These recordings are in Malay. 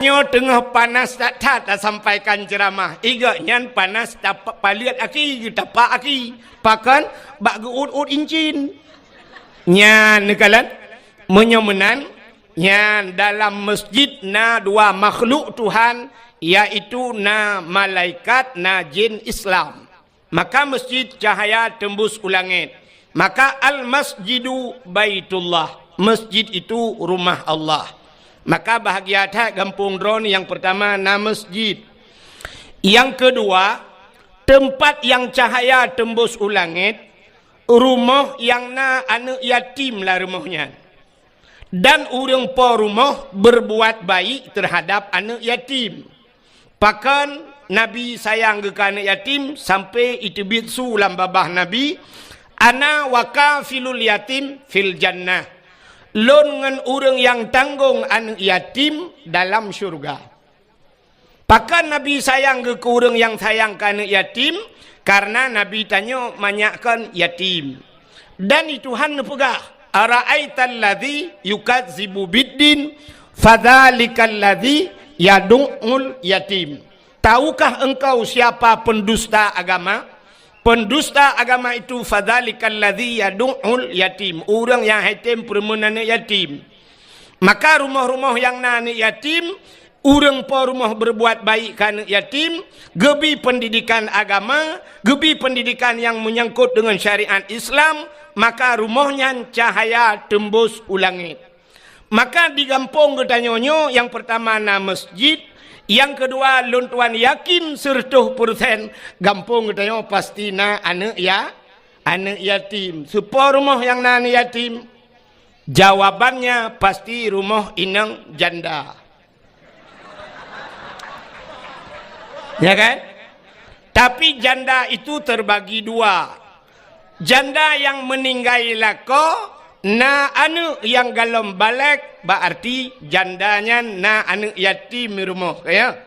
Nyo tengah panas tak sampaikan ceramah. Iga nyan panas dapat paliat aki, tapak aki. Pakan bak geut incin. Nyan nekalan menyomenan nyan dalam masjid na dua makhluk Tuhan, yaitu na malaikat na jin Islam. Maka masjid cahaya tembus ulangit. Maka al masjidu baitullah. Masjid itu rumah Allah. Maka bahagia tak kampung drone yang pertama na masjid. Yang kedua, tempat yang cahaya tembus ulangit, rumah yang na anak yatim lah rumahnya. Dan orang po rumah berbuat baik terhadap anak yatim. Pakan Nabi sayang ke anak yatim sampai itu bitsu dalam babah Nabi, ana wakafilul yatim fil jannah. Lon dengan orang yang tanggung anak yatim dalam syurga. Pakan Nabi sayang ke orang yang sayang ke anak yatim, karena Nabi tanya manyakkan yatim. Dan itu Tuhan pegah. Ara'aital ladzi yukadzibu biddin fadzalikal ladzi yad'ul yatim. Tahukah engkau siapa pendusta agama? Pendusta agama itu fadzalikal ladzi yad'ul yatim, orang yang yatim perempuan yatim. Maka rumah-rumah yang anak yatim, orang po rumah berbuat baik kan yatim, gebi pendidikan agama, gebi pendidikan yang menyangkut dengan syariat Islam, maka rumahnya cahaya tembus ulangit. Maka di kampung ketanyonyo yang pertama na masjid, yang kedua luntuan yakin 100% gampung katanya pasti na anak yatim. Supaya rumah yang na anak yatim, jawabannya pasti rumah inang janda. Ya kan? Tapi janda itu terbagi dua. Janda yang meninggal lako, na anu yang galom balik, berarti jandanya na anu yatim rumah ya.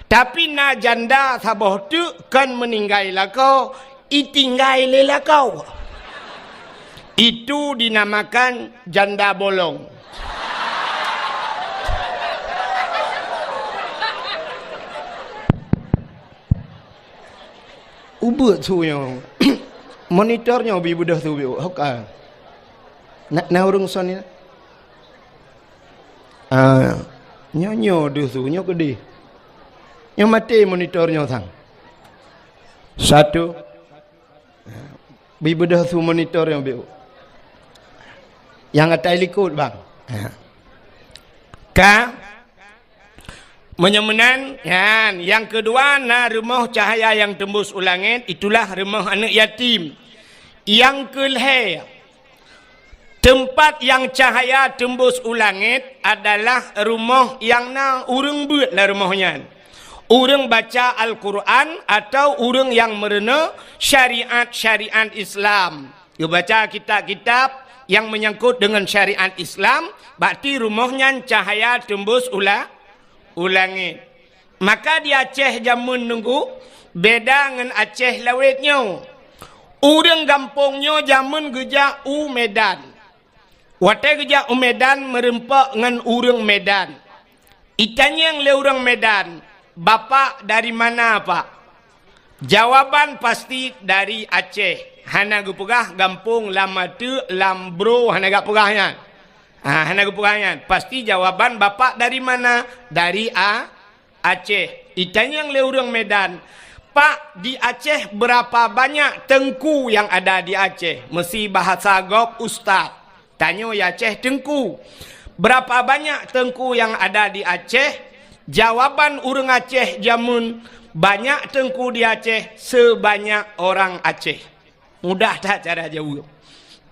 Tapi na janda sabah tu kan meninggal lako, itinggal lelakau. Itu dinamakan janda bolong. Ubut suyo. Monitornya bi budah tu bi hokal. Na urung son ni. Nyo tu nyo gede. Nyo mati monitornya sang. Satu. Bi budah tu monitornya bi. Yang atai likut bang. Ka menyemenan yan. Yang kedua na rumah cahaya yang tembus ulangit, itulah rumah anak yatim. Yang kelih, tempat yang cahaya tembus ulangit adalah rumah yang na urang buat lah rumahnya. Urang baca Al-Quran atau urang yang merena syariat Islam. Dia baca kitab-kitab yang menyangkut dengan syariat Islam, berarti rumahnya cahaya tembus ulangit. Maka di Aceh jamun nunggu beda dengan Aceh lawetnya. Urang kampungnya jamun geja Medan. Watai geja Medan merempak dengan urang Medan. Itanya yang le urang Medan, bapak dari mana pak? Jawaban pasti dari Aceh. Hana gupugah kampung lama tu lambro hana gak pugahnya. Hana gupugahnya. Pasti jawaban bapak dari mana? Dari Aceh. Itanya yang le urang Medan. Pak, di Aceh berapa banyak tengku yang ada di Aceh? Mesti bahasa Gop Ustaz. Tanya ya Aceh tengku. Berapa banyak tengku yang ada di Aceh? Jawaban orang Aceh jamun, banyak tengku di Aceh sebanyak orang Aceh. Mudah tak cara jawab?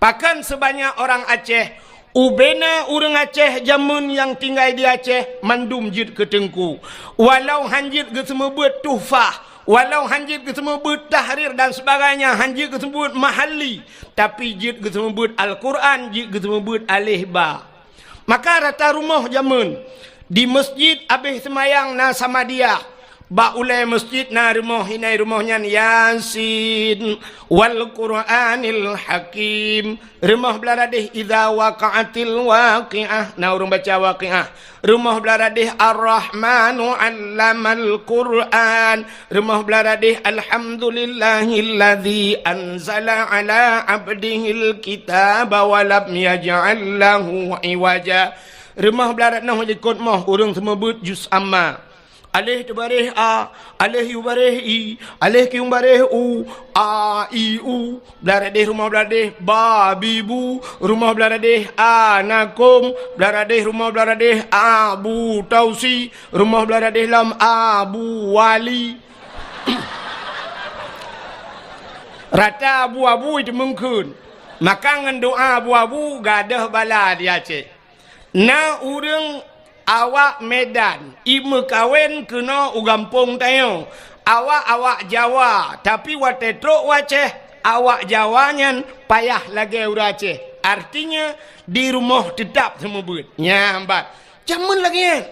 Pakan sebanyak orang Aceh, ubena orang Aceh jamun yang tinggal di Aceh mandum jid ke tengku. Walau hanjit ke semua buat tuhfah, walau hanjit ke semua buat tahrir dan sebagainya, hanjit ke semua buat mahali, tapi jid ke semua buat Al-Quran, jid ke semua buat alih ba. Maka rata rumah jamun di masjid habis semayang na sama dia, ba ulai masjid na rumah hinai rumahnya Yasin wal Qur'anil Hakim. Rumah beladih idza waqa'atil waqi'ah. Nah urang baca waqi'ah. Rumah beladih Ar-Rahmanu 'allamal Qur'an. Rumah beladih Alhamdulillahilladzi anzala 'ala 'abdihil kitaba wa lam yaj'al lahu iwaja. Rumah beladih nah ikut mah urang semua but juz amma. Alih tu bareh a, alih yu bareh i, alih ki bareh u, a i u. Beladih rumah beladih ba bibu, rumah beladih anakum, beladih rumah beladih abu tausi, rumah beladih lam abu wali. Rata abu-abu itu mungkin. Maka ngan doa abu-abu gadah bala dia Aceh. Na urang awak Medan, ibu kawin kena ugampung tayo. Awak Jawa, tapi watetro waceh awak Jawanyan payah lagi urace. Artinya di rumah tetap semua buat. Nyambat. Jamun lagi ya.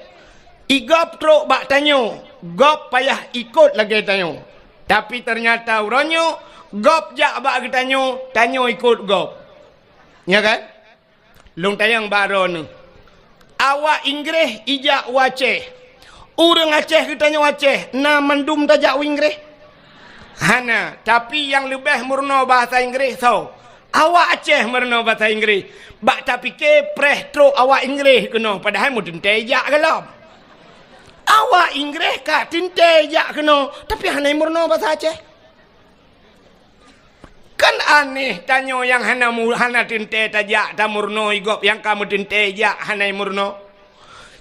Igop trok bak tanyo, gop payah ikut lagi tanyo. Tapi ternyata uranyo gop jak bak tanyo, tanyo ikut gop. Ya kan? Long tayang baron. Awak Inggris ijak waceh. Urang Aceh kitanya waceh. Na mendum tajak Inggris. Hana. Tapi yang lebih murno bahasa Inggris so. Awak Aceh murno bahasa Inggris. Bak tapi ke preh truk awak Inggris kena. Padahal mu tentejak kalau. Awak Inggris kak tentejak kena. Tapi hana murno bahasa Aceh. Kan aneh tanyo yang hana tinte tajak tamurno igop yang kamu tinte jak hanai murno.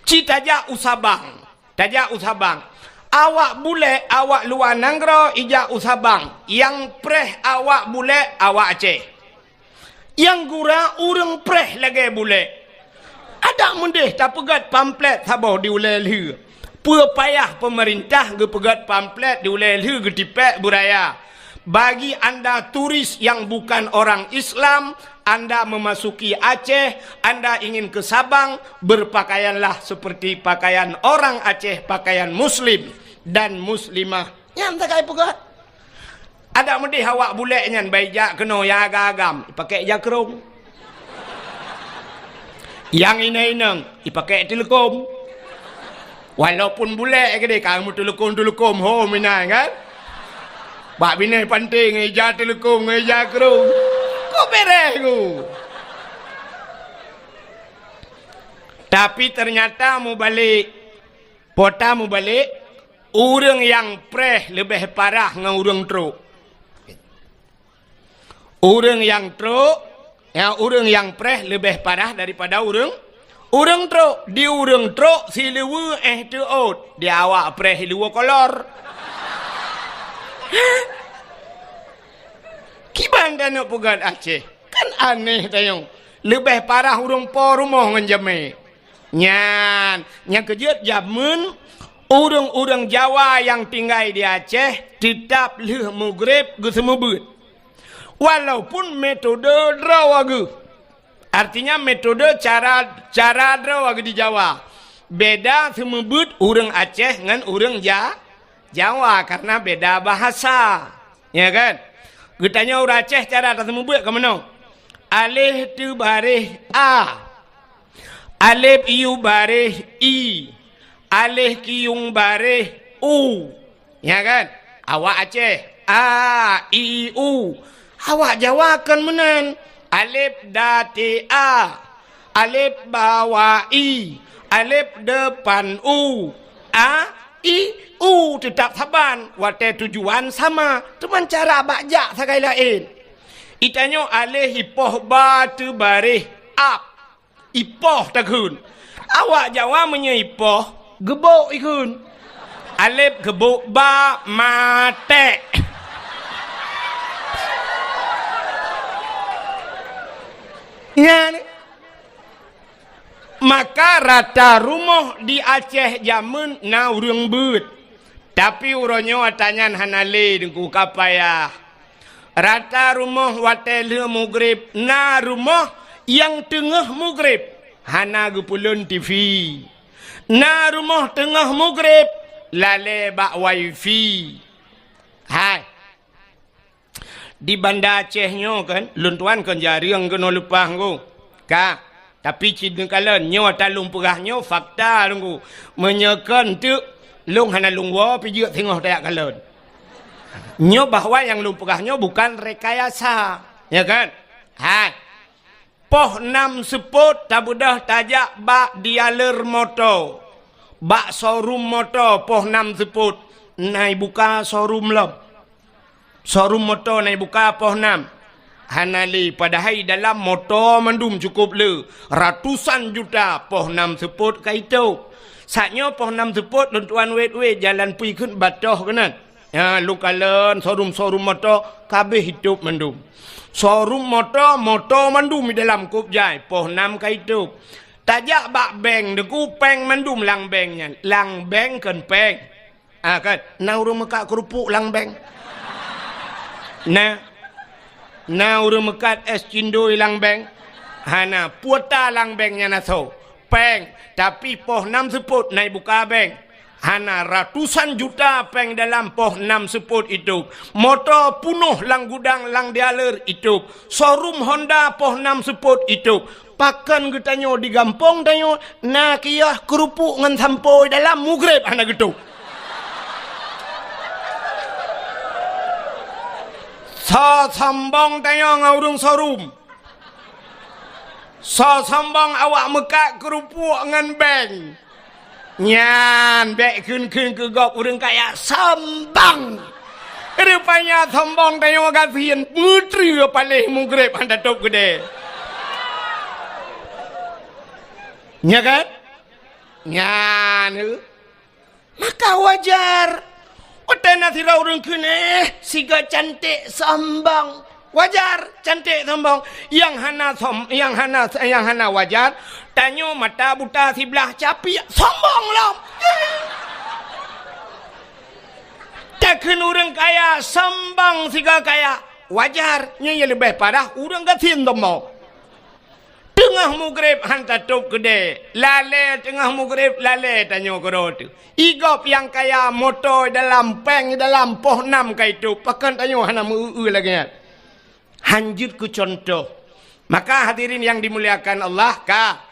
Cita jak usabang. Tajak usabang. Awak bule awak luar nanggro ijak usabang. Yang preh awak bule awak Aceh. Yang gura urang preh lagi bule. Ada mendeh tak pegat pamflet sabah di ulai lih. Pua payah pemerintah ge pegat pamflet di ulai lih ge tipek buraya. Bagi anda turis yang bukan orang Islam, anda memasuki Aceh, anda ingin ke Sabang, berpakaianlah seperti pakaian orang Aceh, pakaian Muslim dan Muslimah. Yang tak kaya pegat. Ada medih awak buleknya, baik kena ya agam, pakai jakrung. Yang inang, dipakai telekom. Walaupun bulek ke dia, kamu telekom home ini kan? Bak bina penting, eja telekom, eja kerung. Kau beres ku. Tapi ternyata mu balik, pota mu balik, orang yang preh lebih parah dengan orang truk. Orang yang truk, orang yang preh lebih parah daripada orang truk. Di orang truk si lewa tu out. Di awak preh lewa kolor. Kibanda nak pegat Aceh. Kan aneh tayong. Lebih parah urang po rumah dengan jame. Nyan kejut jamun orang-orang Jawa yang tinggal di Aceh tetap leh mugrib ke semubut. Walaupun metode drawagu. Artinya metode cara drawagu di Jawa. Beda semubut orang Aceh dengan orang Jawa karena beda bahasa. Ya kan? Getanya orang Aceh cara tersebut buat ke mana? Alif tu barih A. Alif iu barih I. Alif kiyung barih U. Ya kan? Awak Aceh A, I, U. Awak Jawa kan menan. Alif dati A. Alif bawah I. Alif depan U. A, I, tetap saban. Wate tujuan sama. Cuman cara bajak sekali lain. Itanya alih ipoh batu barih ap. Ipoh takun. Awak Jawa punya ipoh gebuk ikun. Alif gebuk ba mate. Ya ni. Maka rata rumah di Aceh jamun na urang beut. Tapi uronyo atanyan hanale dengku kapaya. Rata rumah watele mugrib na rumah yang tengah mugrib. Hana gepulun TV. Na rumah tengah mugrib lale bak wifi. Hai. Di Banda Acehnya kan, luntuan kan jaring kena lupa ku. Ka, tapi cina kalian nyo talung perahnya fakta tunggu. Menyekan tu lung hana lungwa pi je tengah tak kalian. Nyo bahawa yang lung perahnya bukan rekayasa, ya kan? Hai. Poh 6 seput tabudah tajak bak dialer motor. Bak showroom motor poh 6 seput. Nai buka showroom lah. Showroom motor nai buka poh 6. Hanali padahal dalam motor mandum cukup le. Ratusan juta poh 6 seput kaitu. Saatnya poh 6 seput tuan wait jalan pergi ke Batoh kanan. Ya lukalan showroom motor kabeh hidup mandum. Showroom motor mandum di dalam kupjai poh 6 kaitu. Tajak bak bank deku peng mandum lang banknya. Lang bank kan peng. Kan na urang mekak kerupuk lang bank. Na urang mekat es cindoi lang bank. Hana puata lang banknya na so. Peng tapi poh 6 seput naik buka bank. Hana ratusan juta peng dalam poh 6 seput itu. Motor punuh lang gudang lang dialer itu. Showroom Honda poh 6 seput itu. Pakan getanyo di gampong tanyo na kiyah kerupuk ngan sampoi dalam mugrib hana gitu. So sambang tanyo ngurung showroom. So sambang awak mekak kerupuk ngan bank. Nyan bek kun ke gok urang kaya sambang. Rupanya sambang tanyo gasian putri paling mugrib handa top gede. Nya kan? Nyan. Maka wajar. Otena sira urang kene siga cantik sambang. Wajar cantik sambang. Yang hana wajar. Tanyo mata buta sebelah capi sambang lah. Takkan urang kaya sambang siga kaya. Wajar. Nya lebih parah urang gatin sambang. Tengah mugrib hantar top gede. Lale tengah mugrib lale tanyo kerot. Igop yang kaya motor dalam peng dalam poh 6 kaitu. Pakan tanyo hana mu lagi. Hanjut ku contoh. Maka hadirin yang dimuliakan Allah ka.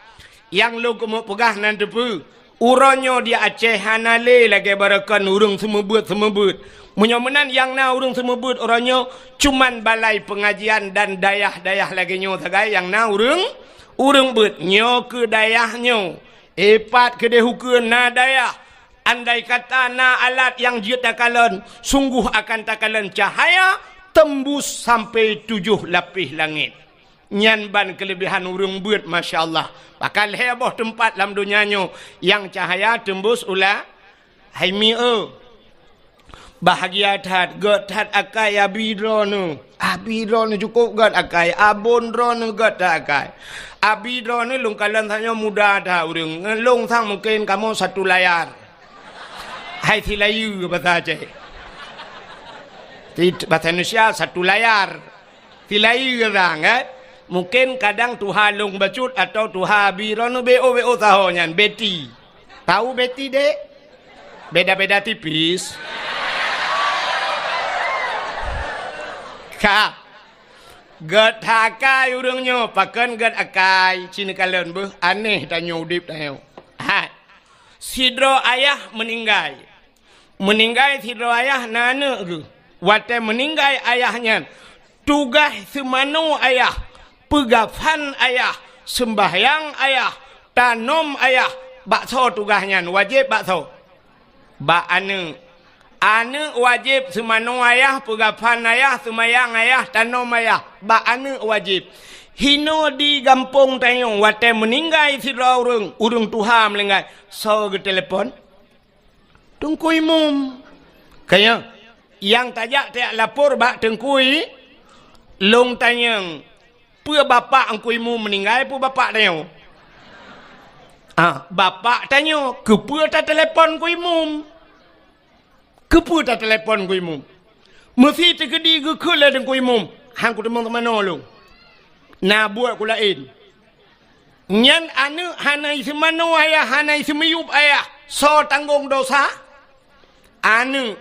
Yang lu kemu pegah nan depu. Uronyo dia Aceh hanale lagi barakan urung semebut. Menyomenan yang na urung semebut uronyo cuman balai pengajian dan dayah-dayah lagi nyo tagai yang na urung bet nyo ke dayahnya. Epat ke dehukeun na dayah. Andai kata na alat yang jiut takalan sungguh akan takalan cahaya tembus sampai 7 lapis langit. Nyan ban kelebihan urung bet masya-Allah. Bakal heboh tempat dalam dunianya yang cahaya tembus ulah haimi bahagia tat god tat akai abidronu cukup god akai abondronu god akai abidronu lungkalan tanya muda dah urang ngelong sang mungkin kamu satu layar hai tilayu bahasa Aceh bahasa Indonesia satu layar tilayu orang mungkin kadang tuha long bacut atau tuha abidronu bo tahonya beti tahu beti dek beda-beda tipis. Ka gad hakai urangnya pakan gad akai cina kalian beuh aneh tanyo udip tanyo. Ha sidro ayah meninggal sidro ayah nana ke wate meninggal ayahnya tugas semano ayah pegafan ayah sembahyang ayah tanom ayah bakso tugasnya wajib bakso ba ane wajib semano ayah pegafan ayah semayang ayah tanom ayah ba ane wajib hino di gampung tayong wate meninggal si urung tuha melenggai so ke telefon tungkui mum kaya yang tajak tiak lapor bak tengkui long tanyang pua bapak angkui mum meninggal pu bapak tayong bapak tanya kepua ta telefon kui mum kepua ta telefon kui mum mesti tegedi ke kula dengan kui mum hang ku teman-teman lu na buat ku lain nyan anu hanai semano ayah hanai semiyup ayah so tanggung dosa anu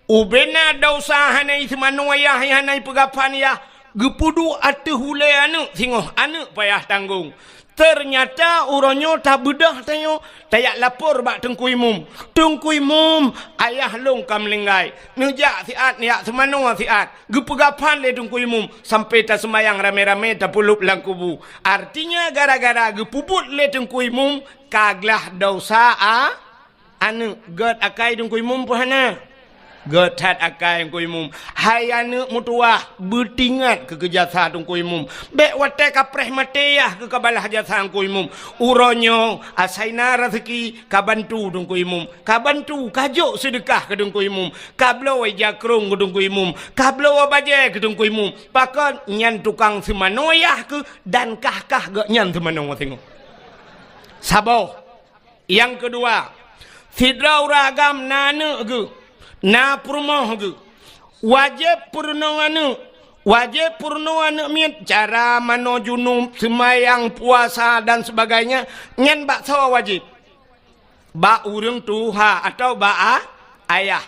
ubena dosa hanai semano ayah hanai pegapan ya gepudu atu hulai anu singoh anu payah tanggung. Ternyata uronyo tak bedah tayo tayak lapor bak Tengku Imum. Tengku Imum ayah long kam lenggai. Nejak siat niak semano siat. Gepegapan le Tengku Imum sampai tak semayang rame-rame tak pulup lang kubu. Artinya gara-gara gepuput le Tengku Imum kaglah dosa anu god akai Tengku Imum pohana. God hat akai Tengku Imum. Hai anu mutuah bertingat ke jasa Tengku Imum. Bek wate kapreh mateyah ke kabalah jasa Tengku Imum. Uronyo asaina rezeki kabantu Tengku Imum. Kabantu kajuk sedekah ke Tengku Imum. Kablo jakrung ke Tengku Imum. Kablo baje ke Tengku Imum. Pakan nyan tukang semanoyah ke dan kah gak nyan semano tengok. Sabar. Yang kedua, fidrau ragam nana ke na purmoh ke wajib purnoanu mian cara mano junub semayang puasa dan sebagainya ngan bak sawa wajib bak urang tuha atau bak ayah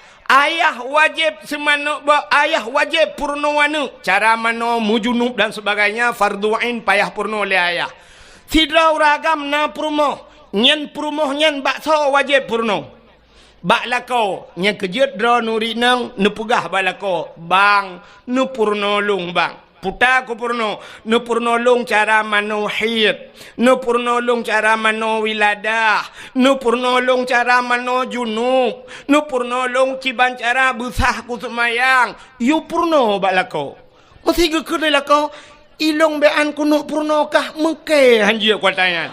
wajib semano bak ayah wajib purnoanu cara mano mujunub dan sebagainya fardu ain payah purno le ayah sidrau ragam na purmoh nyan bak sawa wajib purno. Bak lako nya kejut dro nuri nang nepugah balako bang nu purno lung bang puta ko purno nu purno lung cara mano hid nu purno lung cara mano wiladah nu purno lung cara mano junub nu purno lung ciban cara busah ku semayang yu purno balako mesti gekede lako ilong bean kuno purno kah mengke hanjir kuatayan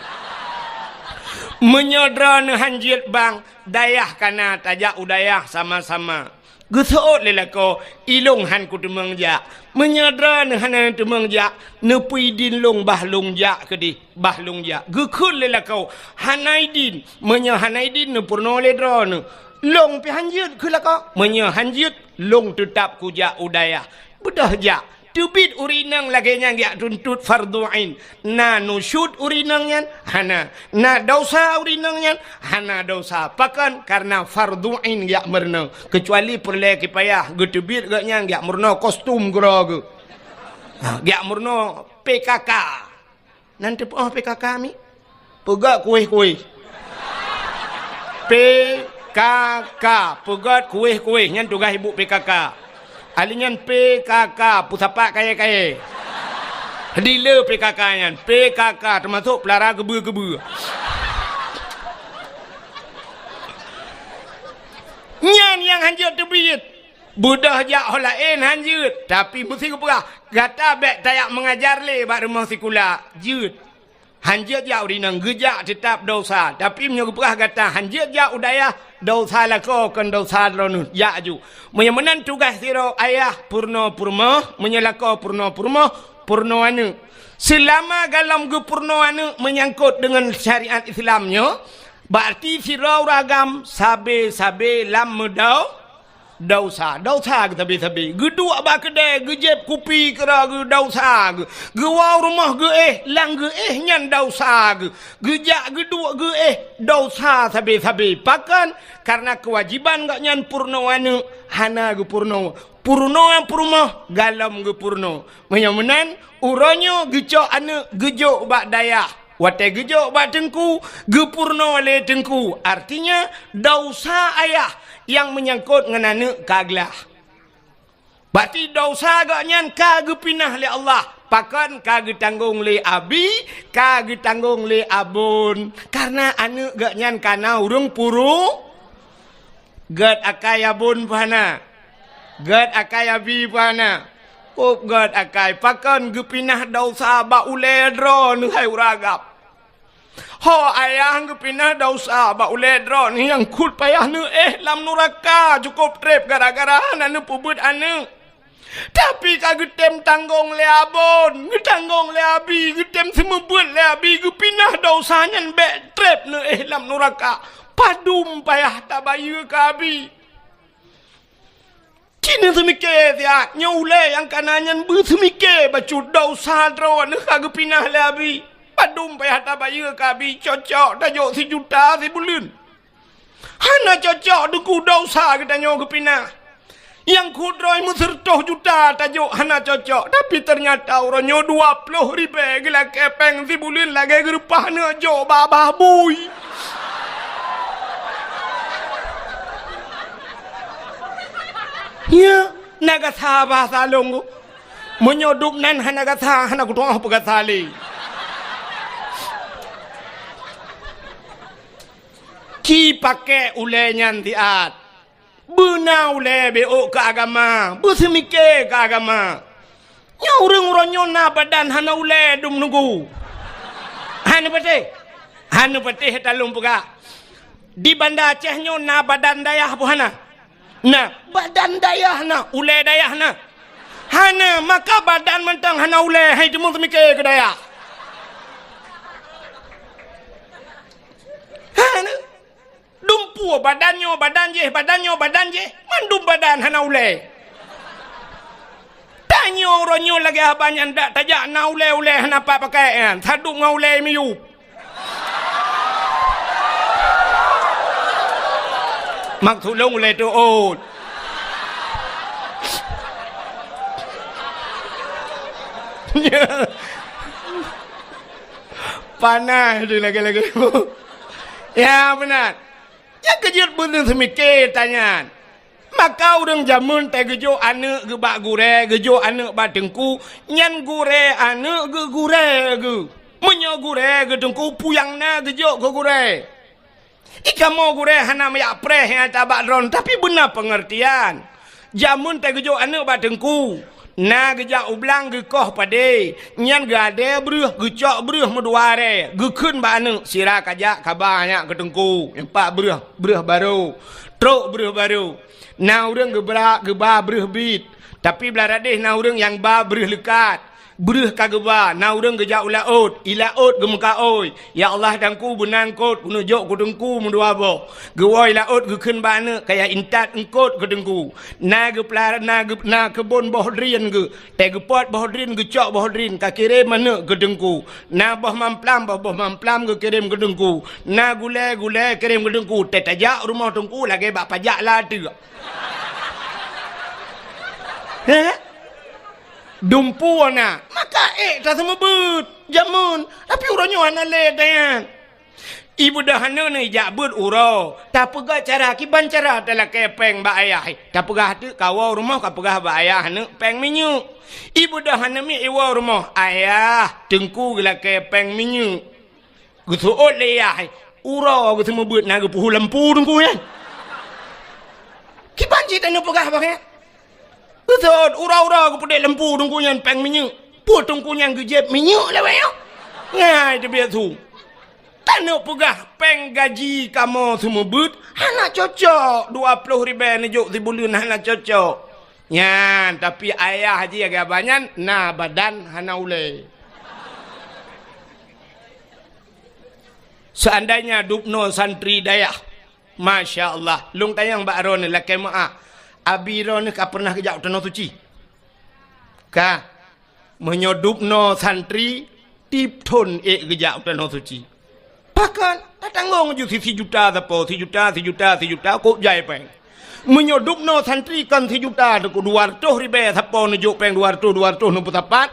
menyodra ne hanjir bang dayah kana tajak udayah sama-sama. Gesoot lelako ilong han ku temeng jak. Menyadra ne hanan temeng jak nepui din long bah long jak kedi bah long jak. Gekun lelako hanai din menya hanai din ne purno ledra ne. Long pi hanjut ku lako menya hanjut long tetap ku jak udayah. Bedah jak. Tubit urinang lagi yang dia tuntut fardu ain. Na nusyud urinang yan hana. Na dosa urinang yan hana dosa. Pakan karena fardu ain dia merna. Kecuali perle kipayah getubit gak yang dia merna kostum gerog. Dia merna PKK. Nanti PKK mi. Pegak kuih-kuih. PKK. Pegat kuih-kuih. Yang tugas ibu PKK. Alinyan PKK pusapak kaya-kaya. Dila PKK nyan. PKK termasuk pelara gebu-gebu. Nyan yang hanjut terbit. Budah jak holain hanjut. Tapi mesti kepegah. Gata bek tayak mengajar le bak rumah sekolah. Jut. Hanjut jak urinang gejak tetap dosa. Tapi menyokepegah kata hanjut jak udayah. Dosa lako kan dosa dronu ya ju. Menyamanan tugas siro ayah purno menyelako purno anu. Selama dalam ge purno anu menyangkut dengan syariat Islamnya, berarti siro ragam sabe lam medau dosa sabe gedua ba kedai gejep kupi kera ge dosa ge wau rumah ge lang ge nyan dosa gejak gedua ge dosa sabe pakan karena kewajiban gak nyan purno anu hana ge purno yang purmo galam ge purno menyamanan uronyo gejok anu gejok bak dayah wate gejok bak tengku ge purno le tengku artinya dosa ayah yang menyangkut ngenane kaglah. Berarti dosa agaknya kage pinah le Allah. Pakan kage tanggung le abi, kage tanggung le abun. Karena anu agaknya kana urung puru. Gad akai abun pana. Gad akai abi pana. Oh gad akai. Pakan ge pinah dosa ba uledro nu hai uragap. Ho ayah ke pinah dosa ba uledro ni yang kul payah nu lam nuraka cukup trip gara-gara anu pubut anu. Tapi kagetem tanggung le abon, tanggung le abi, getem semebut le abi ke pinah dosanya be trip nu lam nuraka. Padum payah tabayu ke abi. Kini semike dia nyaule yang kanannya bu semike bacu dosa dro nu kage pinah le abi. Padum payah tabayu kabi cocok tajuk 1 juta 10 bulan. Hana cocok duku dosa kita nyoga pina. Yang kudroi musertoh juta tajuk hana cocok. Tapi ternyata orangnya 20,000 gila kepeng si bulin lagi gerupah hana jo babah bui. Ya, nagatha bahasa longo. Menyodup nan hana gatha hana kutuang apa gathali. Ki pakai ulenya tiat. Bena ule beo ke agama, bersemike ke agama. Nya urang-urangnya na badan hana ule dum nunggu. Hana pete talung puga. Di Banda Aceh nyo na badan dayah buhana. Nah, badan dayah na, ule dayah na. Hana maka badan mentang hana ule hai temu semike ke dayah. Hana dumpu badannya badan je mandum badan hana ule tanyo ronyo lagi abanya ndak tajak na ule hana apa pakai kan saduk ngaule miyu mak tulung ule tu ot panas tu lagi ya benar. Yang kejut bener semike tanya. Maka orang jamun teh gejo ane ge bak gure, gejo ane bak dengku, nyan gure ane ge gure ge. Menyo gure ge dengku puyang na gejo ge gure. Ika mau gure hana mayak preh yang tabak ron tapi benar pengertian. Jamun teh gejo ane bak dengku. Na geja ublang ge koh pade nyan gade breuh gecok breuh meduare gekeun ba anu sira kajak kabanya ketengku empat breuh baru truk breuh baru na urang gebra geba breuh bit tapi beladeh na urang yang ba breuh lekat breuh kageba na urang geja ulaut ilaut gemuka oi ya Allah dangku benangkot kunujok kudengku mendua bo gewoi laut gekeun ba anu kaya intat engkot kedengku na geplar na kebon bohdrian ge te gepot bohdrin gecok bohdrin ka kirim mana kedengku na boh mamplam ge kirim kedengku na gule kirim kedengku te tajak rumah tengku lagi bak pajak lah tu dumpu na maka tak semua but jamun tapi urangnya ana le dayan ibu dah hana ni jak but uro tak pegah cara kiban cara dalam kepeng ba ayah tak pegah tu kawau rumah ka pegah ba ayah hana peng minyu ibu dah hana mi iwa rumah ayah tengku gila kepeng minyu gutu ot le ayah uro gutu semua but na gupu lampu tengku ya kiban cita ni pegah ba ya betul, ura-ura aku pedek lempu tungkunya peng minyak. Put tungkunya gejep minyak lah bayo. Ngai tu biar tu. Tak nak pegah peng gaji kamu semua but. Hana cocok 20,000 nejuk si bulun hana cocok. Ya, tapi ayah haji agak banyak na badan hana ule. Seandainya dupno santri dayah. Masya Allah. Lung tayang Mbak Ron laki maaf. Abiro ni ka pernah kejak tanah suci. Ka menyodup no santri tip ton kejak tanah suci. Bahkan tak tanggung ju 1 juta tapo 1 juta kok jai peng. Menyodup no santri kan 1 juta ku 200 ribu tapo nujuk peng 200 nu mutapat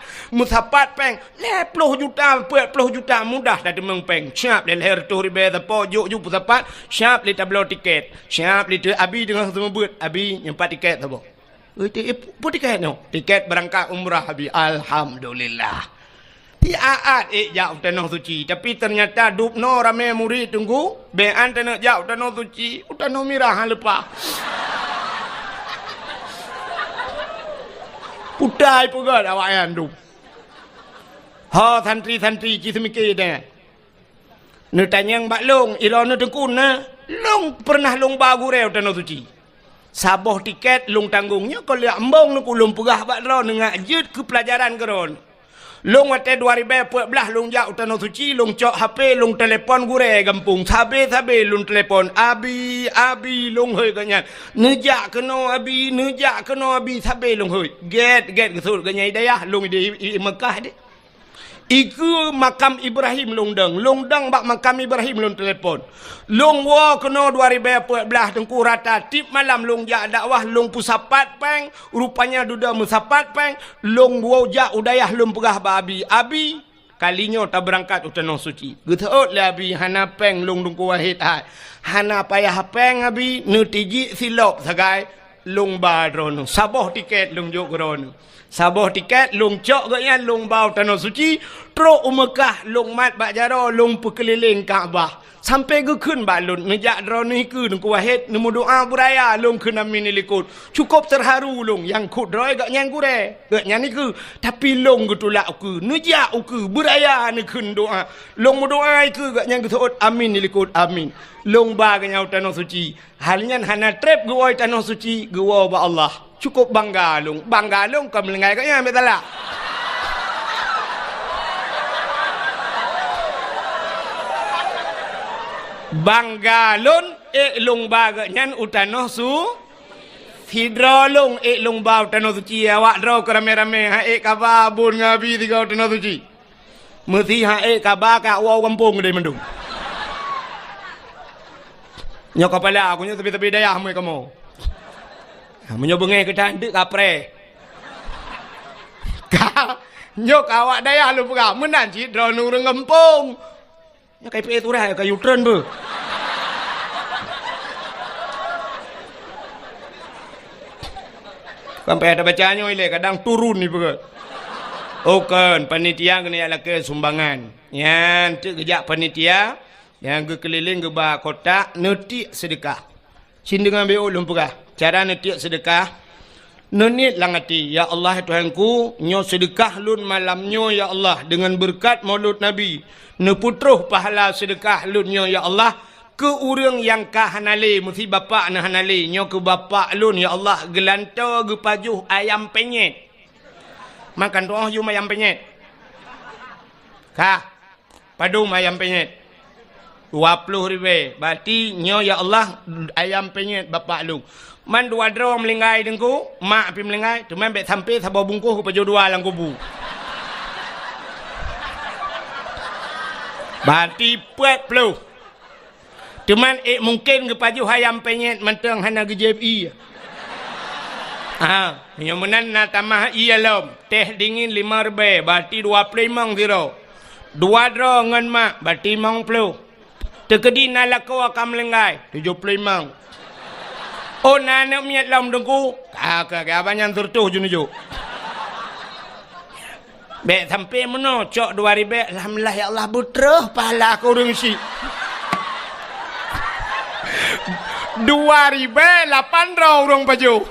peng 10 juta 40 juta mudah dah demeng peng siap le 100 ribu tapo juk putapat siap le tablo tiket siap le tu abi dengan semua buat abi nyempat tiket tapo put tiket no tiket berangkat umrah abi alhamdulillah ti aat jauh tanah suci tapi ternyata dup no rame murid tunggu bean tanah jauh tanah suci tanah mirah lepas putai pugat awak yang dup ha santri kismike dah nu tanyang bak long ilo nu tengkun na long pernah long bagu reu tanah suci saboh tiket long tanggungnya kalau ambong nu kulum pegah bak ro ngak jut ke pelajaran keron long wate 2014 long jauh tanah suci long cok HP long telefon gure gampung sabe long telefon abi long hoi kanyan nejak keno abi sabe long hoi get kesul kanyai dayah long di Mekah de Iku makam Ibrahim longdang bak makam Ibrahim long telefon. Long wa kena 2014 tengku rata tip malam long jak dakwah long pusapat peng, rupanya duda musapat peng, long wa jak udayah long pegah babi. Abi kalinya tak berangkat utanah suci. Getaut le abi hana peng long dengku wahid hai. Hana payah peng abi nutiji silop sagai long badrono. Saboh tiket long jok grono. Saboh tiket long cok gaknya long bau tanah suci terus Mekah long mat bak jaro long perkeliling Kaabah sampai ke kun balun ngejak drone ke nungku wahid nemu doa buraya long kun amin likut cukup terharu long yang kut droi gaknya gure gaknya ni ke tapi long getulak ke ngejak ke buraya ni kun doa long doa ke gaknya getut amin likut amin long ba gaknya tanah suci halnya hana trip guoi tanah suci guo ba Allah cukup bangga long kau melengai kayaknya betul lah. Bangga lon long baga nyan utanoh su hidro long long bau utanoh suci awak dro kerame-rame ha kababun ngabi tiga utanoh suci. Mesti ha kabaka wow kampung deh mendung. Nyok kepala aku nya tepi-tepi dayah mu kamu. Menyobengai ke tanduk kapre. Nyok awak daya lu pegah menan ci drone urang kampung. Nya kai pe turah kayu tren be. Sampai ada bacanya ile kadang turun ni begat. Oken panitia kena ala ke sumbangan. Yan tu kejak panitia yang ke keliling ke ba kota netik sedekah. Sin dengan BO lum pegah. Cara netik sedekah nenit langati ya Allah Tuhanku nyo sedekah lun malamnyo ya Allah dengan berkat maulud Nabi ne putruh pahala sedekah lun nyo ya Allah ke urang yang ka hanale mesti bapa na hanale nyo ke bapa lun ya Allah gelanto ge pajuh ayam penyet makan doa yu ayam penyet ka padu ayam penyet 20 berarti nyo ya Allah ayam penyet bapa lu man dua dro melingai dengku mak pi melingai teman bet sampai sabo bungkuh ku pajo dua lang kubu berarti puet pelu teman mungkin ke pajo ayam penyet mentang hana ke JFI yang menan na tamah iya lom teh dingin 5 rebe berarti 20 mang zero dua dro ngan mak berarti mang pelu tekedi na lako akan melingai 70 mang. Oh nana miat lam dengku kakak abanyan tertuh junuju bek sampai meno cok 2000 alhamdulillah ya Allah butrah pahala aku urang si 2008 urang paju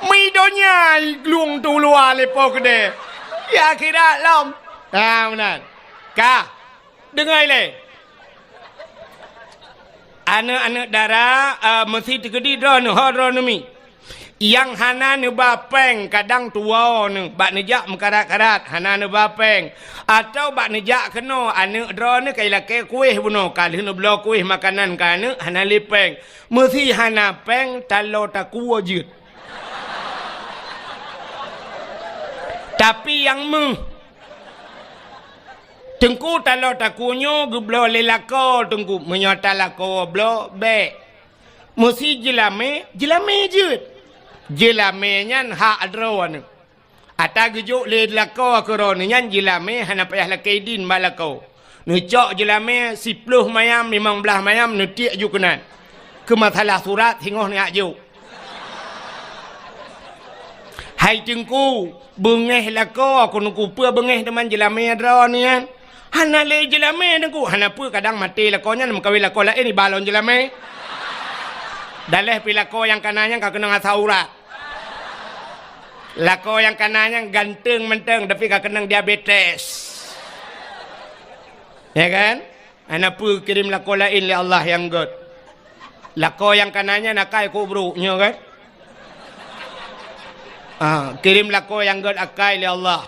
midonya glung tu luar lepo gede ya kira lam benar ka dengar le anak-anak darah mesti tegedi drone hodronomi yang hana ne bapeng kadang tua ne bak nejak mekarat-karat hana ne bapeng atau bak nejak kena anak drone kai lake kuih buno kali ne belo kuih makanan kana hana lepeng mesti hana peng talo taku wajud tapi yang tengku talo takunyo geblo lelako tengku menyota lako blo be mesti jelame jut jelame nyan ha adroan ata gejuk lelako koron nyan jelame hana payah lakaidin balako nucok jelame 10 mayam 15 mayam nutik ju kenan ke masalah surat hingoh ni aju hai tengku bengeh lako aku nuku pe bengeh teman jelame adron ni kan hana le jelame dengku hana pu kadang mati lakonya nak kawin lako lain ni balon jelame daleh pi lako yang kananya ka kena ngasaurat lako yang kananya ganteng menteng tapi ka kena diabetes ya kan hana pu kirim lako lain li Allah yang god lako yang kananya nakai kubrunya kan kirim lako yang god akai li Allah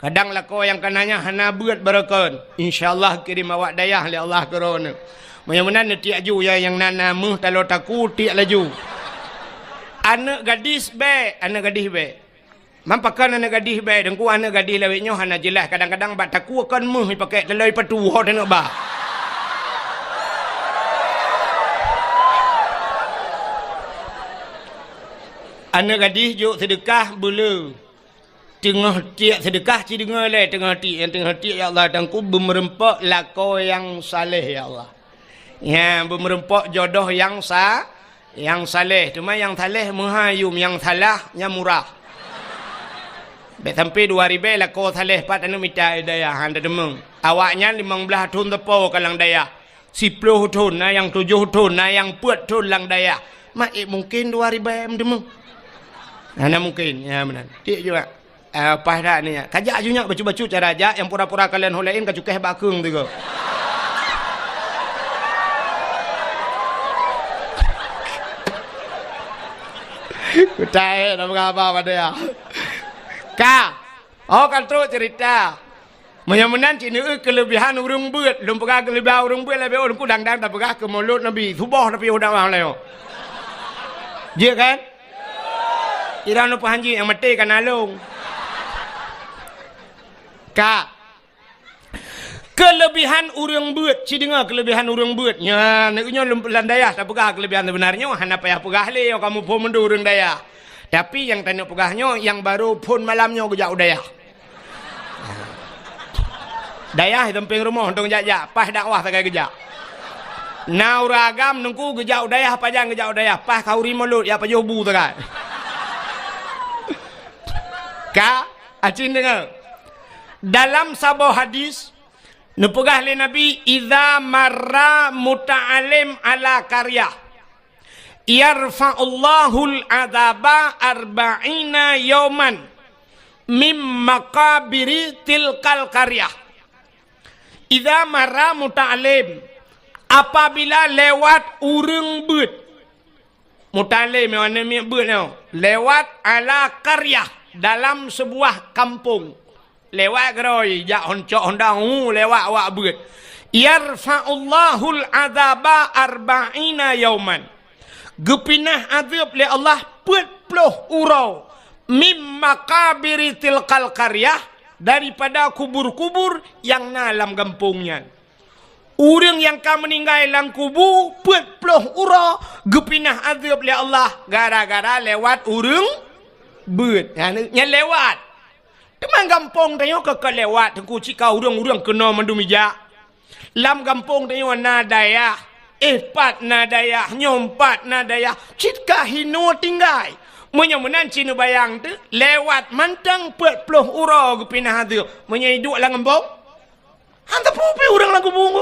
kadang lako yang kananya hana buat berakan insyaallah kirim awak dayah li Allah kerana Mudah-mudahan tiak ju yang nana muh talo taku tiak laju. Anak gadis be, anak gadis be. Mampakan anak gadis baik dengku anak gadis lawetnya hana jelas kadang-kadang bak taku akan meh pakai telai patu ho tengok bah. Anak gadis juk sedekah bela. Tengah tiak sedekah ci dengar le tengah tiak ya Allah dengku bermerempak lako yang saleh ya Allah. Ya bermerempak jodoh yang saleh. Cuma yang saleh menghayum, yang salah yang murah. Baik sampai 2 ribu lako saleh pat anu minta daya handa demeng. Awaknya 15 tahun tepo kalang daya. 10 tahun na yang 7 tahun na yang 4 tahun lang daya. Mak mungkin 2 ribu demeng. Ana mungkin ya benar. Tik juga. Apa dah ni? Kajak ajunya bacu-bacu cara aja yang pura-pura kalian holein ka cukeh bakung tu go. Kutai nak apa pada ya. Ka. Oh kan terus cerita. Menyamunan cina kelebihan urang beut, lum pegah kelebihan urang beut lebih urang ku dang-dang tak pegah ke mulut Nabi. Subah tapi udah wang leo. Dia kan? Ira nu pahanji yang mati kan alung. Ka. Kelebihan urang beut, ci dengar kelebihan urang beut. Nya neknya landaya tak pegah kelebihan sebenarnya hana payah pegah le kamu pun mendu urang daya. Tapi yang tanya pegahnya yang baru pun malamnya gejak udaya. Daya temping rumah untuk jajak pas dakwah sagai gejak. Nauragam nungku gejak udaya pajang gejak udaya pas kau rimulut ya pajuh bu sagai. Ka acin dengar. Dalam sebuah hadis nepegah le Nabi idza marra muta'alim ala karya yarfa'ullahul adzaba 40 yauman mim maqabiri tilkal karya. Idza marra muta'alim apabila lewat urang beut. Muta'alim mana mi beut lewat ala karya dalam sebuah kampung. Lewat geroi jak honcok hondang lewat awak beut. Yarfa'ullahul adzaba 40 yauman. Gepinah azab le Allah 40 urau mim makabiri tilkal qaryah daripada kubur-kubur yang dalam kampungnya. Orang yang ka meninggal dalam kubur 40 urau gepinah azab le Allah gara-gara lewat urang beut. Nya lewat. Teman kampung tanya ke lewat tengku cika urang-urang kena mendumija. Lam kampung tanya nadaya. Pat nadaya, nyompat nadaya. Cika hino tinggal. Menyamunan cina bayang tu lewat mantang 40 urang gepinah tu. Menyiduk lang kampung. Hantar pupi urang lang kubung.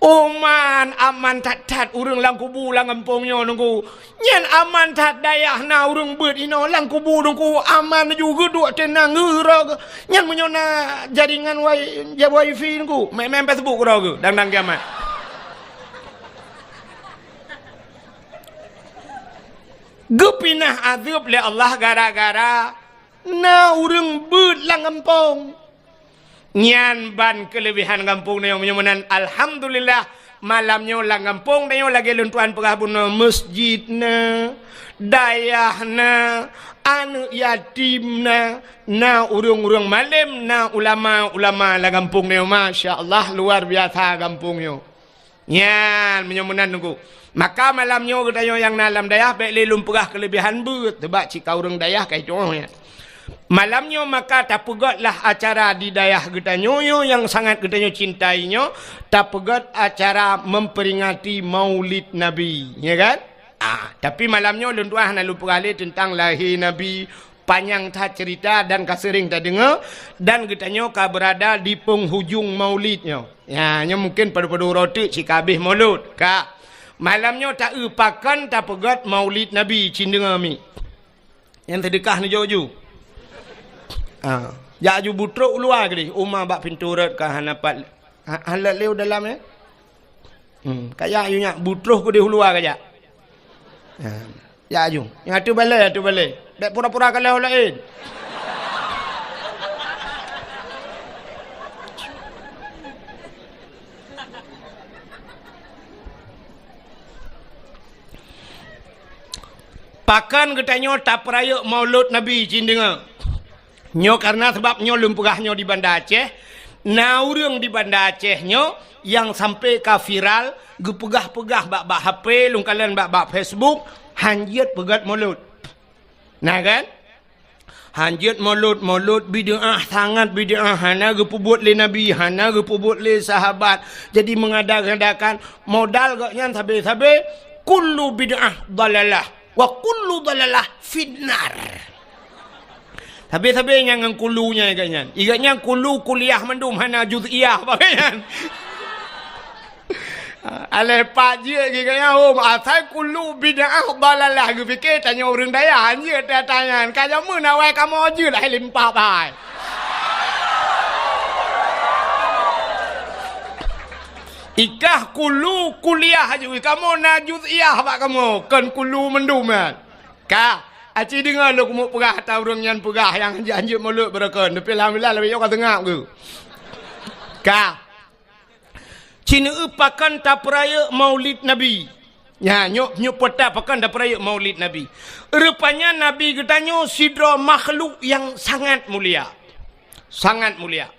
Oh man, aman tat urang lang kubu lang kampungnya nunggu. Nyan aman tat dayah na urang beut ino lang kubu nunggu aman juga duk tenang ngeura. Nyan menyona jaringan wifi nunggu. Main Facebook ura ke dang kiamat. Gepinah azab le Allah gara-gara na urang beut lang kampung. Nyan ban kelebihan kampung na yung menyamanan alhamdulillah malamnya lang kampung na yung lagi luntuan paghabon na masjid na dayah na anu yatim na urung-urung malam na ulama-ulama lang kampung na yung masya Allah luar biasa kampung yung nyan menyamanan nunggu maka malamnya kita yang nalam dayah baik lelum pegah kelebihan beut tebak cika urung dayah kayak contohnya. Malamnya maka tak pegatlah acara di dayah kita nyoyo yang sangat kita cintainya. Tak pegat acara memperingati maulid Nabi. Ya kan? Tapi malamnya luntuah nak lupa kali tentang lahir Nabi. Panjang tak cerita dan kasering tak dengar. Dan kita nyoka berada di penghujung maulidnya. Ya, mungkin pada-pada roti cik habis maulud. Kak. Malamnya tak upakan tak pegat maulid Nabi. Cindengar mi. Yang terdekah ni jauh-jauh. Ya ju butruk luar ke ni umah bak pintu rat ka hanapat halat leu dalam kaya yu nya butruk ke di luar ke ya ya ju yang atu balai dak pura-pura kalau lain pakan ketanya tak peraya maulud Nabi cindenga Nyo karena sebab nyo lumpurah nyo di Banda Aceh. Na urang di Banda Aceh nyo yang sampai ka viral gepegah-pegah bak HP lungkalan bak Facebook hanjit pegat mulut. Nah kan? Hanjit mulut bid'ah sangat bid'ah hana gepubut le nabi hana gepubut le sahabat. Jadi mengadakan modal gaknya sabe-sabe kullu bid'ah dalalah wa kullu dalalah finnar. Sabe-sabe yang kulunya gaknya. Igaknya kulu kuliah mendum hana juz'iyah bagaian. Ale pak je giganya asal kulu bid'ah dalalah gu fikir tanya orang daya je tanya kamu nawai kamu je dah limpah bai. Ikah kulu kuliah je kamu na juz'iyah pak kamu kan kulu mendum kan. Ka aci dengar lu kamu pegah atau orang yang pegah yang janji mulut berakon tapi alhamdulillah lebih kau tengah ke. Ka Cina pakan tak peraya maulid Nabi. Ya, nyok peta pakan tak peraya maulid Nabi. Rupanya Nabi katanya sidra makhluk yang sangat mulia. Sangat mulia.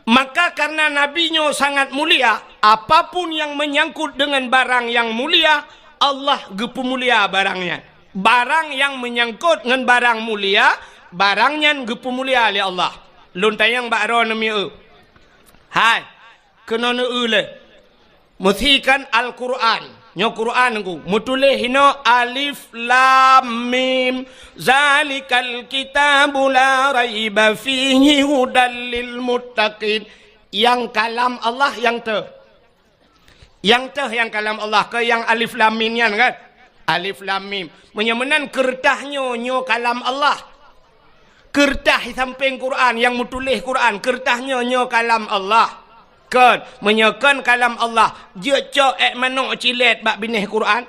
Maka karena Nabi-nya sangat mulia, apapun yang menyangkut dengan barang yang mulia, Allah gepu mulia barangnya. Barang yang menyangkut dengan barang mulia, barangnya gepu mulia oleh Allah. Luntayang bakro nami Hai. Kena le muthikan Al-Quran nyo Quran ku mutulih hino alif lam mim zalikal kitabu la raiba fihi hudal lil muttaqin yang kalam Allah yang kalam Allah ke yang alif lam mim kan alif lam mim menyemenan kertahnya nyo kalam Allah kertah samping Quran yang mutulih Quran kertahnya nyo kalam Allah kan menyekan kalam Allah je cok manuk cilet bak binih Quran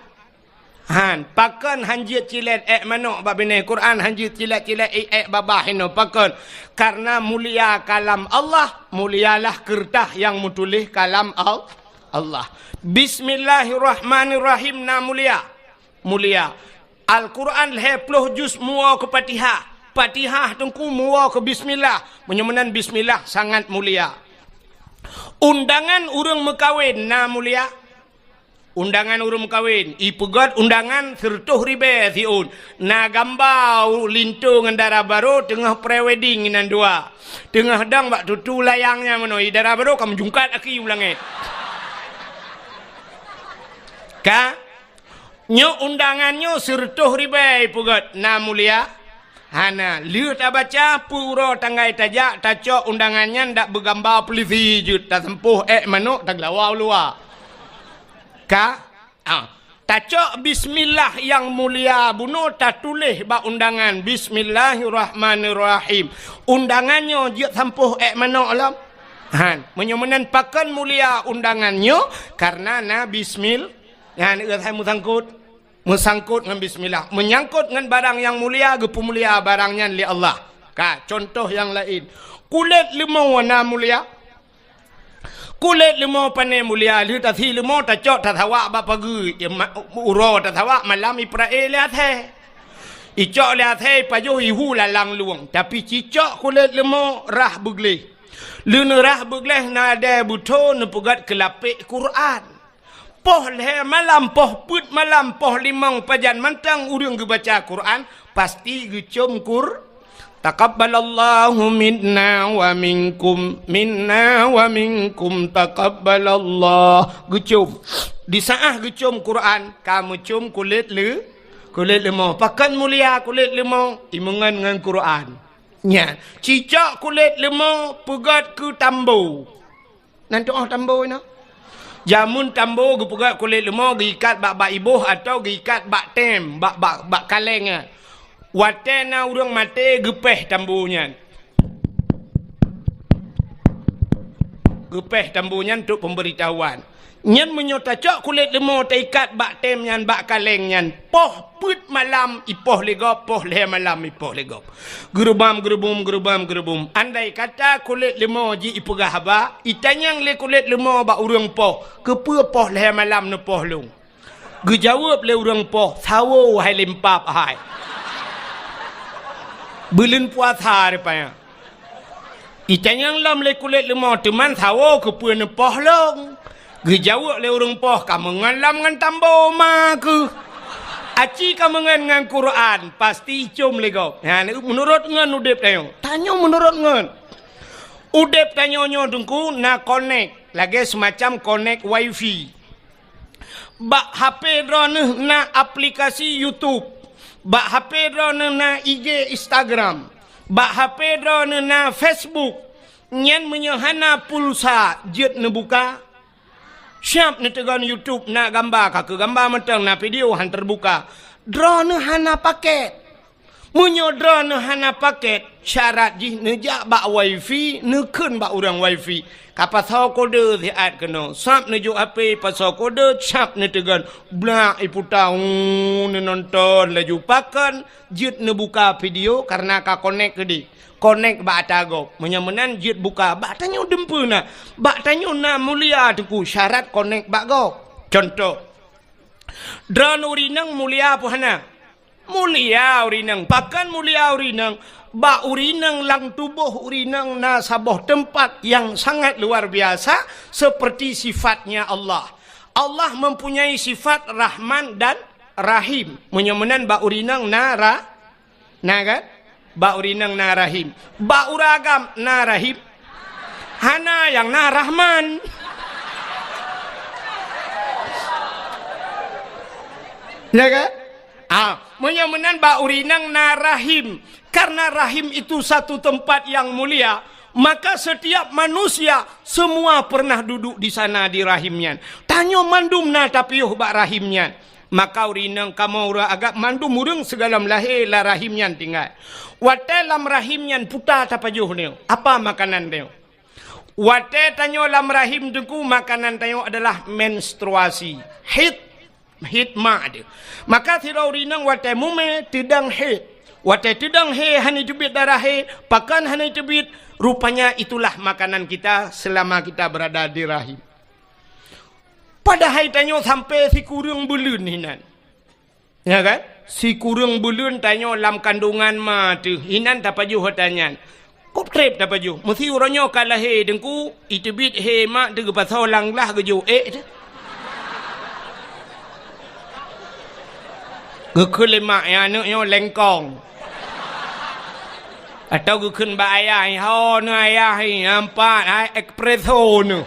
han pakan hanjit cilet manuk bak binih Quran hanjit cilet-cilet babah hino pakan karena mulia kalam Allah mulialah kertah yang mutulih kalam Allah. Bismillahirrahmanirrahim na mulia Al-Quran 20 juz muwa ke Fatihah tengku muwa ke bismillah menyemenan bismillah sangat mulia. Undangan urang mekawin na mulia. Undangan urang mekawin. Ipegat undangan sertuh ribe siun. Na gambau lintu ngendara baru tengah prewedding inan dua. Tengah dang bak tutu layangnya menoi dara baru kamu jungkat aki ulangit. Ka nyo undangannya sertuh ribe ipegat na mulia. Hana, lihat baca pura tanggai tajak tacok undangannya ndak bergambar polisi jut tak sempuh manuk tak lawau luar. Ka? Tacok bismillah yang mulia bunuh tak tulis bak undangan bismillahirrahmanirrahim. Undangannya jut sempuh manuk alam. Han, menyemenan pakan mulia undangannya karena na bismillah. Han, saya musangkut dengan bismillah menyangkut dengan barang yang mulia gepu mulia barangnya li Allah ka contoh yang lain kulit limau warna mulia kulit limau pane mulia li ta thi limau ta cok ta thawa ba pagi uro ta thawa malam Israel lihat he icok lihat he pajuh ihu lalang luang tapi cicok kulit limau rah begleh luna rah begleh na ada buto ne pegat kelapik Quran poh leh malam poh put malam poh limang pajan mantang urang baca Quran pasti gecom taqabbalallahu minna wa minkum taqabbalallah gecom di saah gecom Quran kamu cum kulit lemau pakan mulia kulit lemau imungan dengan Quran nya cicak kulit lemau pegat ke tambo nanti tambo na jamun tambo gepegat kulit lemau giikat bak ibuh atau giikat bak tem bak kaleng watena urang mate gepeh tambunya untuk pemberitahuan nyan menyota cok kulit lemau taikat bak tem nyan bak kaleng nyan poh put malam ipoh legop poh le malam ipoh legop gerubam andai kata kulit lemau ji ipegah ba itanyang le kulit lemau bak urang poh kepe poh le malam ne poh lung gejawab le urang poh sawo wahai limpap hai Bulan puasa rupanya. Ikan yang lam le kulit lemah teman tahu ke puan poh long. Gejawak le orang poh kamu ngalam ngan tambo maku. Aci kamu ngan Quran pasti cum lego. Ha menurut ngan udep tayo. Tanya menurut ngan. Udep tanyo dengku na connect. Lagi semacam connect wifi. Bak HP drone na aplikasi YouTube. Bak HP drone na IG Instagram. Bak HP drone na Facebook. Nyen menyahana pulsa jet ne buka. Siap ne tegan YouTube na gambar ka ke gambar mentang na video han terbuka. Drone hana paket. Munyo drone hana paket syarat jih ne jak bak wifi ne keun bak urang wifi. Kapasal kode siat kena. Sap ne juk HP pasal kode cap ne tegan. Blak iputau ne nonton laju pakan jet ne buka video karena ka connect ke di. Connect bak tagop. Menyamenan jet buka bak tanyo dempu na. Bak tanyo na mulia tuku syarat connect bak go. Contoh. Drone urinang mulia apa hana? Mulia urinang. Pakan mulia urinang. Ba urinang lang tubuh urinang na sabuh tempat yang sangat luar biasa seperti sifatnya Allah. Allah mempunyai sifat Rahman dan Rahim. Menyamenan ba urinang na kan? Ba urinang na Rahim. Ba uragam na Rahim. Hana yang na Rahman. Ya kan? Menyamenan ba urinang na Rahim. Karena rahim itu satu tempat yang mulia, maka setiap manusia semua pernah duduk di sana di rahimnya. Tanyo mandum na tapi bak rahimnya. Maka urinang kamu ura agak mandum urang segala lahir la rahimnya tinggal. Wate lam rahimnya puta tapajuh neo. Apa makanan neo? Wate tanyo lam rahim deku makanan tanyo adalah menstruasi. Hit ma dia. Maka tira urinang wate mume tidang hit. Watai tidang he hani tebit darah he, pakan hani tebit, rupanya itulah makanan kita selama kita berada di rahim. Padahal tanyo sampai si kurang bulan hinan. Ya kan? Si kurang bulan tanyo lam kandungan ma tu. Hinan tak paju hotanyan. Kop trip tak paju. Mesti orangnya kalah he dengku, itebit he mak degu pasal lang lah gejo tu. Gekulima ya anaknya lengkong. Atau gukun ba ayah ho nu ayah nampak ai espresso nu.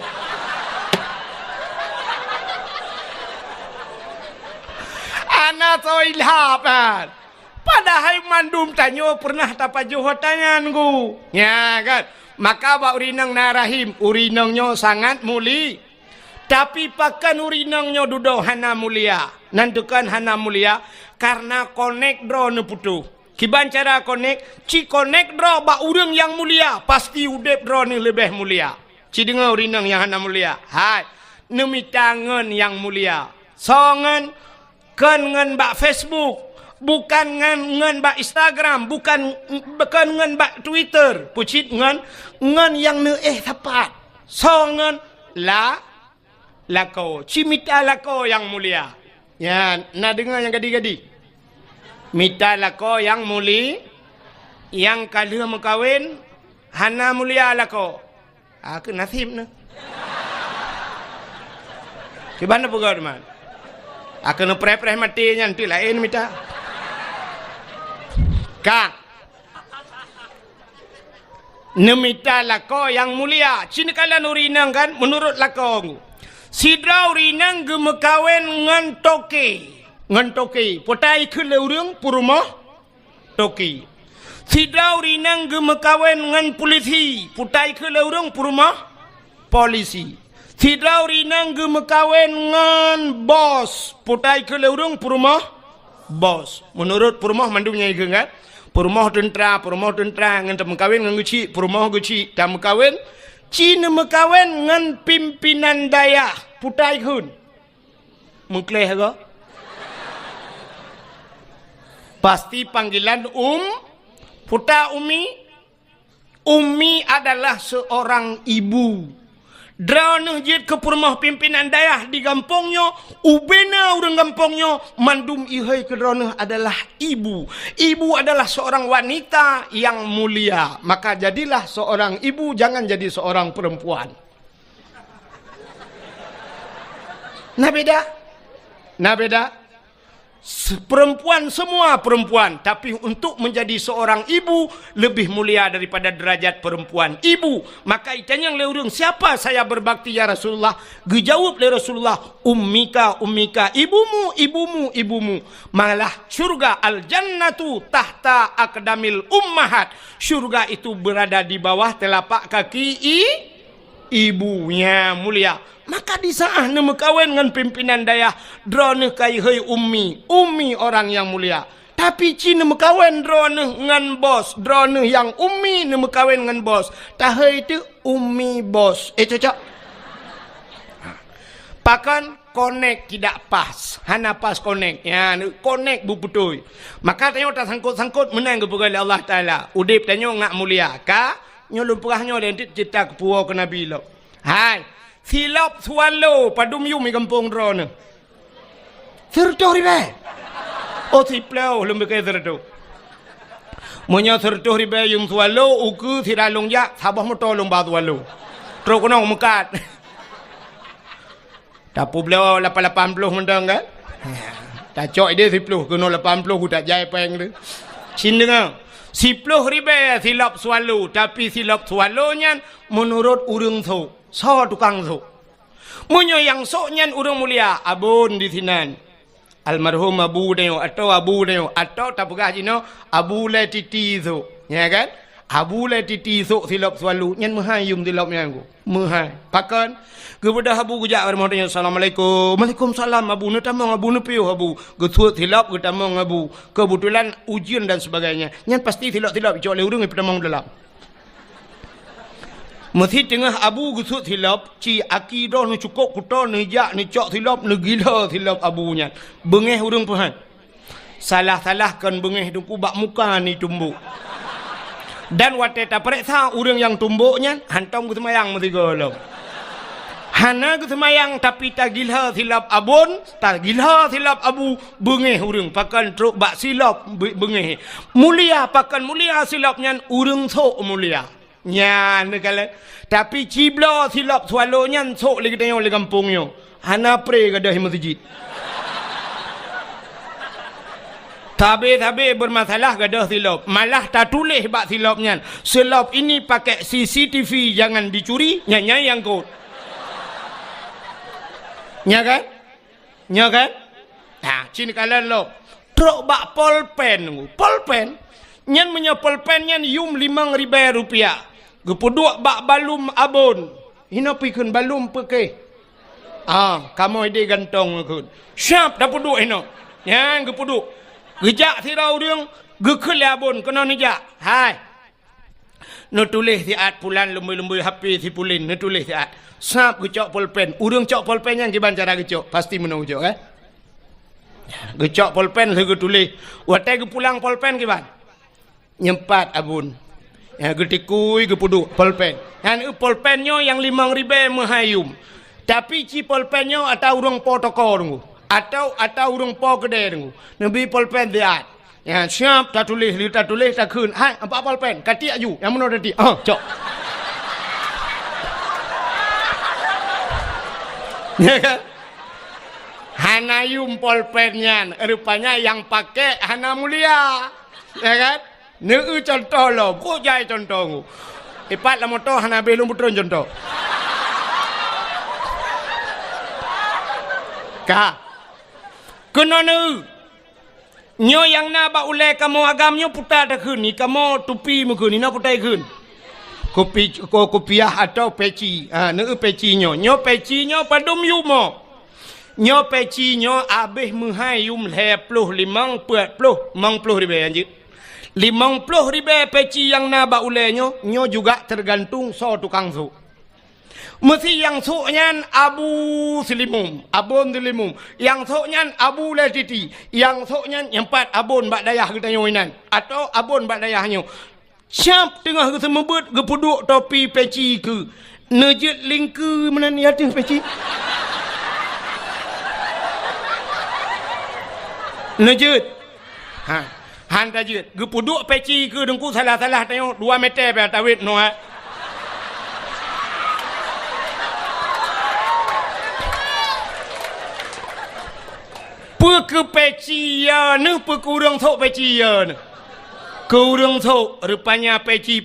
Anak soilhap kan. Padahal mandum tanyo pernah tapajuh tangan ku. Ya kan. Maka ba urinang na rahim, urinangnya sangat muli. Tapi pakan urinangnya duduk hana mulia. Nantukan hana mulia karena connect drone putu. Kiban cara connect, ci connect draw ba urang yang mulia, pasti udep draw ni lebih mulia. Ci dengar urinang yang hana mulia. Hai, nemitangan yang mulia. Songan kan ngan ba Facebook, bukan ngan ba Instagram, bukan ngan ba Twitter, pucit ngan yang ne tepat. Songan lako, cimita lako yang mulia. Ya, nak dengar yang gadi-gadi. Mita lako yang muli, yang kalau mengkawin, hana mulia lako. Aku nasib na. Kibana pegawai man. Aku nu pre-pre mati nyanti lain mita. Kak. Nemita lako yang mulia. Cina kalian urinang kan menurut lako. Sidra urinang gemekawin ngan toke. Ngan toki, potai ke leurung purumah toki. Sidra urinang gemekawen ngan polisi, potai ke leurung purumah polisi. Sidra urinang gemekawen ngan bos, potai ke leurung purumah bos. Menurut purumah mandumnya itu kan? Purumah tentera ngan temekawin ngan guci, purumah guci, temekawin Cina mekawen ngan pimpinan daya, potai kun. Mengkleh ke? Pasti panggilan Puta Umi. Umi adalah seorang ibu. Drone jid ke rumah pimpinan dayah di kampungnya, ubena orang kampungnya, mandum ihai ke drone adalah ibu. Ibu adalah seorang wanita yang mulia. Maka jadilah seorang ibu, jangan jadi seorang perempuan. Nah beda? Nah beda? Perempuan semua perempuan, tapi untuk menjadi seorang ibu lebih mulia daripada derajat perempuan ibu. Maka itanya yang leurung, siapa saya berbakti ya Rasulullah? Gejawab le Rasulullah, ummika ummika, ibumu ibumu ibumu. Malah surga al jannatu tahta aqdamil ummahat. Surga itu berada di bawah telapak kaki ibunya mulia. Maka di saat nama kawin dengan pimpinan dayah, drone kai hei ummi orang yang mulia. Tapi cina mekawin drone dengan bos, drone yang ummi nama kawin dengan bos. Tahai itu ummi bos. Cocok. Pakan connect tidak pas, hana pas connect. Ya, connect bu betul. Maka tanya tak sangkut menang ke pegawai Allah Taala. Udip tanya ngak mulia, ka? Nyolong perahnya dan cerita ke puau ke Nabi lo. Hai. Silap swallow padum yum i kampung drone. Serto ribe. Oh siplau lumbe ke serto. Monya serto ribe yum swallow uku siralong ya sabah moto long ba swallow. Tro kono mekat. Tapu blau 80 mendang kan? Tak cok dia 10 kono 80 ku tak jai peng tu. Cin dengar. 10 ribe silap swallow, tapi silap swallow-nya menurut urang so. So tukang so. Munyo yang so nyan urang mulia abun di sinan. Almarhum abu neo atau tapugah jino abu le titi so. Ya kan? Abu le titi so silap swalu nyan mahayum dilap nyangu. Mahai. Pakan kepada abu gujak bermodanya assalamualaikum. Waalaikumsalam abu netamong abu nepiu abu. Getuat silap getamong abu. Kebetulan ujian dan sebagainya. Nyan pasti silap-silap cok le urang petamong dalam. Mesti tengah abu gusut silap, ci akidah ni cukup kuta ni jak ni cok silap ni gila silap abunya. Bengeh urang Tuhan. Salah-salahkan bengeh duku bak muka ni tumbuk. Dan wate ta periksa urang yang tumbuknya hantam ke semayang mesti golong. Hana ke semayang tapi tak gila silap abun, tak gila silap abu bengeh urang pakan truk bak silap bengeh. Mulia pakan mulia silapnya urang sok mulia. Nyan kala tapi cibla silap swallow nyan sok lagi tengok le kampungnya hana pre gadah masjid tabe bermasalah gadah silap malah tak tulis bak silap nyan silap ini pakai CCTV jangan dicuri nyanya yang kot nya kan ha cin kala lo truk bak polpen nyan punya polpen nyan yum 5.000 rupiah. Gepuduk bak balum abon. Hina pikun balum peke. Kamu ide gantong kun. Siap dah puduk hina. Yang gepuduk. Gejak sirau dia gekel abon kena nijak. Hai. No tulis siat pulan lembu-lembu HP si pulin no tulis siat. Sap gecok pulpen. Urang cok pulpen yang kiban cara gecok. Pasti menang gecok Gecok pulpen lagi tulis. Watai pulang pulpen kiban. Nyempat abun. Ya getikui gepuduk polpen. Han polpennya yang 5.000 mahayum. Tapi ci polpennya atau urang po toko tunggu. Atau urang po gede tunggu. Nabi polpen diat. Ya siap tak tulis tak kun. Hai apa polpen? Kati aju. Yang mana tadi? Cok. Ya kan? Hanayum polpennya rupanya yang pakai hana mulia. Ya kan? Neu contoh lo, kok jai contoh. Ipat lah motor hana belum putron contoh. Ka. Kena neu. Nyo yang na ba ule kamu agamnya putar dah kun ni kamu tupi mu kun ni na putai kun. Kopiah atau peci. Neu peci nyo padum yumo. Nyo peci nyo abih muhayum 25 40 ribu anjir. 50.000 peci yang na ba ulenya nyo juga tergantung so tukang so. Mesti yang soknya abu selimum, abon selimum. Yang soknya abu letiti, yang soknya 4 abon bak dayah kita nyoinan atau abon bak dayahnya. Siap tengah ke semebut gepuduk topi peci ke Nejut lingku mana ni hati peci. Nejut. Ha. Han tajut. Gepuduk peci ke dengku salah-salah tengok 2 meter pe tawit no ha. Ke peci ya ne kurang thok peci ya ne. Kurang thok rupanya peci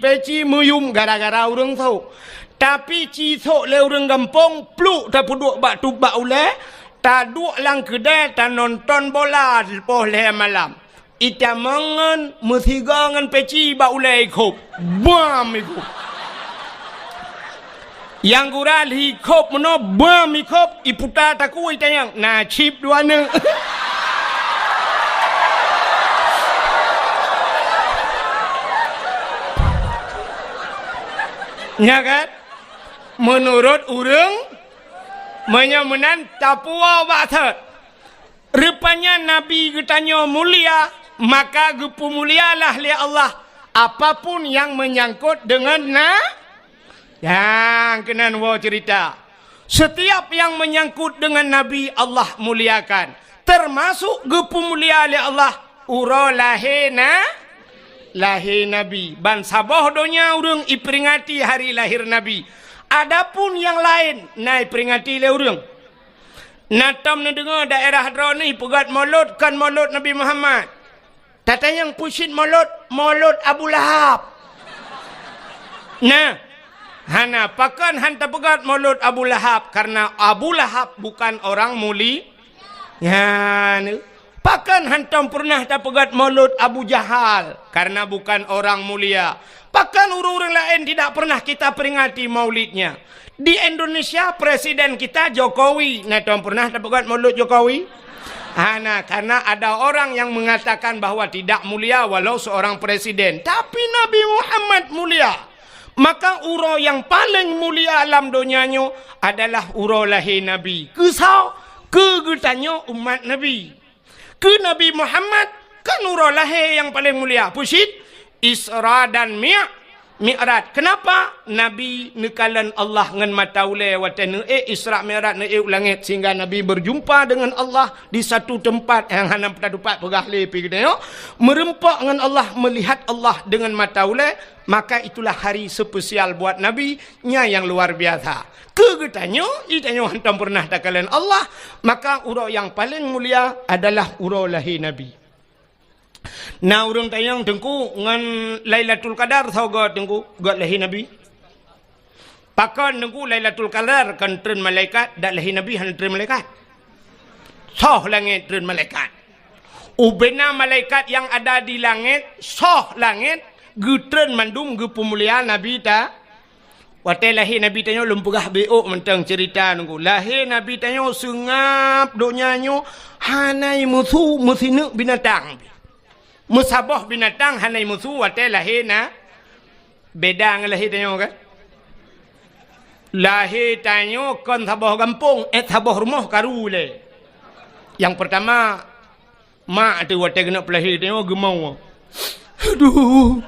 muyum gara-gara urang thok. Tapi ci thok le urang kampung pluk ta puduk bak tu bak ule ta duk lang kedai ta nonton bola lepas le malam. Ita mangan mesiga ngan peci bak ule ikop. Bam ikop. Yang gural hikop meno bam ikop iputa taku itayang na chip dua ne. Ya kan? Menurut urang menyamanan tapua waktu. Rupanya Nabi getanya mulia, maka gepu mulialah li Allah. Apapun yang menyangkut dengan yang kena wo cerita. Setiap yang menyangkut dengan Nabi Allah muliakan. Termasuk gepu mulia li Allah. Uro lahena lahir Nabi. Ban sabah donya urang iperingati hari lahir Nabi. Adapun yang lain naik peringati le urang. Natam na dengar daerah Hadrah ni pegat maulud kan maulud Nabi Muhammad. Tata yang pusit maulud Abu Lahab. Nah, hana pakan hanta pegat maulud Abu Lahab karena Abu Lahab bukan orang muli. Ya, ni. Pakan hantam pernah tak pegat maulud Abu Jahal karena bukan orang mulia. Pakan orang-orang lain tidak pernah kita peringati maulidnya. Di Indonesia presiden kita Jokowi, natam pernah tak pegat maulud Jokowi? Nah, karena ada orang yang mengatakan bahwa tidak mulia walau seorang presiden, tapi Nabi Muhammad mulia. Maka uro yang paling mulia alam dunianya adalah uro lahir Nabi. Kesau kegetannya umat Nabi. Ke Nabi Muhammad kan nurul lahir yang paling mulia. Pusit Isra dan Mi'raj. Kenapa? Nabi nekalan Allah ngan mata ule watan Isra Mi'raj naik langit sehingga Nabi berjumpa dengan Allah di satu tempat yang hanam tempat pegahli pergi tengok merempak dengan Allah, melihat Allah dengan mata ule, maka itulah hari spesial buat Nabi nya yang luar biasa. Kegetanya, itanya hantam pernah takalan Allah, maka urau yang paling mulia adalah urau lahir Nabi. Nah, urang tayang tengku ngan Lailatul Qadar tahu god tengku god lahir Nabi. Pakan tengku Lailatul Qadar kan tren malaikat dak lahir Nabi han tren malaikat. Soh langit tren malaikat. Ubena malaikat yang ada di langit, soh langit, getren mandum ge pemuliaan Nabi ta. Watai lahir Nabi tanya lumpugah beok mentang cerita nunggu. Lahir Nabi tanya sengap donyanyo hanai musuh musinu binatang. Musabah binatang hanai musuh watai lahir na beda dengan lahir tanya kan. Lahir tanya kan sabah kampung, sabah rumah karule. Yang pertama mak tu watai kena pelahir tanya gemau. Aduh.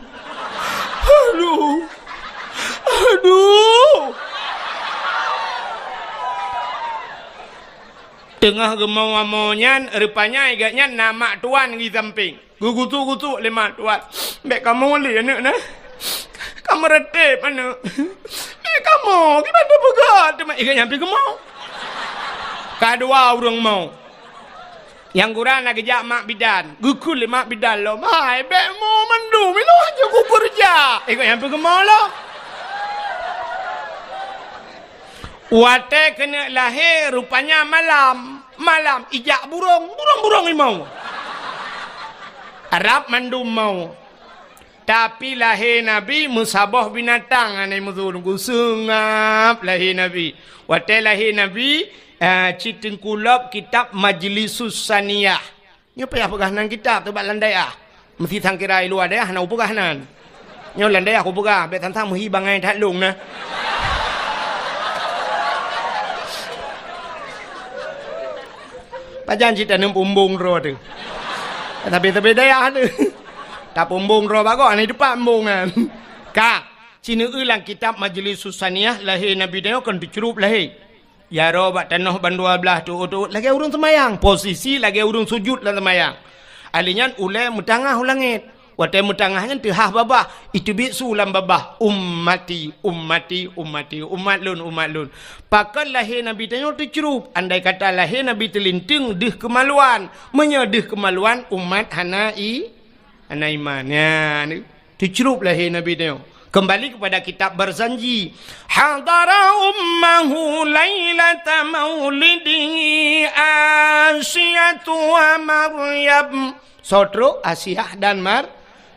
Tengah gemau-gemaunya rupanya agaknya nama tuan di samping. Gugutu-gutu lima tuan. Mek kamu boleh anak nah. Kamu retep anak. Mek kamu kita dah pegat. Agaknya pergi gemau. Kedua orang mau. Yang kurang nak kejak mak bidan. Gukul mak bidan lo. Mai bek mau mandu. Milo aja ku kerja. Agaknya pergi gemau lo. Wate kena lahir rupanya malam ijak burung imau. Arab mandum mau. Tapi lahir Nabi musabah binatang anai muzurku sungap lahir Nabi. Wate lahir Nabi citin kulab kitab Majlisus Saniyah. Nyo payah pegahanan kitab tu bak landai ah. Mesti sangkira luar dah nak pegahanan. Nyo landai aku pegah bet tantang muhi bangai tak lung nah. Pajan cita nem pumbung ro tu. Tapi daya tu. Tak pumbung ro bago ani depan pumbung kan. Ka Cina ulang kitab Majlis Susaniyah lahir Nabi dia kan dicerup lahir. Ya robat tanah bandua belah tu lagi urung semayang. Posisi lagi urung sujud lah semayang. Alinya ulai mutangah ulangit. Watai mutangahnya tehah babah. Itu biksu lam babah. Ummati, umat lun. Pakan lahir Nabi tanya tercerup. Andai kata lahir Nabi terlinting dih kemaluan. Menyedih kemaluan umat hana iman. Ya, tercerup lahir Nabi tanya. Kembali kepada kitab Barzanji. Hadara ummahu laylata maulidihi Asyatu wa Maryam. Sotro Asyah dan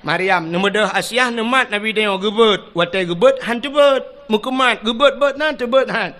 Maryam. Nemedah Asyah nemat Nabi dia gebet. Watai gebet han tebet. Mukemat gebet bet nan tebet han.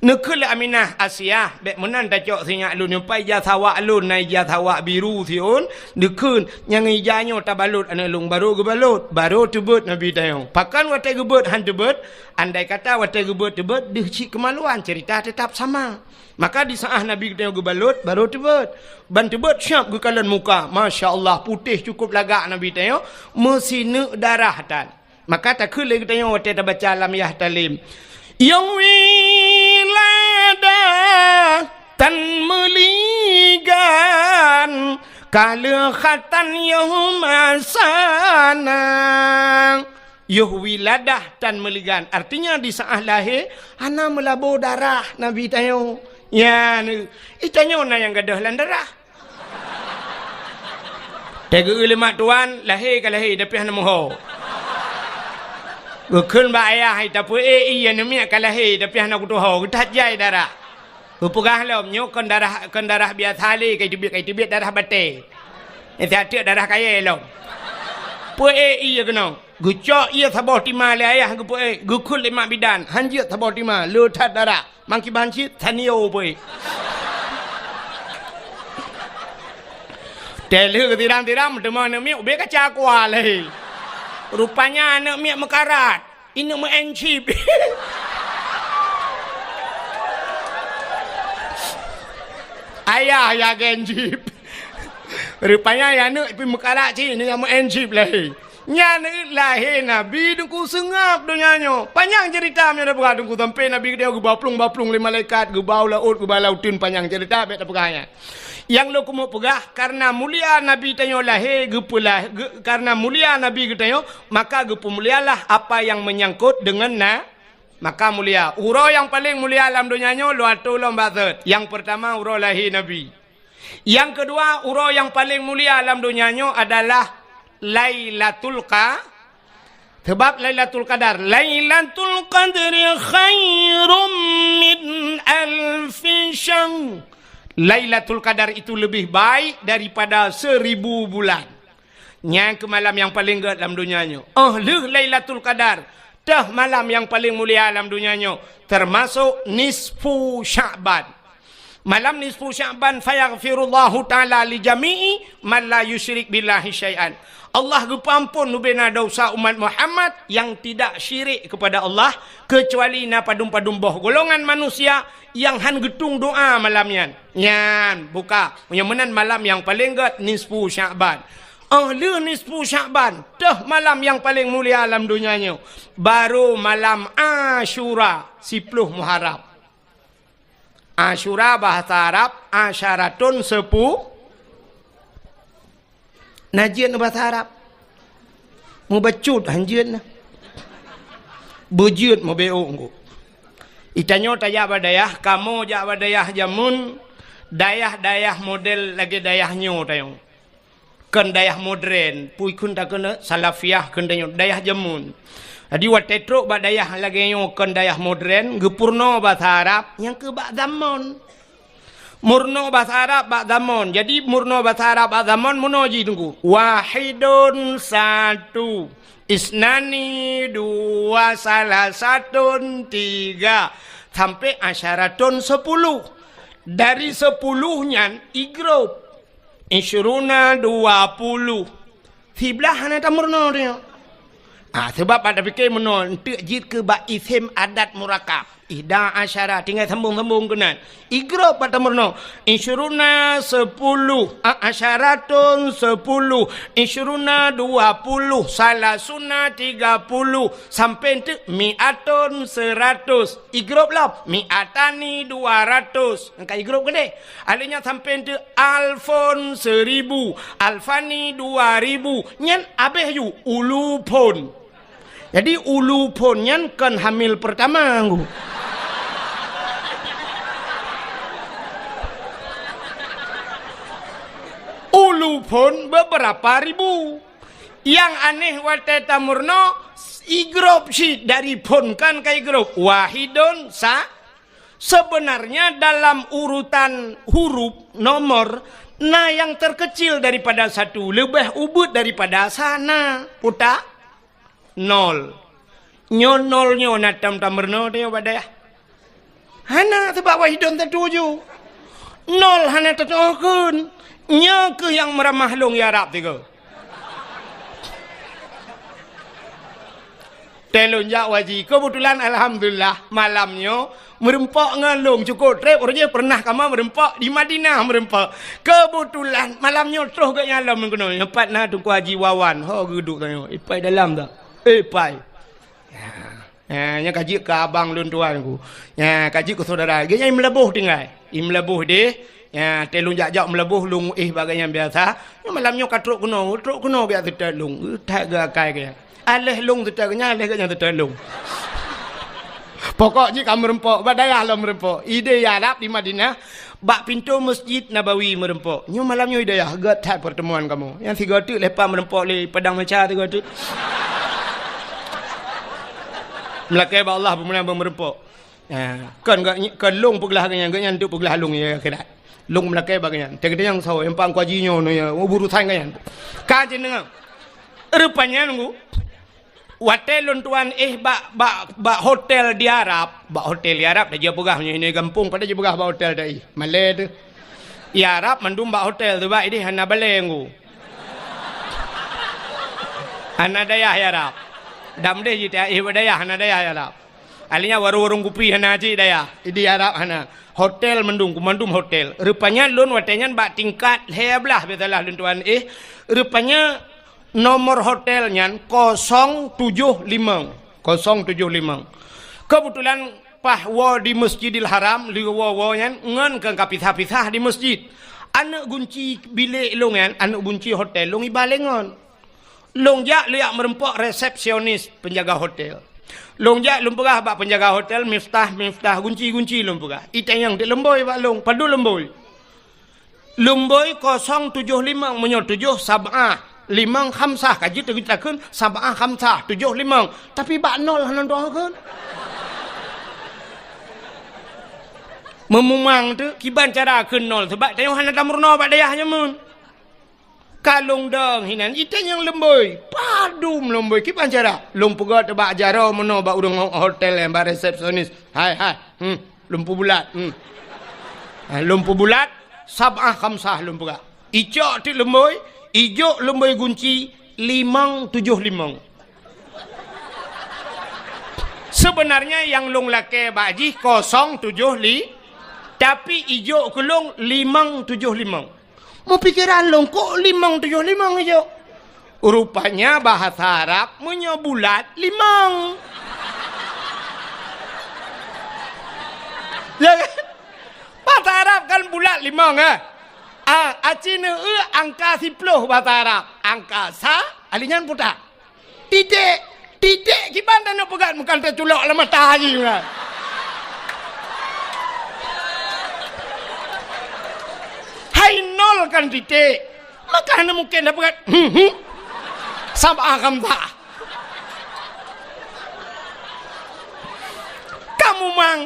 Nekul Aminah Asyah bek menan tacok sinyak lun nyampai jathawa lun nai jathawa biru siun dekun yang ijanyo tabalut analung baru gebalut baru tebet Nabi dia. Pakan watai gebet han tebet. Andai kata watai gebet tebet deh cik kemaluan cerita tetap sama. Maka di saat Nabi kita gebalut baru tebet. Ban tebet syap gekalan muka. Masya Allah putih cukup lagak Nabi kita mesine darah tan. Maka tak kule kita watai baca alam yah talim. Yang wilada tan meligan kala khatan yahum asana. Yuh wiladah tan meligan. Artinya di saat lahir ana melabur darah Nabi tayo. Ya, itanya orang yang gadah lan darah. Tega ulemak tuan lahir ke lahir tapi hana moho. Gukun ba ayah tapi iya nemiak ke lahir tapi hana kutuho kutat jai darah. Kupugah lom nyokon darah biasa li kai tibit darah bate. Itu darah kaya lom. Pue iya kena. Gucok iya sabah tima le ayah gukul lemak bidan. Hanjit sabah tima lutat darah. Mangki banci tanio pue. Telu tiram teman miak be kaca kuah leh. Rupanya anak miak mekarat. Ini mencip. Ayah ya genjip. Rupanya ya nak pi mekarat ci ni yang mencip leh. Nyana lahir Nabi dengku sengap donyanya. Panjang cerita nya dah berada dengku sampai Nabi dia gebaplung le malaikat gebau laut gebau lautin panjang cerita bet pegahnya. Yang lo kumu pegah karena mulia Nabi tanyo lahir gepulah karena mulia Nabi getanyo maka gepu mulialah apa yang menyangkut dengan maka mulia. Uro yang paling mulia alam donyanya lo atu lo bazat. Yang pertama uro lahir Nabi. Yang kedua uro yang paling mulia alam donyanya adalah Lailatul Sebab Lailatul Qadar. Lailatul Qadri khairum min alfi syahr. Lailatul Qadar itu lebih baik daripada 1000 bulan. Yang ke malam yang paling gede dalam dunianya. Lailatul Qadar. Dah malam yang paling mulia dalam dunianya. Termasuk nisfu Sya'ban. Malam nisfu Sya'ban fayaghfirullahu ta'ala li jami'i man la yusyrik billahi syai'an. Allah gepampun nubena dosa umat Muhammad yang tidak syirik kepada Allah kecuali na padum-padum boh golongan manusia yang han getung doa malamnya. Nyan buka yang menan malam yang paling gede nisfu Sya'ban. Nisfu Sya'ban dah malam yang paling mulia alam dunianya. Baru malam Asyura 10 Muharram. Asyura bahasa Arab asyaratun 10 Najian bahasa Arab. Mu bacut hanjian. Bujut mu beung. Itanyo taya badayah kamu ja badayah jamun dayah model lagi dayahnya tayo. Kan dayah modern pui kun ta kena salafiyah kan dayah jamun. Jadi watetro badayah lagi yo kan dayah modern gepurno bahasa Arab yang ke bak zaman. Murno bahasa Arab bak zaman. Jadi murno bahasa Arab bak zaman munoji tunggu. Wahidun satu. Isnani dua salah satun tiga. Sampai asyaratun 10. Dari 10-nya igrup. Isyuruna 20. Fiblah hana tak murno dia. Sebab ada fikir murno. Untuk jid ke bak isim adat murakab. Ihda asyara tinggal sambung-sambung kenan. Igrab pada murno. Insyuruna 10, asyaratun 10, insyuruna 20, salasuna 30, sampai tu mi'atun 100. Igrab lah. Mi'atani 200. Angka igrab gede. Alihnya sampai tu alfon 1000, alfani 2000. Nyan abeh yu ulu pon. Jadi ulu pon nyan kan hamil pertama aku. Ulu pun beberapa ribu. Yang aneh wate tamurno igrop si dari pun kan ke igrop wahidun sa. Sebenarnya dalam urutan huruf nomor nah yang terkecil daripada satu lebih ubud daripada sana puta nol. Nol nyo natam tamurno dia pada hana sebab wahidun tertuju nol hana tertukun. Nya ke yang meramah long ya Arab tiga. Telunjak waji kebetulan alhamdulillah malamnya merempak ngalung cukup trip orangnya pernah kama merempak di Madinah merempak. Kebetulan malamnya terus ke nyalam mengkono. Empat nah tunggu haji Wawan. Ho duduk tanya. Ipai dalam tak? Ipai. Nya kaji ke abang lun tuanku. Nya kaji ke saudara. Dia melebuh tinggal. Melebuh dia. Ya, telung jak-jak melebuh lung bagai yang biasa. Ya, malamnya katruk kuno biar terlung. Tak gakai ke. Alih lung terkenya, alih ke yang terlung. Pokoknya kamu rempok, badayah lah merempok. Ide Arab di Madinah, bak pintu masjid Nabawi merempok. Nyu malamnya hidayah, gatai pertemuan kamu. Yang tiga tu lepas merempok le padang macam tiga tu. Melakai ba Allah pemenang merempok. Ya, kan lung peglah kenyang, kenyang tu peglah lung ya kira. Lung melakai bagian. Tegak yang saw, empang kuajinya no ya, buru tang kan. Kaji dengar. Rupanya nunggu. Hotel tuan ba hotel di Arab, ba hotel di Arab dah pegah ini kampung pada je pegah ba hotel dai. Malay tu. Di Arab mandum ba hotel tu ba ini hana balenggu. Hana daya Arab. Dam deh jita daya hana daya Arab. Alinya warung kupi hana ji daya. Di Arab hana. Hotel mandum hotel. Rupanya lun watenya bak tingkat heblah betalah lun tuan rupanya nomor hotelnya 075. Kebetulan pahwa di Masjidil Haram liwa-wanya ngan ke kapisah-pisah di masjid. Anak kunci bilik longan, anak kunci hotel long ibalengon. Long jak liak merempok resepsionis penjaga hotel. Long jak lumpurah bak penjaga hotel miftah kunci lumpurah. Itang yang di lemboi bak long padu lemboi. Lemboi 075 menyo 7 sab'ah 5 khamsah kaji tu kita kun sab'ah khamsah 7 5 tapi bak nol hanan doa kun. Memumang tu kiban cara kun nol sebab tanya hanan tamurno bak dayahnya mun. Kalung dong hinan itang yang lemboi padum lemboi kipan cara lumpuga tebak jaro meno bak urang hotel yang bak resepsionis hai lumpu bulat lumpu bulat sab'ah khamsah lumpuga ijo ti lemboi ijo lemboi kunci 575 sebenarnya yang lung lake baji 075 tapi ijo kelung 575 mau pikiran long kok 575 aja. Rupanya bahasa Arab menyobulat 5. Ya kan? Bahasa Arab kan bulat 5 kan? Acina angka 10 bahasa Arab. Angka sa alinyan putar. Titik kiban dan pegat bukan terculok lama tahi kan. Nol kan titik maka hanya mungkin dapat sab'ah khamsah kamu mang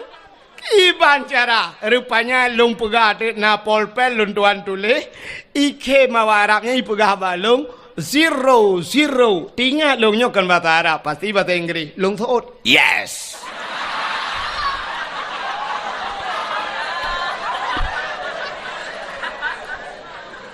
iban cara rupanya lung pegah na polpen lun tuan tulis ike mawa Arabnya ipegah balung 0 tinggal lungnya kan bahasa Arab pasti bahasa Inggris lung thot yes.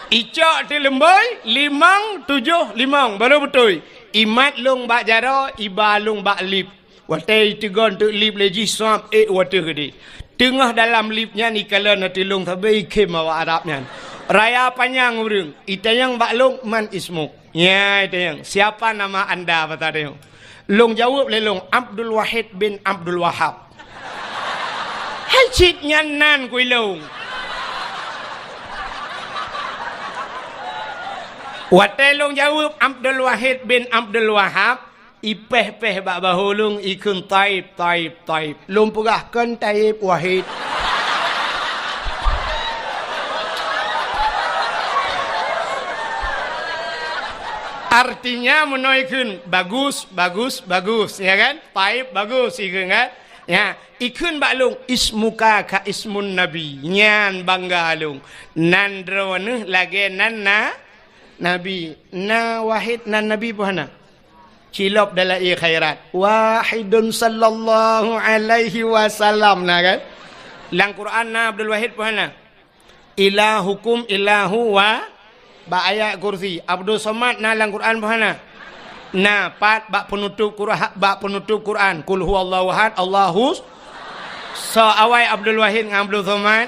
Icak ti lemboi 575 baru betul. Imat lung bak jaro, iba lung bak lip. Watai tegon tu lip leji swap water gede. Tengah dalam lipnya ni kalau nak tilung tabai kem awak Arabnya. Raya panjang urang. Itayang baklong man ismuk. Ya itayang. Siapa nama anda kata dia. Long jawab lelong Abdul Wahid bin Abdul Wahab. Hai cik nyanan kui long. Watai long jawab Abdul Wahid bin Abdul Wahab. Ipeh-peh bak bahulung ikun taib. Long pegahkan taib Wahid. Artinya menaikkan bagus, ya kan? Taib bagus ikun kan? Ya, ikun baklung ismuka ka ismun nabi. Nyan bangga alung. Nandrone lagi nanna nabi. Na Wahid nan nabi puhana. Cilop dalam khairat. Wahidun sallallahu alaihi wasallam nah kan? Lang Quran na Abdul Wahid puhana. Ilahukum ilahu wa ba ayat kursi. Abdul Somad na lang Quran puhana. Na pat bak penutup Quran. Kul huwallahu ahad Allahus. So awai Abdul Wahid dengan Abdul Somad.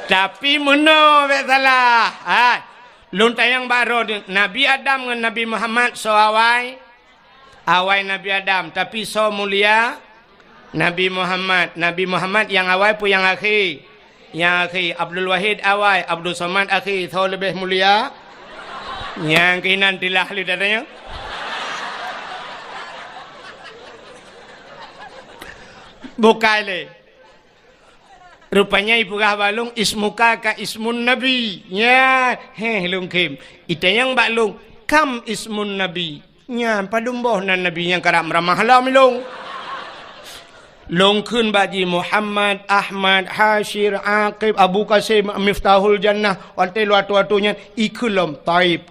Tapi mana tak salah. Luntayang baru Nabi Adam dengan Nabi Muhammad so awai Nabi Adam tapi so mulia Nabi Muhammad. Nabi Muhammad yang awai pun yang akhir. Yang akhir Abdul Wahid awai, Abdul Somad akhir. So lebih mulia. Yang kinan tilah li dadanya. Bukai le. Rupanya ibu kah balung ismuka ka ismun nabi. Ya, lung kim. Ita yang balung kam ismun nabi. Ya, padumboh nan nabi yang karam ramah lam lung. Lung kun baji Muhammad, Ahmad, Hashir, Aqib, Abu Qasim, Miftahul Jannah. Wantai luatu-watunya ikulum taib.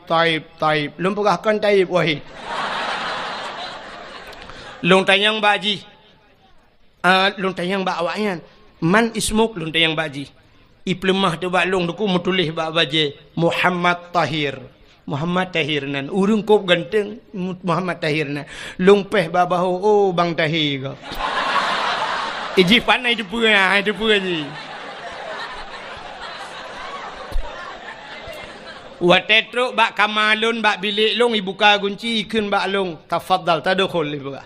Lung pegahkan taib wahid. Lung tanyang baji. Lung tanyang bak awaknya. Man ismuk lun yang baji. Iplemah tu bak long duku mutulih bak baje Muhammad Tahir. Muhammad Tahir nan urung kop ganteng Muhammad Tahir nan. Long peh bak bahu oh bang Tahir ko. Iji panai tu punya ji. Watetro bak kamalun bak bilik long ibuka kunci ikun bak long tafaddal tadkhul ibuka.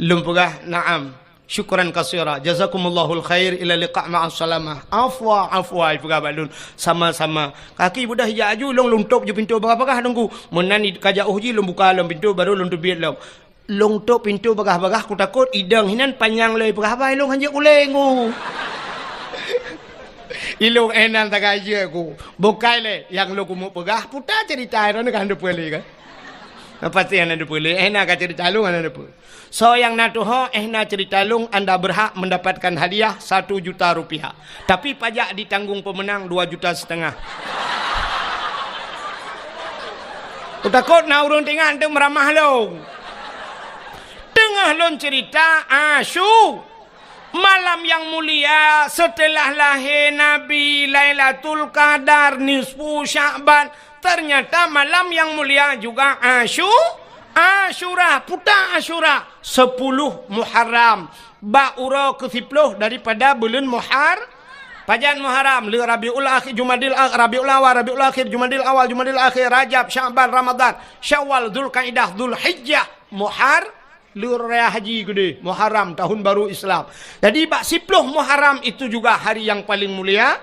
Lum pegah na'am. Syukran kasira. Jazakumallahul khair ila liqa' ma'as salamah. Afwa ibu balun sama-sama. Kaki budah hijau long luntup je pintu bagah-bagah nunggu. Menani kajauh ji long buka long pintu baru long tubit long. Long tok pintu bagah-bagah ku takut idang hinan panjang lei bagah long hanje uleng ku. Ilong enan tak aja ku. Bukai le yang lo ku mau pegah putar cerita ro kan de pele kan. Pasti yang ada pele enak cerita lu kan ada pele. So yang natuho ehna cerita lung anda berhak mendapatkan hadiah 1 juta rupiah. Tapi pajak ditanggung pemenang 2,5 juta. Utakut na urung tengah tu meramah long. Tengah long cerita Asyu. Malam yang mulia setelah lahir Nabi Lailatul Qadar nisfu Sya'ban. Ternyata malam yang mulia juga Asyura, putar Asyura 10 Muharram Ba'ura ke-10 daripada bulan Pajan Muharram li Rabiul Akhir Jumadil Rabiul Awal Rabiul Akhir Jumadil Awal Jumadil Akhir Rajab Sya'ban Ramadan Syawal Dzulqa'dah Dzulhijjah Raya Haji gede Muharram tahun baru Islam. Jadi 10 Muharram itu juga hari yang paling mulia.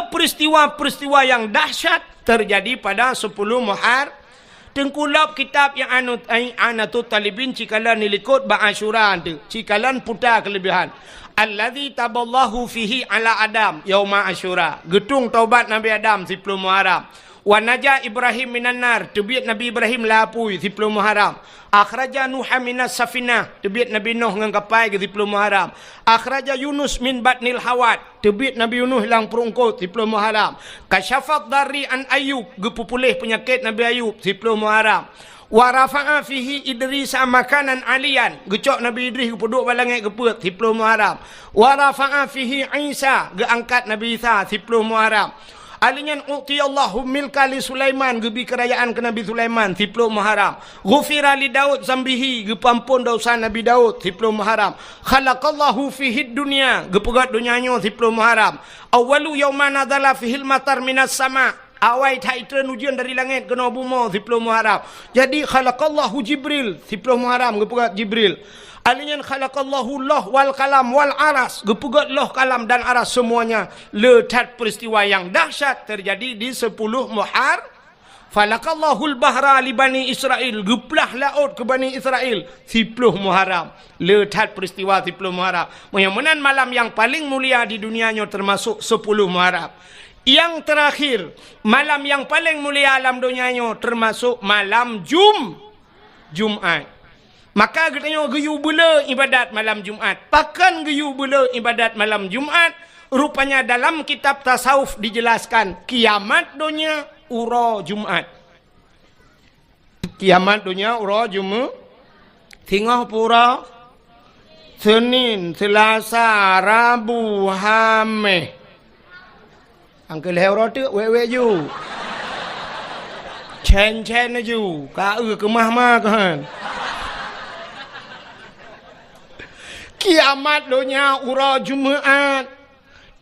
Peristiwa-peristiwa yang dahsyat terjadi pada 10 Muharram. Tengkulap kitab yang anatut talibin cikalan nilikut ba'asyura tu. Cikalan putar kelebihan. Allazi taballahu fihi ala Adam yauma Asyura. Getung taubat Nabi Adam 10 Muharram. Wa naja Ibrahim minan nar. Tebiat Nabi Ibrahim lapui 10 Muharram. Akhraja Nuh minas safinah. Tebiat Nabi Nuh dengan kapal 10 Muharram. Akhraja Yunus min batnil hawat. Tebiat Nabi Yunus hilang perungkut 10 Muharram. Kasyafat dari an Ayub. Gepupulih penyakit Nabi Ayub 10 Muharram. Wa rafa'a fihi Idris makanan alian. Gecok Nabi Idris gepuduk balangit geput 10 Muharram. Wa rafa'a fihi Isa. Geangkat Nabi Isa 10 Muharram. Alinyan u'tiyallahu milka li Sulaiman gebi kerajaan ke Nabi Sulaiman 10 Muharram. Ghufira li Daud zambihi gepampun dosa Nabi Daud 10 Muharram. Khalaqallahu fihi dunya gepegat dunianya 10 Muharram. Awwalu yauma nadzala fihil matar minas sama. Awai taiten ujian dari langit kena bumi 10 Muharram. Jadi khalaqallahu Jibril 10 Muharram gepegat Jibril. Alinyan khalaqallahu Allah wal kalam wal aras. Gepegat Allah, kalam dan aras semuanya. Letak peristiwa yang dahsyat terjadi di 10 Muharram. Falaqallahu al-bahra li Bani Israel. Geplah laut ke Bani Israel 10 Muharram. Letak peristiwa 10 Muharram. Mudah-mudahan malam yang paling mulia di dunianya termasuk 10 Muharram. Yang terakhir, malam yang paling mulia alam dunianya termasuk malam Jumat. Maka katanya geyu bela ibadat malam Jumat. Pakan geyu bela ibadat malam Jumat. Rupanya dalam kitab tasawuf dijelaskan kiamat dunia ura Jumat. Kiamat dunia ura Jumat. Tengah pura Senin, Selasa, Rabu, Khamis. Angkel hero tu we ju. Chen ju. Ka kemah kan. Kiamat dunia ura Jumaat.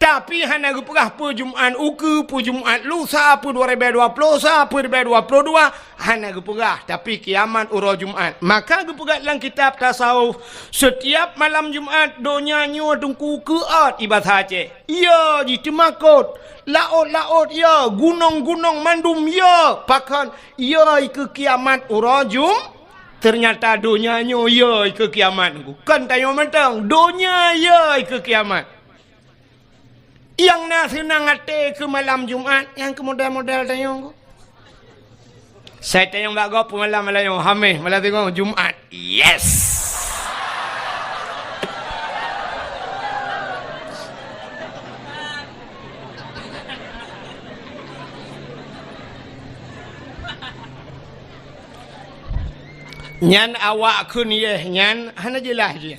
Tapi hana gepegah pu Jumaat uku pu Jumaat lusa pu 2020 sa pu 2022 hana gepegah tapi kiamat ura Jumaat. Maka gepegah dalam kitab tasawuf setiap malam Jumaat dunia nyo tungku keat ibadah je. Ya ditemakut laut ya gunung mandum ya pakan ya ke kiamat ura Jumaat. Ternyata dunianya ya ke kiamat. Kan tanya mentang. Dunia ya ke kiamat. Yang nak senang hati ke malam Jumat. Yang ke model-model tanya. Saya tanya mbak kau malam yang Khamis. Malam tengok Jumat. Yes. Nyan awak kun ye nyan hana jelas je.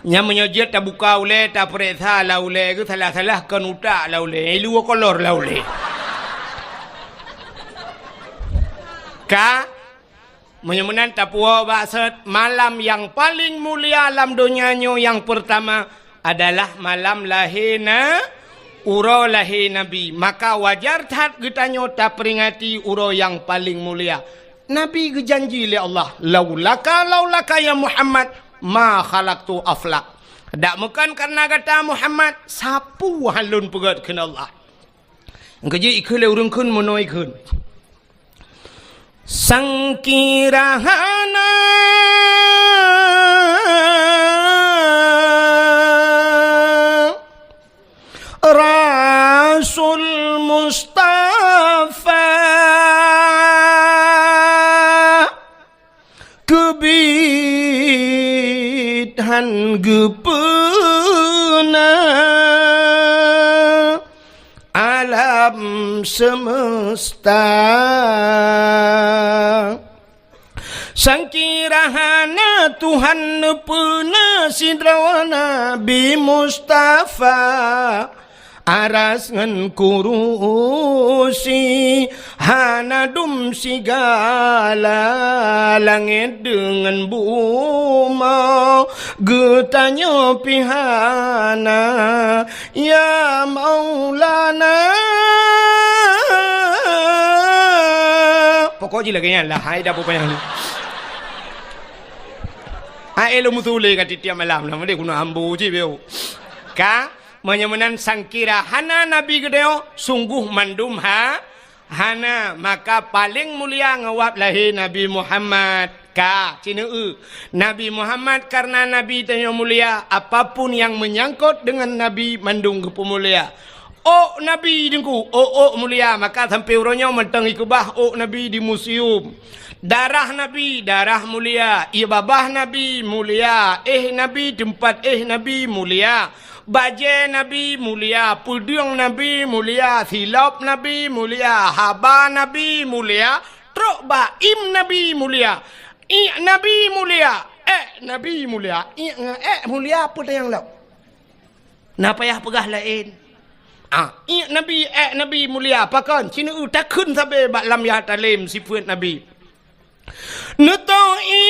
Nyan menyojit tak buka ule tak periksa la ule ke salah-salah kan utak la ule. Lu kolor la ule. Ka menyamanan tak puas maksud malam yang paling mulia alam dunianya yang pertama adalah malam lahirna ura lahir Nabi. Maka wajar tak kita nyota peringati ura yang paling mulia. Nabi berjanji oleh Allah, laulaka ya Muhammad ma khalaqtu aflak. Tak bukan karena kata Muhammad sapu halun pegat kena Allah. Engkau ikut urung kun monoi kun. Sangkirahana Rasul Mustafa kebidan gepena alam semesta sangkirahana Tuhan nepena sidrawana Nabi Mustafa aras ngan kurusi hanadum sigala langit dengan buma getanya pihana ya Maulana pokoknya lagi lah hai dah pokoknya ai lo mutule kat tiap malam lah dia guna ambu je beo ka menyamanan sangkira hana Nabi gedeo sungguh mandum hana maka paling mulia ngawap lahir Nabi Muhammad ka cina Nabi Muhammad karena Nabi tanya mulia apapun yang menyangkut dengan Nabi mandung kepemulia oh Nabi dengku oh mulia maka sampai urangnya mentang ikubah oh Nabi di museum darah Nabi darah mulia ibabah Nabi mulia Nabi tempat Nabi mulia baje Nabi mulia, pudung Nabi mulia, silap Nabi mulia, haba Nabi mulia, truk baim Nabi mulia, Nabi mulia, Nabi mulia, mulia apa yang lain? Napa payah pegah lain? Nabi Nabi mulia pakan cina tak kun sampai bak lam ya talim sifat Nabi Nutoi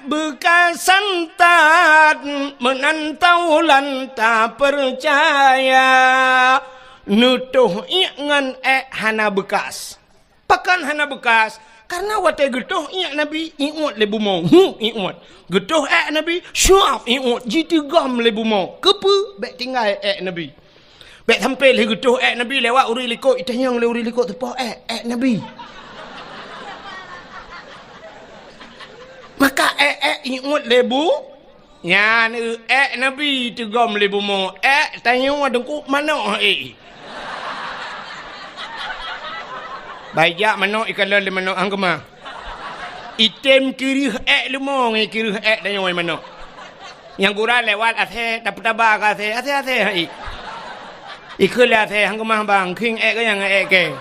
bekas santat menantau lanta percaya nutuh ngan hana bekas pakan hana bekas karena wate getuh Nabi iut lebu mau iut getuh Nabi syuaf iut jitu gam lebu mau kepu bek tinggal Nabi bek sampai le getuh Nabi lewat uri likok itanyang le uri likok tepah Nabi maka ingat lebu ya Nabi tegam lebu mo tanya adengku mana baik mana ikan le mana anggema item kiri lemo ngi kiri tanya mana yang gura lewat athe tapa ka athe ikul athe anggema bang king ke yang ke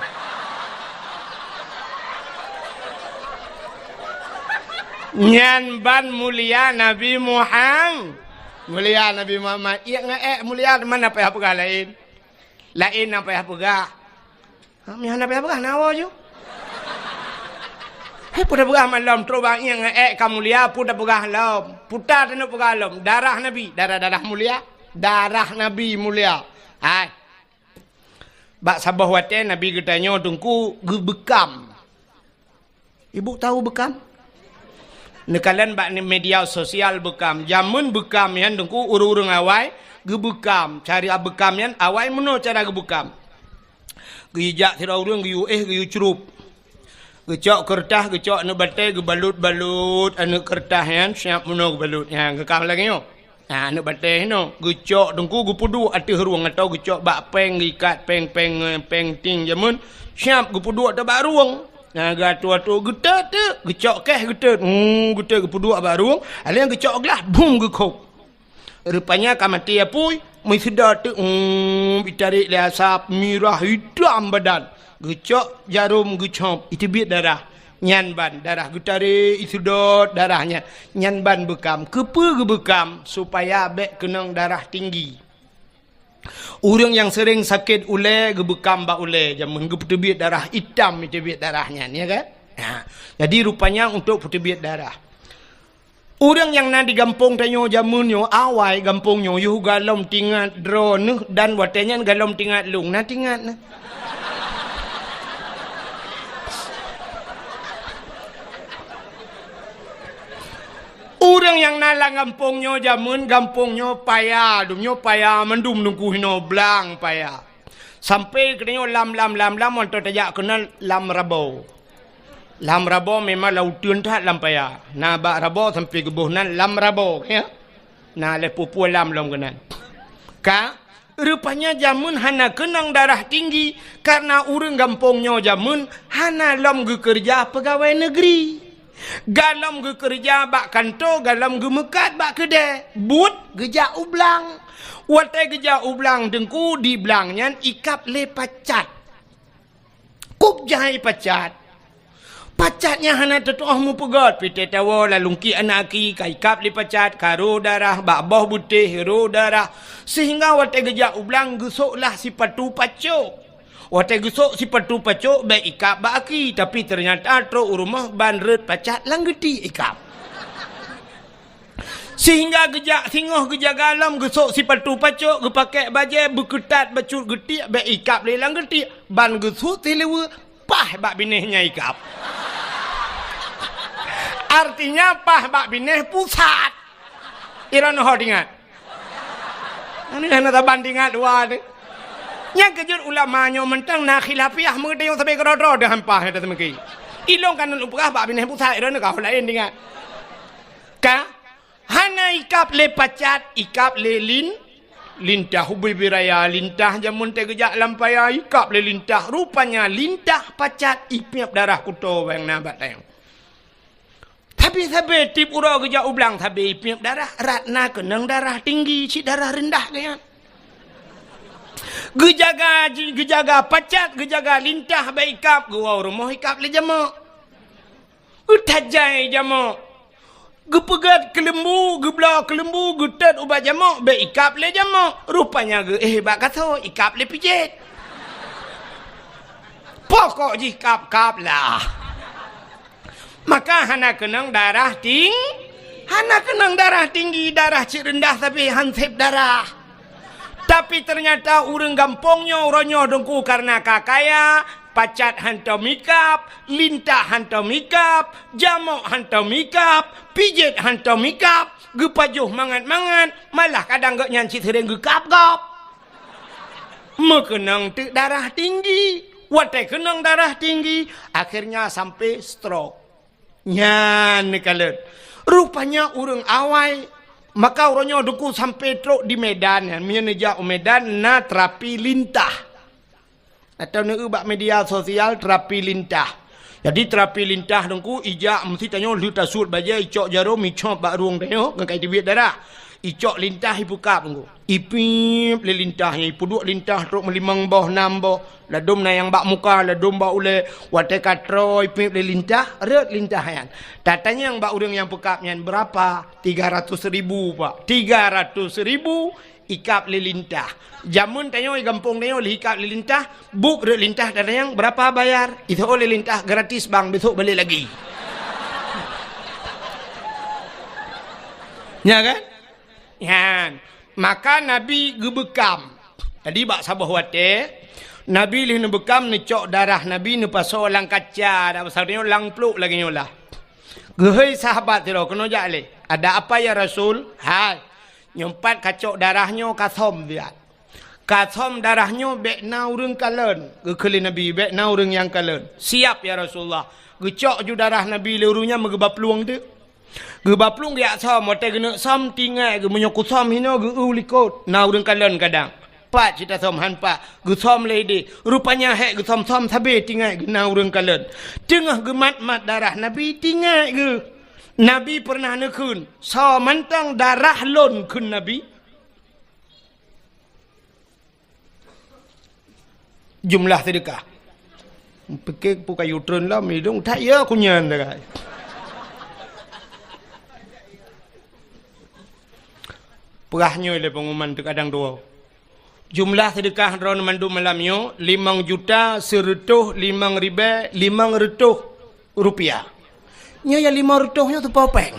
Nyan ban mulia Nabi Muhammad. Mulia Nabi Muhammad. Iya mulia mana apa apa lain? Lain apa apa? Kami hana apa nawa jo. Hei puda pegah malam terobang yang kamulia puda pegah lam. Puta tenu pegah lam. Darah Nabi, darah mulia, darah Nabi mulia. Hai. Bak sabah wate Nabi katanya tungku gebekam. Ibu tahu bekam? Nekalan bak media sosial bekam. Jamun bekam yan dengku urung-urung awai gebekam. Cari bekam yan awai meno cara gebekam. Gijak tira urung giu giu curup. Gecok kertas gecok anu bate gebalut-balut anu kertas yan siap meno gebalut. Ya gekam lagi yo. Nah anu bate no gecok dengku gupudu ati ruang atau gecok bak peng gikat peng ting jamun siap gupudu atau bak ruang. Nah, gatu-atu getet gecok keh getet. Getet gepudu abarung. Ada yang gecok gelah bum gekok. Rupanya kamati apui mai sedar tu ditarik le asap merah hitam badan. Gecok jarum gecop itu biat darah. Nyan ban darah getarik isudot darahnya. Nyan ban bekam kepe gebekam supaya bek kenang darah tinggi. Orang yang sering sakit ule gebekam bak ule jamun gepetebiat darah hitam itu biat darahnya ni kan. Nah, jadi rupanya untuk petebiat darah. Orang yang na di kampung tanyo jamunyo awai kampungnya yu galom tingat drone dan watenya galom tingat lung na tingat na. Orang yang nalang kampungnya jamun kampungnya payah, dumnya payah mendum nungku hino blang payah. Sampai kena lam untuk tajak kenal lam rabo. Lam rabo memang lautan tak lam payah. Nah bak rabo sampai kebuhnan lam rabo ya. Nah le pupu lam kenan. Ka rupanya jamun hana kenang darah tinggi karena orang kampungnya jamun hana lam kerja pegawai negeri. Galam ge kerja bak kantor, galam ge mekat bak kedai. But geja ublang. Watai geja ublang dengku di belangnya ikap le pacat. Kup jahai pacat. Pacatnya hana tetuah mu pegat. Pite tawa lalungki anaki kai kap le pacat karo darah bak boh butih hero darah. Sehingga watai geja ublang gesoklah si patu pacok. Watai gusok si patu pacok baik ikap baki tapi ternyata tro rumah banret pacat langgeti ikap. Sehingga gejak singoh gejak galam gusok si patu pacok gepakai baje berketat bacut getik baik ikap le langgeti ban gusok telewe pah bak binehnya ikap. Artinya pah bak bineh pusat. Irano ho ingat. Ini hanya bandingan dua ni. Yang kejut ulamanya mentang nak khilafiyah mengerti yang sampai kerodro dah hampah ada temaki. Ilong kan upah bak bineh pusat irano kau lain ingat. Ka hana ikap le pacat ikap le lintah hubi biraya lintah jamun te gejak lampaya ikap le lintah rupanya lintah pacat ipiap darah kuto yang nabat tayang. Tapi sampai tip ura gejak ublang tapi ipiap darah ratna kenang darah tinggi si darah rendah kaya. Gejaga pacat gejaga lintah baik ikap gua rumah ikap le jamak. Utajai jamak. Gepegat kelembu, gebla kelembu, getat ubat jamuk, be ikap le jamuk. Rupanya bak kata ikap le pijit. Pokok ji kap-kap lah. Maka hana kenang darah hana kenang darah tinggi, darah cik rendah tapi hansip darah. Tapi ternyata orang gampongnya, orangnya dengku karena kakaya, pacat hantar mikap, lintah hantar mikap, jamuk hantar mikap, pijit hantar mikap, gepajuh mangat-mangat, malah kadang gak nyanci sering gekap-gap. Mekenang darah tinggi, watai kenang darah tinggi, akhirnya sampai stroke. Nyan kalian. Rupanya orang awai, maka orangnya duku sampai truk di Medan, menyeja Medan na terapi lintah. Atau nak ubah media sosial terapi lintah. Jadi terapi lintah dengku ijak mesti tanya lu tasut baja icok jarum icok bak ruang tanya ngai tibit darah. Icok lintah ibu kap dengku. Ipip le lintahnya ipu duk lintah truk melimang boh namboh. Ladum na yang bak muka ladum bak ule watai katro ipip le lintah ret lintah yan. Tatanya yang bak urang yang pekapnya berapa? 300.000 Pak. 300.000 ikap lilintah. Jamun tanya gampung tanya ikap lilintah, buk lilintah dan yang berapa bayar? Itu oleh lilintah gratis bang, besok balik lagi. Ya kan? Ya. Maka Nabi gebekam. Tadi bak sabah wate, Nabi lih bekam necok darah Nabi ne pasal lang kaca, dak pasal dia lang pluk lagi nyolah. Gehei sahabat tiro kena jale. Ada apa ya Rasul? Hai. Nyempat kacok darahnya kasom dia. Kasom darahnya bekna urang kalen. Gekeli Nabi bekna urang yang kalen. Siap ya Rasulullah. Gecok ju darah Nabi lerunya megeba peluang dia. Geba peluang dia som mote gena som tinggal ge menyokut som hino ge ulikot. Na urang kalen kadang. Pat cita som han pak. Ge som lady. Rupanya hek ge som sabe tinggal ge na urang kalen. Tengah ge mat darah Nabi tinggal ge. Nabi pernah nekun, so mantang darah lon kun Nabi. Jumlah sedekah. Pikir pukai utron lah, midung tak ya kunyan dah. Perahnya le pengumuman tu kadang dua. Jumlah sedekah ron mandu malamnya 5.100.500 rupiah. Nya ya 500 nya tu popeng.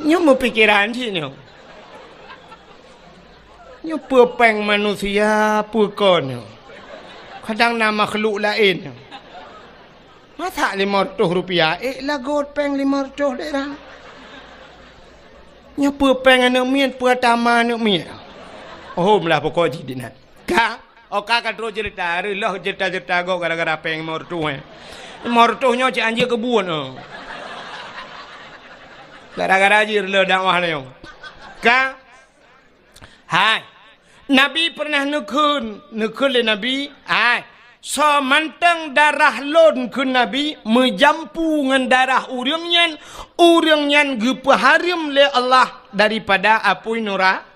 Nya mau pikiran sih nya. Nya popeng manusia pukon. Kadang nama makhluk lain. Masa 500 rupiah? Lagot peng 500 daerah. Nya popeng anak mian pertama anak mian. Oh melah pokok jidinat. Ka, oka katro cerita, rilah cerita go gara-gara peng mortuh. Mortuhnya cik anjir kebun. Gara-gara anjir le dakwah ni. Ka, hai. Nabi pernah nekun le Nabi. Hai. So mantang darah lon kun Nabi menjampu ngan darah urangnya gepaharim le Allah daripada apui neraka.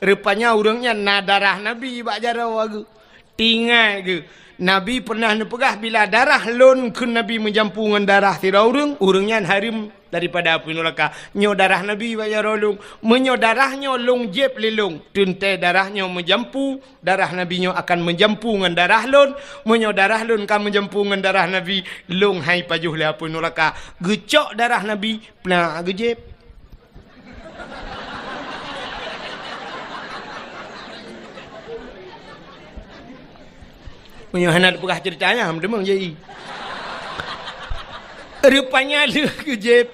Rupanya orangnya na darah Nabi bak jara wagu. Tinggal ke. Nabi pernah nepegah bila darah lon ke Nabi menjampungan darah tira orangnya harim daripada api neraka. Nyo darah Nabi bak jara long. Menyo darahnya long jeb lelong. Tuntai darahnya menjampu. Darah Nabi nyo akan menjampungan darah lon. Menyo darah lon kan menjampungan darah Nabi. Long hai pajuh le api neraka. Gecok darah Nabi. Pernah gejeb. Punya anak pegah ceritanya ham demang jadi. Rupanya le kejep.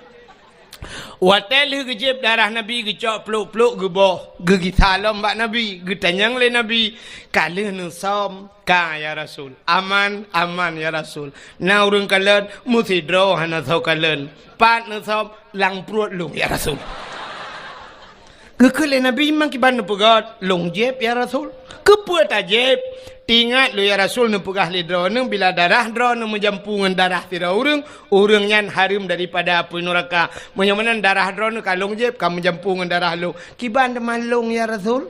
Watel le kejep darah Nabi gecok peluk-peluk geboh. Gigi salam bak Nabi, getanyang le Nabi. Kala nu som ka ya Rasul. Aman ya Rasul. Na urang kalen musi dro hana so kalen. Pat nu som lang prut lung ya Rasul. Gekele Nabi mang kiban nu pegat lung jeb ya Rasul. Kepuat ajeb. Tingat lu ya Rasul nu pegah lidro nu bila darah dro nu menjampungan darah tira urang nyan harim daripada api neraka. Menyamanan darah dro nu kalung jeb kamu jampungan darah lu. Kiban teman long ya Rasul.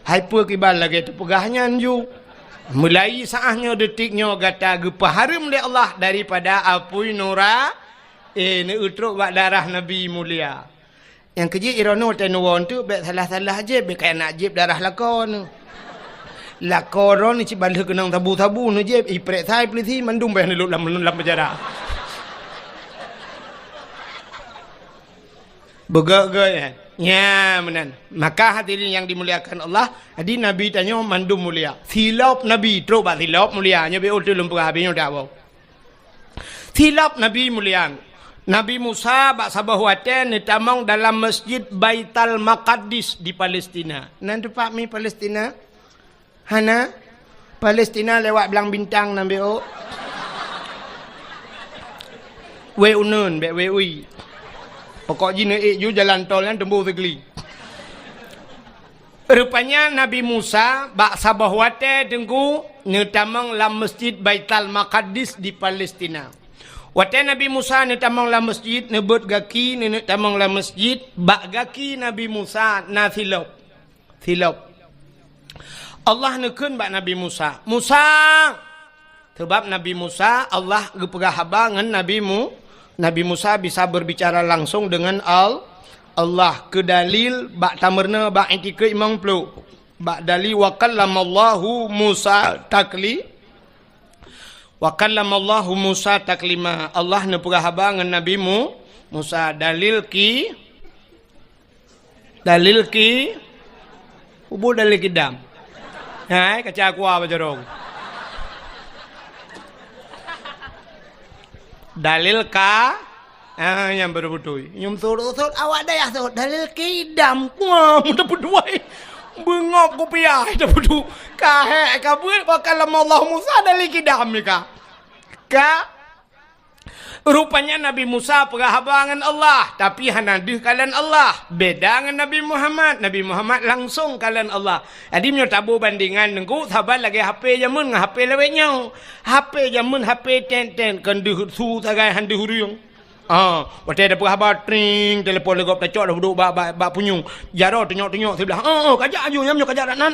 Hyper kibal lagi terpegahnya ju. Mulai saahnya detiknya kata gepaharum oleh Allah daripada apui nura ni utruk bak darah Nabi mulia. Yang keji irono tenuwon tu bet salah-salah je bet kayak nak jib darah lakon. Lakoron ni cibal kenang tabu-tabu nu je iprek sai polisi mandum bah ni lam penjara. Begak-gak ya menan. Maka hadirin yang dimuliakan Allah, hadi Nabi tanya mandum mulia. Silap Nabi terus bak silap mulia nya be utul lempah habisnya dak bau. Silap Nabi mulia. Nabi Musa bak sabah waten ni tamang dalam masjid Baitul Maqdis di Palestina. Nan tempat mi Palestina? Hana Palestina lewat belang bintang nambe o. We unun be we ui. Pokok jina ju jalan tol kan tembus segeli. Rupanya Nabi Musa bak sabah wate dengku netamang lam masjid Baitul Maqdis di Palestina. Wate Nabi Musa netamang lam masjid nebut gaki netamang lam masjid bak gaki Nabi Musa na silop. Silop. Allah nekun bak Nabi Musa. Musa. Sebab Nabi Musa Allah gepegah haba ngan Nabi Musa bisa berbicara langsung dengan Allah ke dalil bak tamerna bak intika imam pelu bak dalil wa kallamallahu Musa taklima Allah ne pegah haba ngan Nabi Musa dalil ki ubu dalil kidam hai kaca aku apa jorong dalil ka yang berbutui nyum surut awak dah surut dalil kidam wah mudah berduai bengok kopiah dah budu kahe kabut bakal Allah Musa dalil kidam ni ka rupanya Nabi Musa perahabangan Allah tapi hanadih kalian Allah beda dengan Nabi Muhammad langsung kalian Allah jadi menyo tabu bandingan nengku sabar lagi HP jamun ngah HP lewetnya HP jamun HP ten kenduh su tagai handi huriung waktu ada perahabat tring telepon legop tacok dah duduk bak punyung jaro tengok sebelah kajak aju nyamnyo kajak nan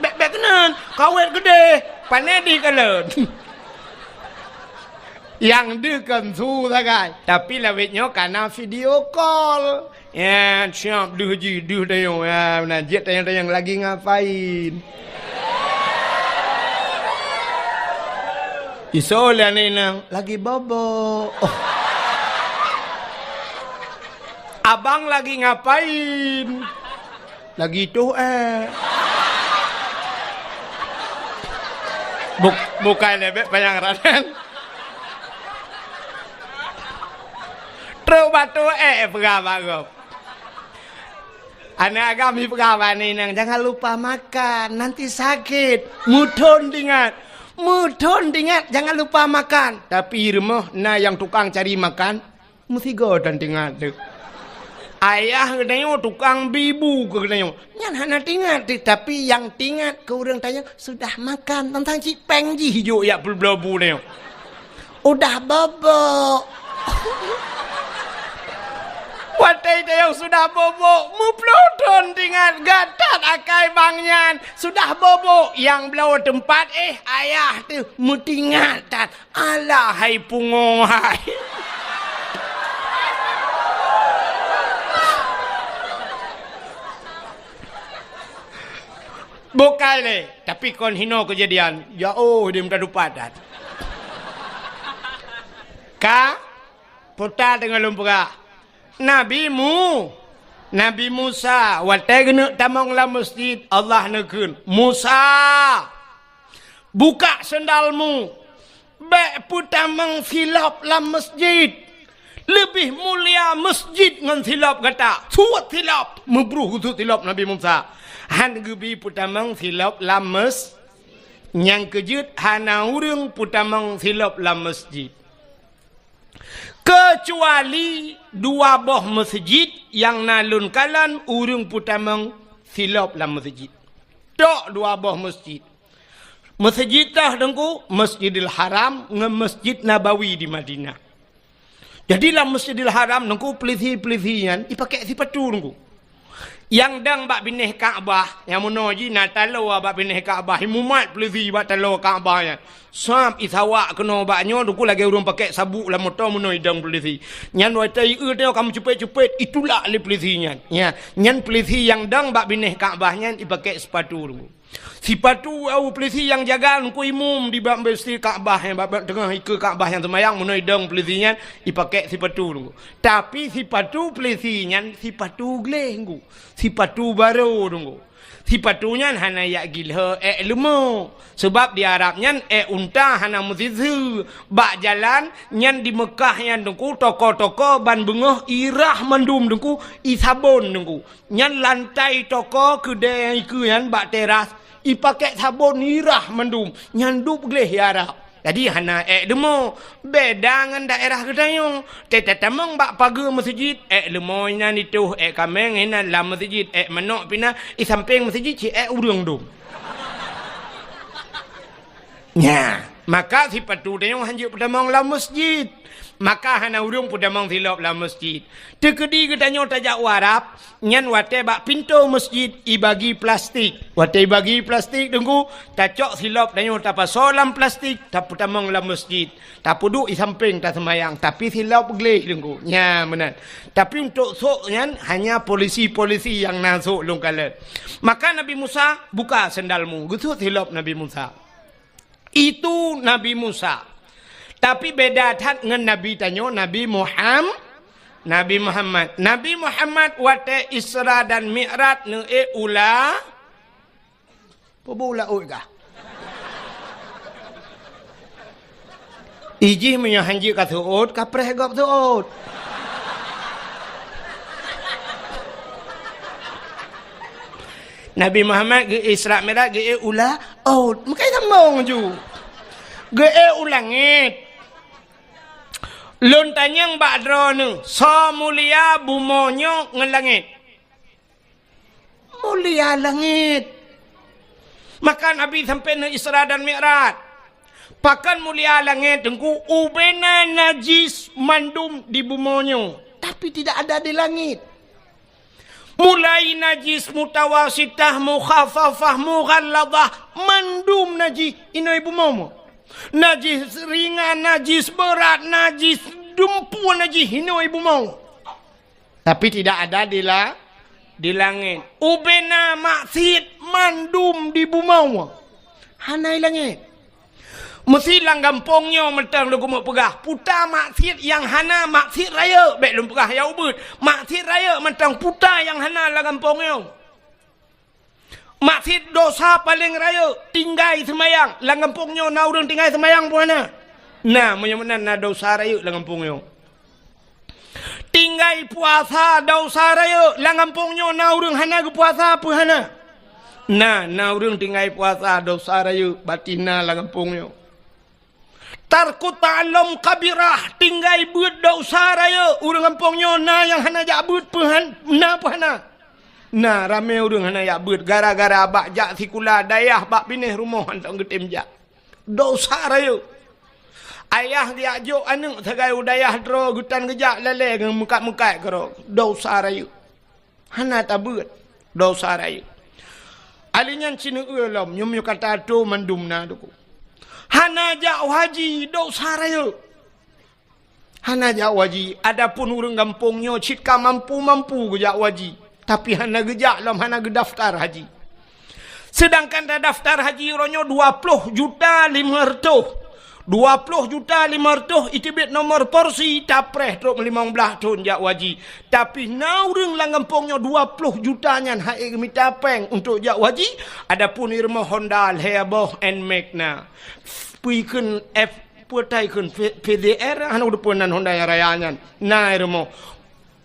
bek kenan kawet gede panedi kalian yang dekan su sagai tapi lawetnya karena video call ya siap duh dayo ya najit tayang lagi ngapain isola nena lagi bobo abang lagi ngapain lagi tuh bukan lebek panjang raden batu pegawai anak kami pegawai ni nang jangan lupa makan nanti sakit mudon dingat jangan lupa makan tapi rumah na yang tukang cari makan mesti godan dingat tu ayah katanya tukang bibu katanya nyan hana tingat tapi yang tingat ke orang tanya sudah makan tentang cipeng ji hijau ya belum ni udah bobok watai yang sudah bobok muplodon dengan gatat akai bangnya sudah bobok yang belau tempat ayah tu mutingatan alah hai pungohai bukan le tapi kon hino kejadian ya dia minta dupadat ka putar dengan lumpura Nabi Musa watai kena tamang la masjid Allah nekun Musa buka sendalmu baik putamang silap la masjid lebih mulia masjid ngan silap kata suat silap membruh tu silap Nabi Musa han gebi putamang silap la masjid yang kejut hana urang putamang silap la masjid kecuali dua boh masjid yang nalun kalan urung putamang silap la masjid tok dua boh masjid dah dengku Masjidil Haram nge Masjid Nabawi di Madinah jadi lah Masjidil Haram dengku pelisi-pelisian dipakai si patu dengku Yang dang bak binih Kaabah, yang menoji na talo bak binih Kaabah, mumat pelisi bak talo Kaabah ya. Sam isawak kena baknya duku lagi urung pakai sabuk lah motor menoi dang pelisi. Nyan wa tai tengok kamu cepet-cepet itulah le pelisinya. Ya, nyan pelisi yang dang bak binih Kaabah nyan dipakai sepatu dulu. Sepatu au pelisi yang jaga ku imum di bak besti Kaabah yang bak tengah ke Kaabah yang semayang menoi dang pelisinya dipakai sepatu dulu. Tapi sepatu pelisinya sepatu gleng sepatu baru dulu. Sepatunya hana ya gilha lemo. Sebab di Arabnya unta hana musizu. Bak jalan nyan di Mekah yang dengku toko-toko ban bengah irah mandum dengku isabon dengku. Nyan lantai toko kedai ke yan bak teras ipakai sabun irah mandum nyan dup gleh ya Arab. Jadi hana demo beda dengan daerah kedayong. Tetamang bak pagar masjid lemo ina itu kameng ina la masjid menok pina samping masjid ci urang dum. Nya, maka si patu dayong hanjuk pedamang la masjid. Maka hana urung pedamang silap la masjid. Tekedi kedanyo tajak warap nyan wate bak pintu masjid ibagi plastik. Wate bagi plastik dengku tacok silap danyo tapa solam plastik tak pedamang la masjid. Tak puduk di samping tak semayang tapi silap gleh dengku. Nya benar. Tapi untuk sok nyan hanya polisi-polisi yang nasuk long kala. Maka Nabi Musa buka sendalmu. Gitu silap Nabi Musa. Itu Nabi Musa. Tapi beda tak dengan Nabi tanyo Nabi Muhammad. Nabi Muhammad wate Isra dan Mi'raj ne ula. Pobula uga. Iji menyo hanji ka suud ka preh gop suud. Nabi Muhammad ge Isra Mi'raj ge ula out. Makai sambung ju. Ge ulangit. Lontanyang bakdro nu so mulia bumonyo ngelangit. Mulia langit. Maka Nabi sampai ne Isra dan Mi'raj. Pakan mulia langit dengku ubena najis mandum di bumonyo. Tapi tidak ada di langit. Mulai najis mutawasitah mukhafafah mughalladah mandum najis inoi bumomo. Najis ringan, najis berat, najis dumpu, najis hino ibu mau. Tapi tidak ada di langit. Ubena maksiat mandum di bumau. Hanai langit. Mesti langgampongnya mentang lu mau pegah. Puta maksiat yang hana maksiat raya. Baik lu pegah ya ubud. Maksiat raya mentang puta yang hana langgampongnya. Maksud dosa paling raya tinggai semayang langampungnya na urang tinggai semayang puana. Nah menyamanan na dosa raya langampungnya. Tinggai puasa dosa raya langampungnya na urang hana ke puasa puana. Nah na urang tinggai puasa dosa raya batina langampungnya. Tarku ta'alum kabirah tinggai buat dosa raya urang kampungnya na yang hana jabut puhan na puana. Nah, ramai orang hana yak ber gara-gara bak jak sikula dayah bak binih rumah hantam getim jak. Dosa raya. Ayah dia ajuk anak segai udayah dro gutan gejak lele dengan mukat-mukat kero. Dosa raya. Hana tak ber. Dosa raya. Alinyan cina ulam nyum kata tu mandumna duku. Hana jak haji dosa raya. Hana jak haji. Adapun orang kampungnya citka mampu-mampu gejak haji. Tapi hana gejak lam hana gedaftar haji. Sedangkan dah daftar haji ronyo 20 juta 500. 20 juta 500 itibit nomor porsi tapreh truk 15 tahun jak waji. Tapi naureng langampongnya 20 juta nyan haik mitapeng untuk jak waji. Adapun irma Honda Heboh and Magna. Puiken F putai kun PDR hana udah punan Honda yang rayanyan. Nah irma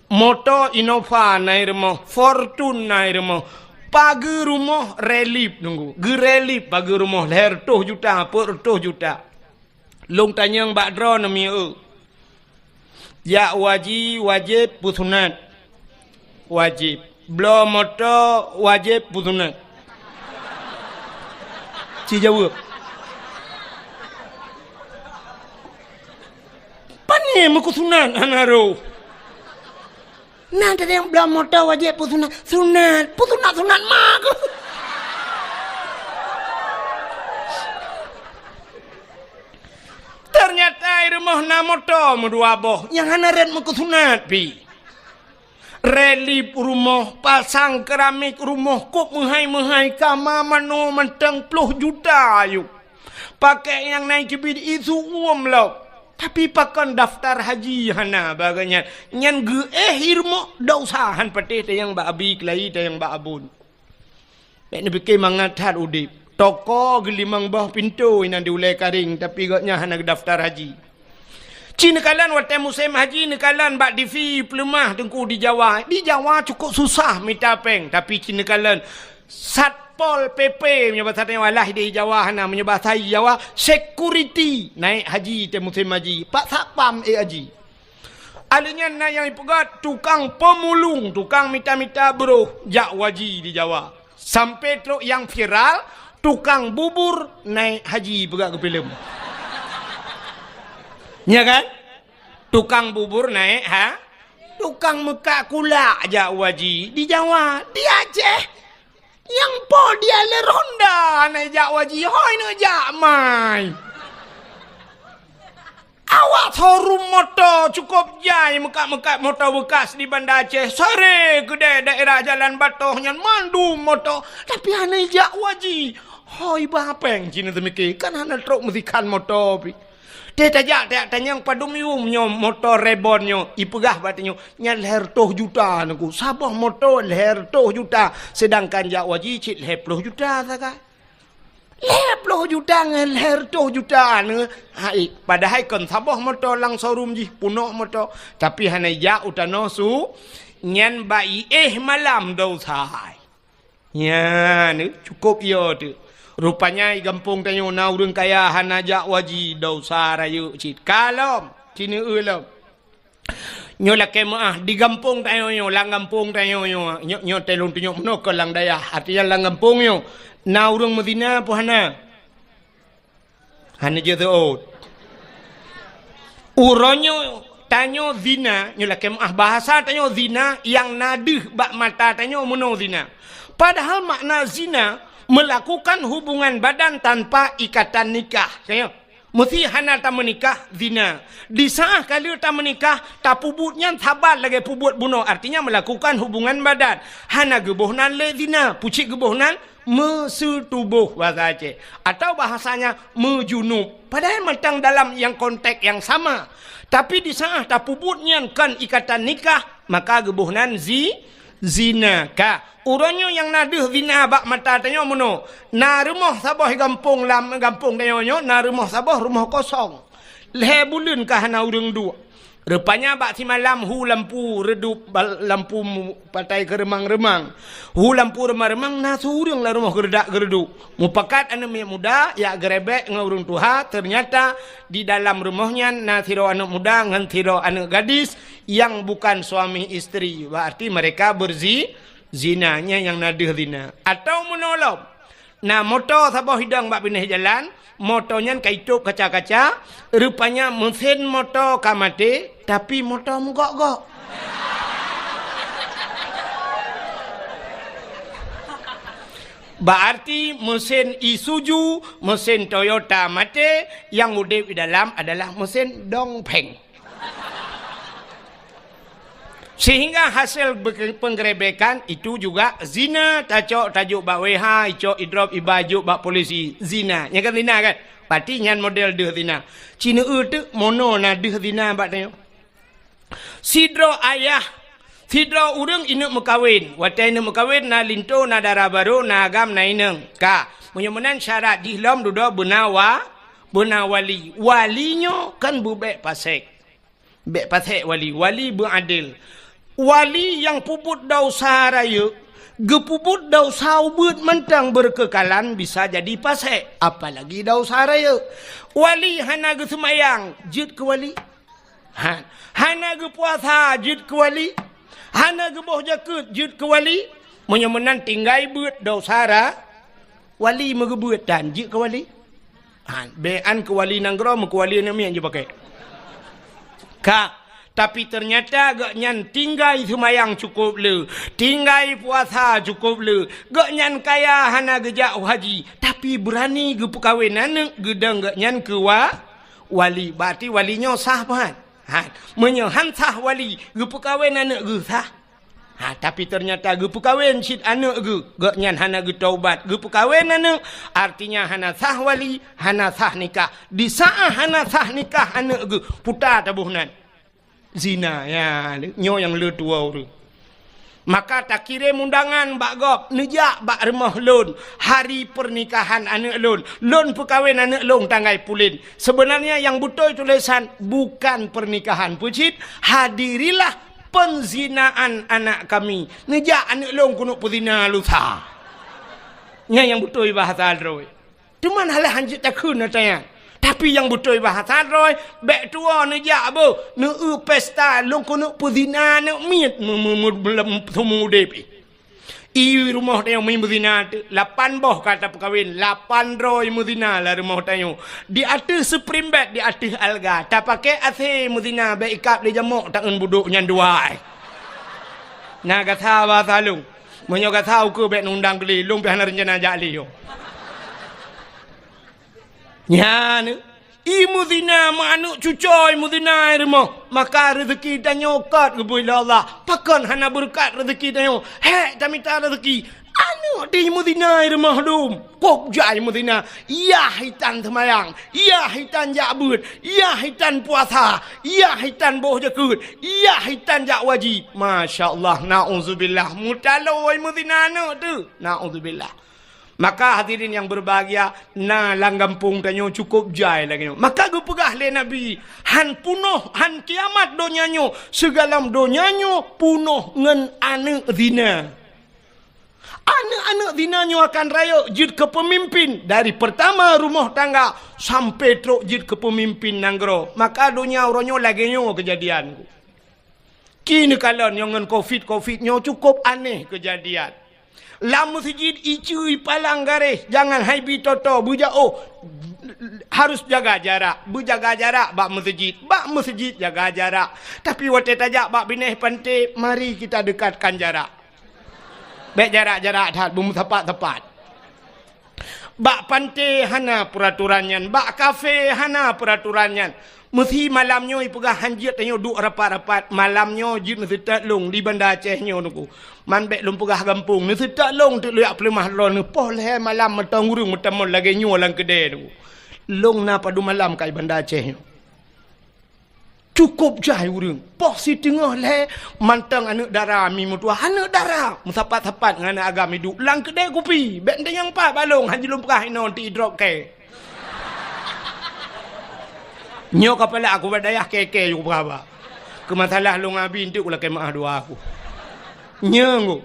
Motor Innova naik rumah, Fortune naik rumah, pagi rumah relip nunggu, gerelip pagi rumah leher 2 juta, per 2 juta. Long tanyang bakdro nami ya wajib pusunat, wajib. Belum motor wajib pusunat. Si jawab. Pani mukusunan anaro. Nah, ada yang belah motor wajib pun sunat mak. Ternyata rumah na motor dua boh. Yang hanaret mau sunat pi. Relip rumah, pasang keramik rumah, kok menghai kama mano menteng 10 juta yuk. Pakai yang naik kebid itu lo. Tapi pakan daftar haji hana baganya. Nyan ge hirmo dausahan patih tayang ba abi kelai tayang ba abun. Nek ni bikin mangatat udip. Toko gelimang bah pintu inan diulai karing tapi gaknya hana daftar haji. Cina kalan waktu musim haji nekalan bak divi pelemah tengku di Jawa. Di Jawa cukup susah minta peng tapi Cina kalan Satpol PP menyebut satnya walah di Jawa hana menyebut saya Jawa security naik haji te musim haji pak satpam haji. Alinya na yang ipegat tukang pemulung, tukang mita-mita bro jak waji di Jawa. Sampai truk yang viral tukang bubur naik haji pegak ke film. Ya kan? Tukang bubur naik tukang mekak kula jak waji di Jawa, di Aceh. Yang po dia le ronda naik jak waji hoi ne jak mai. Awak showroom motor cukup jai mekak-mekak motor bekas di Banda Aceh. Sore kedai daerah Jalan Batoh yang mandu motor tapi hana jak waji. Hoi bapeng Cina temiki kan hana truk mesikan motor pi. Dia tanya padum yum nyo motor rebon nyo ipegah batinyo nya leher 10 juta naku sabah motor leher 10 juta sedangkan jak waji cit leher 10 juta sakai leher 10 juta ngan leher 10 juta ne hai padahal kon sabah motor lang showroom ji puno motor tapi hana jak utano su nyan bai malam dau sai nya ne cukup yo tu. Rupanya di kampung tanyo na urang kaya hanajak waji dosa rayu cit kalom cina ulam nyo lake maah di kampung tanyo nyo lang kampung tanyo nyo telung tunyo meno ke lang daya artinya lang kampung nyo na urang Medina po hana je tuot uronyo tanyo zina nyo lake maah bahasa tanyo zina yang nadih bak mata tanyo meno zina padahal makna zina melakukan hubungan badan tanpa ikatan nikah. Saya mesti hana tak menikah zina. Di saat kali tak menikah tak pubutnya sabar lagi pubut bunuh. Artinya melakukan hubungan badan. Hana gebohnan le zina. Pucik gebohnan mesetubuh bahasa Aceh. Atau bahasanya mejunub. Padahal mentang dalam yang konteks yang sama. Tapi di saat tak pubutnya kan ikatan nikah maka gebohnan zina ka. Uronyo yang nadih zina bak mata tanyo meno. Na rumah sabah gampung tanyo na rumah sabah rumah kosong. Leher bulan kah na urang dua. Rupanya bak si malam hu lampu redup lampu patai keremang-remang. Hu lampu remang-remang na surang lah rumah geredak-gereduk. Mupakat anak muda ya gerebek ngurung tuha ternyata di dalam rumahnya na tiro anak muda ngan tiro anak gadis yang bukan suami istri. Berarti mereka zinanya yang nadih zina. Atau menolong. Nah motor sabah hidang bak pindah jalan. Motornya kaitup kaca-kaca. Rupanya mesin motor kamate. Tapi motor menggok-gok. Berarti mesin Isuzu, mesin Toyota mate. Yang udip di dalam adalah mesin dongpeng. Sehingga hasil penggerebekan itu juga zina. Tajuk bak WH, icok idrop ibajuk bak polisi. Zina. Yang kan zina kan? Berarti nyan model deh zina. Cina tu mono na deh zina bak tayo. Sidro ayah. Sidro urang inuk mekawin. Watai inuk mekawin na linto na darah baru na agam na ineng. Ka. Menyemenan syarat dihlam duda benawali. Walinyo kan bubek pasek. Bek pasek wali. Wali beradil. Wali yang puput dosa raya, gepuput dosa ubud mentang berkekalan bisa jadi pasek. Apalagi dosa raya. Wali hana ge semayang, jid ke wali. Hana ge puasa, jid ke wali. Hana ge boh jakut, jid ke wali. Menyemenan tinggai buat dosa raya. Wali megebuat dan jid ke wali. Bean ke wali nanggro, ke wali nami yang je pakai. Kak. Tapi ternyata gak nyan tinggal semayang cukup le. Tinggal puasa cukup le. Gak nyan kaya hana gejak haji. Tapi berani ge perkahwin anak gedang gak nyan ke wali. Berarti walinya sah pan. Menyohan sah wali. Ge perkahwin anak ge sah. Tapi ternyata ge perkahwin sid anak ge. Gak nyan hana ge taubat. Ge perkahwin anak. Artinya hana sah wali. Hana sah nikah. Di saat hana sah nikah anak ge. Putar tabuhnan. Zina ya nyo yang le tua tu. Maka tak kirim undangan bak gop nejak bak rumah lon hari pernikahan anak lon perkahwin anak lon tanggai pulin. Sebenarnya yang betul tulisan bukan pernikahan pucit, hadirilah penzinaan anak kami. Nejak anak lon kuno puzina lusa. Nya yang betul bahasa roy. Cuma halah hanjut takun natanya. Tapi yang betul bahasa roy, bek tua nejak bo, pesta long kono puzina ne miet temu depi. I rumah tayo may muzina 8 boh kata perkahwin, 800 muzina lah rumah tayo. Di atas supreme bed, di atas alga, tak pakai ase muzina bek ikap di jamuk tangan buduk nyan dua. Nah kata bahasa long, menyo kata aku bek nundang keli, long pihana rencana jali yo. Nyane imudina manuk cucoy mudina irmo maka rezeki dan nyokat kepada Allah pakan hana berkat rezeki dan tak minta rezeki anu di mudina irmo dum kok jai mudina iya hitan semayang iya hitan jakbut iya hitan puasa iya hitan boh jakut iya hitan jak wajib masyaallah nauzubillah mutaloi mudina anu tu nauzubillah. Maka hadirin yang berbahagia, na langgampung tanyo cukup jai lagi. Maka gue pegah le Nabi, han punuh, han kiamat donyanyo, segalam donyanyo punuh ngen anak zina. Anak-anak zinanyo akan raya jid ke pemimpin. Dari pertama rumah tangga, sampai truk jid ke pemimpin nanggro. Maka dunia oronyo lagi nyo kejadian. Kini kalian yang ngen COVID-nyo cukup aneh kejadian. Lamu sejid icui palang garis. Jangan haibi toto. Bujak harus jaga jarak. Berjaga jarak bak masjid. Bak masjid jaga jarak. Tapi waktu tajak bak bineh pantai. Mari kita dekatkan jarak. Baik jarak-jarak tak. Tepat. Bak pantai hana peraturannya. Bak kafe hana peraturannya. Mesti malamnya ipegah hanjit tanyo duk rapat-rapat. Malamnya jid mesti tak long di Banda Acehnya nuku. Man bek lum pegah gampung mesti tak long tu liak pelemah lon poh le malam metang urung metamon lagi nyu lang kedai nuku. Long na padu malam kai Banda Acehnya. Cukup jai urung. Poh si tengah le mantang anak dara mi mutua anak dara. Musapat-sapat ngana agam hidup lang kedai kopi. Bek yang pak balong hanji lum pegah ino ti drop ke. Nyo kepala aku berdayah keke yuk berapa. Kemasalah lu ngabi intik ulah kemah dua aku. Nyo.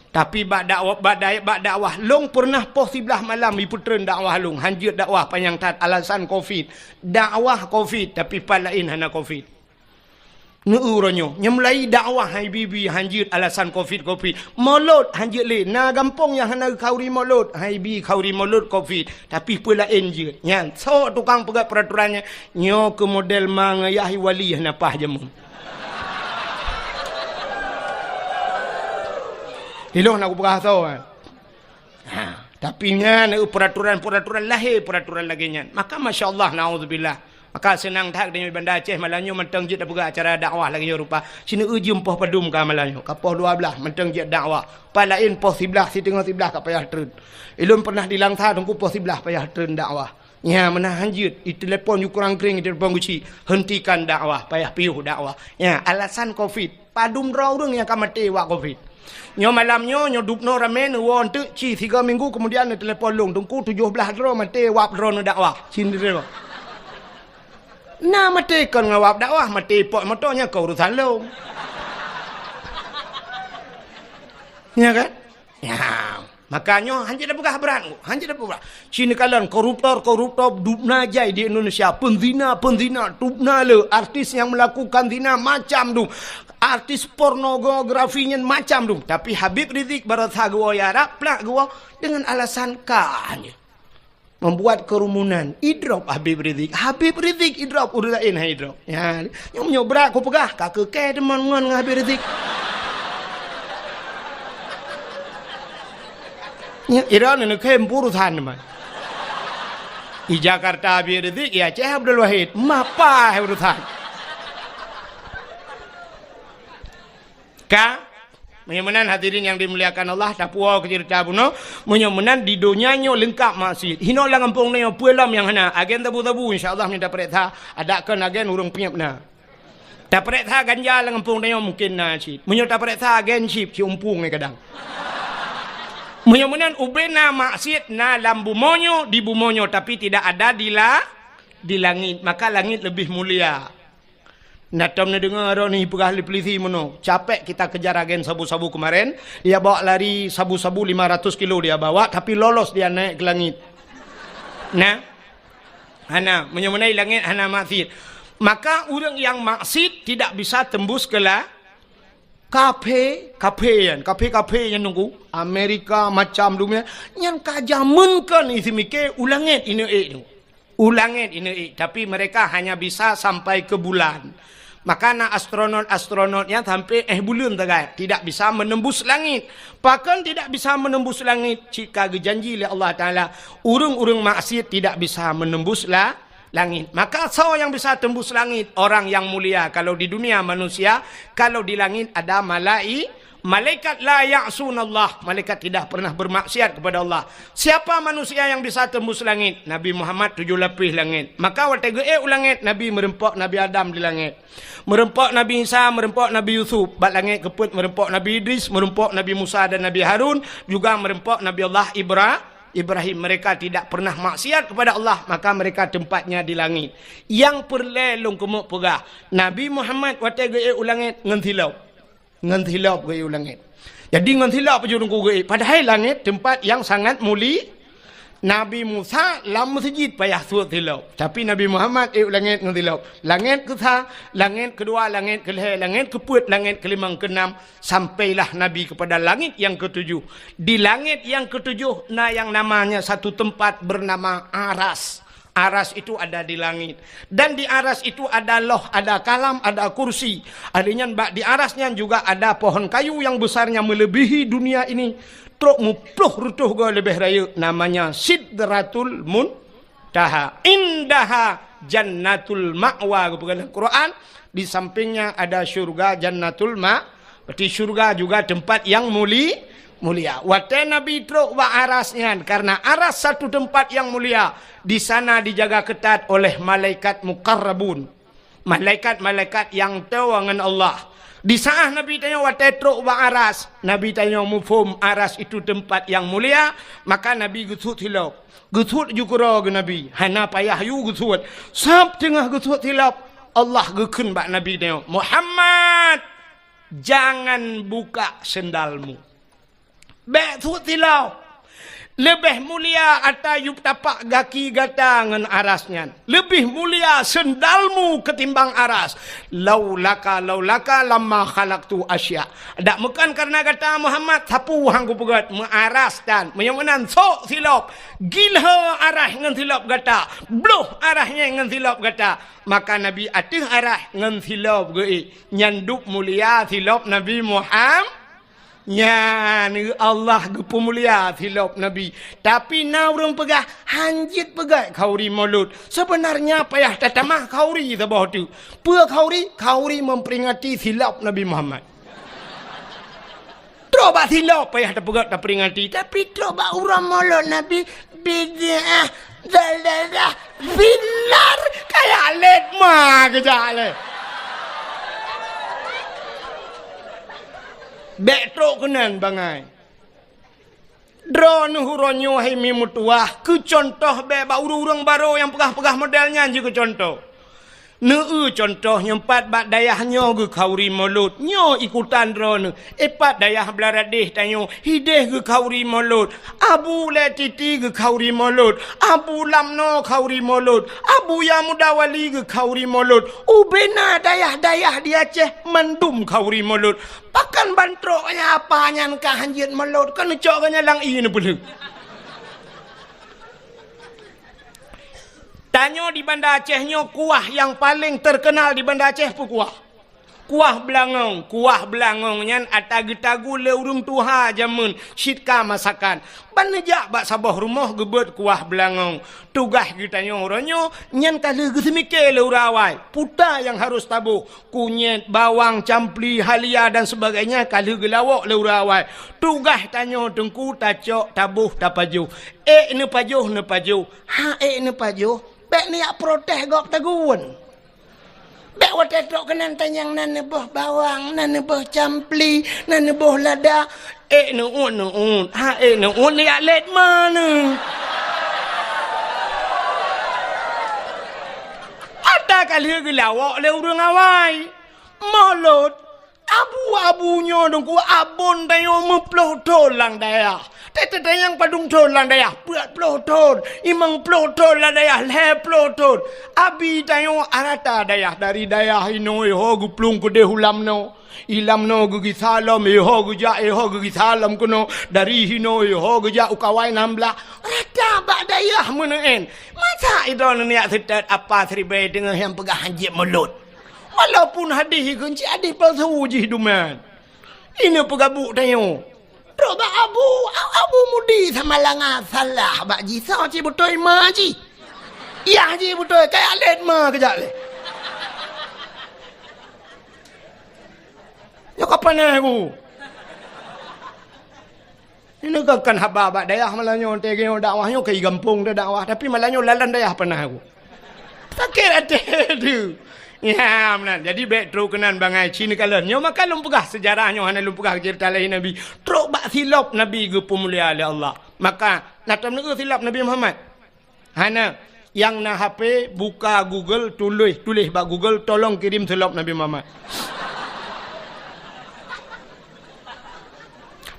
Tapi bak dakwah long pernah poh sebelah malam iputren dakwah long. Hanjir dakwah panjang tat alasan COVID. Dakwah COVID tapi palain hana COVID. Neuronyo nyemlai dakwah hai bibi hanjir alasan COVID. Molot hanjir le na gampong yang hana kauri molot hai bi kauri molot COVID tapi pula enjir nyan so tukang pegat peraturannya nyo ke model mang yahi wali hana pah jamu. Hiloh nak berah tahu kan. Tapi nyan peraturan lahir peraturan lagi nyan. Maka masya-Allah naudzubillah. Maka senang tak dengan Banda Aceh malamnya mentang jid apa acara dakwah lagi rupa. Sini uji poh padum ka malamnya. Ka poh 12 mentang jid dakwah. Palain poh 11 si tengah 11 ka payah tren. Ilum pernah dilangsa tunggu poh 11 payah tren dakwah. Ya menahan jid i telefon yu kurang kering telefon guci hentikan dakwah payah piuh dakwah. Ya alasan COVID. Padum raurung yang ka mati wa COVID. Nyo malamnya nyo dupno ramen won tu ci 3 minggu kemudian telefon long tunggu 17 dro mati wap dro dakwah. Sini nah mati kan ngawap dakwah mati pok motornya ke urusan lo. Ya kan? Ya. Makanya hanjir dah buka berat. Hanjir dah buka. Sini kalian koruptor dupna jai di Indonesia. Penzina dupna le. Artis yang melakukan zina macam tu. Artis pornografinya macam tu. Tapi Habib Rizik barat gua ya rap plak gua dengan alasan kahnya. membuat kerumunan. Idrop Habib Rizik idrop urutain hai idrop. Ya, yang menyobrak aku pegah kakek ke teman dengan Habib Rizik. Ya, Iran ni kem purusan mah. Di Jakarta Habib Rizik ya Ceh Abdul Wahid. Mapa urusan. Menyemenan hadirin yang dimuliakan Allah, tapua kecerita buno, menyemenan di dunianya lengkap masjid. Hino lang ampung na yung puelam yang hana, agen tabu-tabu insyaallah ni dapat tha, adakan agen urang penyap na. Dapat tha ganja lang ampung na yung mungkin na chip. Menyo dapat tha agen chip si umpung ni kadang. Menyemenan ubena masjid na lambu monyo di bumonyo tapi tidak ada di langit, maka langit lebih mulia. Natam na dengar ni pegah polisi mono. Capek kita kejar agen sabu-sabu kemarin. Dia bawa lari sabu-sabu 500 kilo dia bawa tapi lolos dia naik ke langit. Nah. Hana menyemenai langit hana maksud. Maka orang yang maksud tidak bisa tembus ke kafe yang nunggu Amerika macam dunia yang kajamunkan isi mikir ulangit ini tapi mereka hanya bisa sampai ke bulan. Maka na astronot-astronotnya sampai bulan tagai tidak bisa menembus langit. Bahkan tidak bisa menembus langit jika dijanji oleh Allah Taala urung-urung maksiat tidak bisa menembus langit. Maka yang bisa tembus langit orang yang mulia. Kalau di dunia manusia, kalau di langit ada malaikat la ya'sunallah, malaikat tidak pernah bermaksiat kepada Allah. Siapa manusia yang bisa tembus langit? Nabi Muhammad 7 lapis langit. Maka waktu langit Nabi merempok Nabi Adam di langit. Merempok Nabi Isa, merempok Nabi Yusuf. Bat langit keput merempok Nabi Idris, merempok Nabi Musa dan Nabi Harun, juga merempok Nabi Allah Ibrahim. Mereka tidak pernah maksiat kepada Allah, maka mereka tempatnya di langit. Yang perlelong kemuk pegah Nabi Muhammad waktu langit ngantilap ke langit. Jadi ngantilap je nunggu ke. Padahal langit tempat yang sangat mulia. Nabi Musa lam masjid payah suat tilap. Tapi Nabi Muhammad langit ngantilap. Langit ke-3, langit kedua, langit ke-4, langit ke-4, langit ke-5, ke-6 sampailah Nabi kepada langit yang ke-7. Di langit yang ke-7 yang namanya satu tempat bernama Aras. Aras itu ada di langit. Dan di aras itu ada loh, ada kalam, ada kursi. Adanya di arasnya juga ada pohon kayu yang besarnya melebihi dunia ini. Truk mupluh rutuh go lebih raya. Namanya Sidratul Muntaha. Indaha Jannatul Ma'wa. Bukan Quran. Di sampingnya ada syurga Jannatul Ma'. Berarti syurga juga tempat yang mulia. Waktu Nabi truk wa arasnya, karena aras satu tempat yang mulia. Di sana dijaga ketat oleh malaikat muqarrabun, malaikat-malaikat yang tawangan Allah. Di saat Nabi tanya waktu truk wa aras, Nabi tanya mufhum aras itu tempat yang mulia, maka Nabi gusut hilap. Gusut juga ke Nabi, hana payah yu gusut. Sab tengah gusut hilap, Allah gekun bak Nabi tanya, Muhammad, jangan buka sendalmu. Betul tilau. Lebih mulia atayub tapak gaki gata ngan arasnya. Lebih mulia sendalmu ketimbang aras. Laulaka lamma khalaqtu asya. Dak bukan karena kata Muhammad sapu hangku pegat mengaras dan menyamanan sok silap. Gilha arah ngan silap gata. Bluh arahnya ngan silap gata. Maka Nabi atih arah ngan silap ge. Nyanduk mulia silap Nabi Muhammad. Ya, ni Allah gepu mulia silap Nabi. Tapi na orang pegah hanjit pegah kauri mulut. Sebenarnya payah tatamah kauri sabah tu. Pua kauri memperingati silap Nabi Muhammad. Coba silap payah tak peringati. Tapi coba orang mulut Nabi bid'ah dalalah binar kayak let mah kejale. Betrok kenan bangai. Drone huronyo hai mi mutuah. Ke contoh beba urang baru yang pegah-pegah modelnya je ke contoh. Contoh nyempat bak dayahnya ke kauri mulut. Nyo ikutan drone. Epat dayah belaradih tanyo. Hideh ke kauri mulut. Abu letiti ke kauri mulut. Abu lamno kauri mulut. Abu Yamudawali ke kauri mulut. Ubena dayah-dayah dia ceh mendum kauri mulut. Pakan bantroknya apanya kah hanjit mulut. Kan coknya lang ini pula. Tanya di Banda Acehnya kuah yang paling terkenal di Banda Aceh apa kuah? Kuah belangong. Kuah belangongnya atagu-tagu le urung tuha jamun syidka masakan. Banejak bak sabah rumah gebet kuah belangong. Tugas kita orangnya nyan kala gesemike le urawai. Puta yang harus tabuh. Kunyit, bawang, campli, halia dan sebagainya kala gelawak le urawai. Tugas tanya tengku tacok tabuh tapajuh. Ne pajuh ne pajuh. Ne pajuh. Bek ni ak protes gok taguan. Bek watetok kenan tanyang nan neboh bawang, nan neboh campli, nan neboh lada. Nuun. Nuun ni let mana? Ada kali gelawak le urang awai. Mulut abu-abunya dongku abon tayo meploh tolang daya. Tete yang padung tolang daya, buat ploton, imang ploton lah daya, le ploton. Abi tayo arata daya dari daya hino ho plung ko de hulam no. Ilam no gugi salam ho guja ho gugi salam kuno dari hino ho guja ukawai nambla. Rata bak daya menaen. Masa itu niat setat apa seribai dengan yang pegah hanjit mulut. Walaupun hadis kunci hadis palsu uji duman. Ini pegabuk tayo. Roba abu mudi sama langa salah bak ji sa ci betul ma ji. Ya ji betul kayak let ma kejap le. Ya kapan aku? Ini kan haba bak dayah malanyo tegeo dakwahnya ke gampung dah dakwah tapi malanyo lalan dayah pernah aku. Sakit hati tu. Ya, benar. Jadi baik teruk kenan bangai Cina kalian. Nyo makan lumpugah sejarahnya hana lumpugah cerita lain Nabi. Teruk bak silap Nabi ke pemulia oleh Allah. Maka natam nak silap Nabi Muhammad. Hana yang na HP buka Google tulis bak Google tolong kirim silap Nabi Muhammad.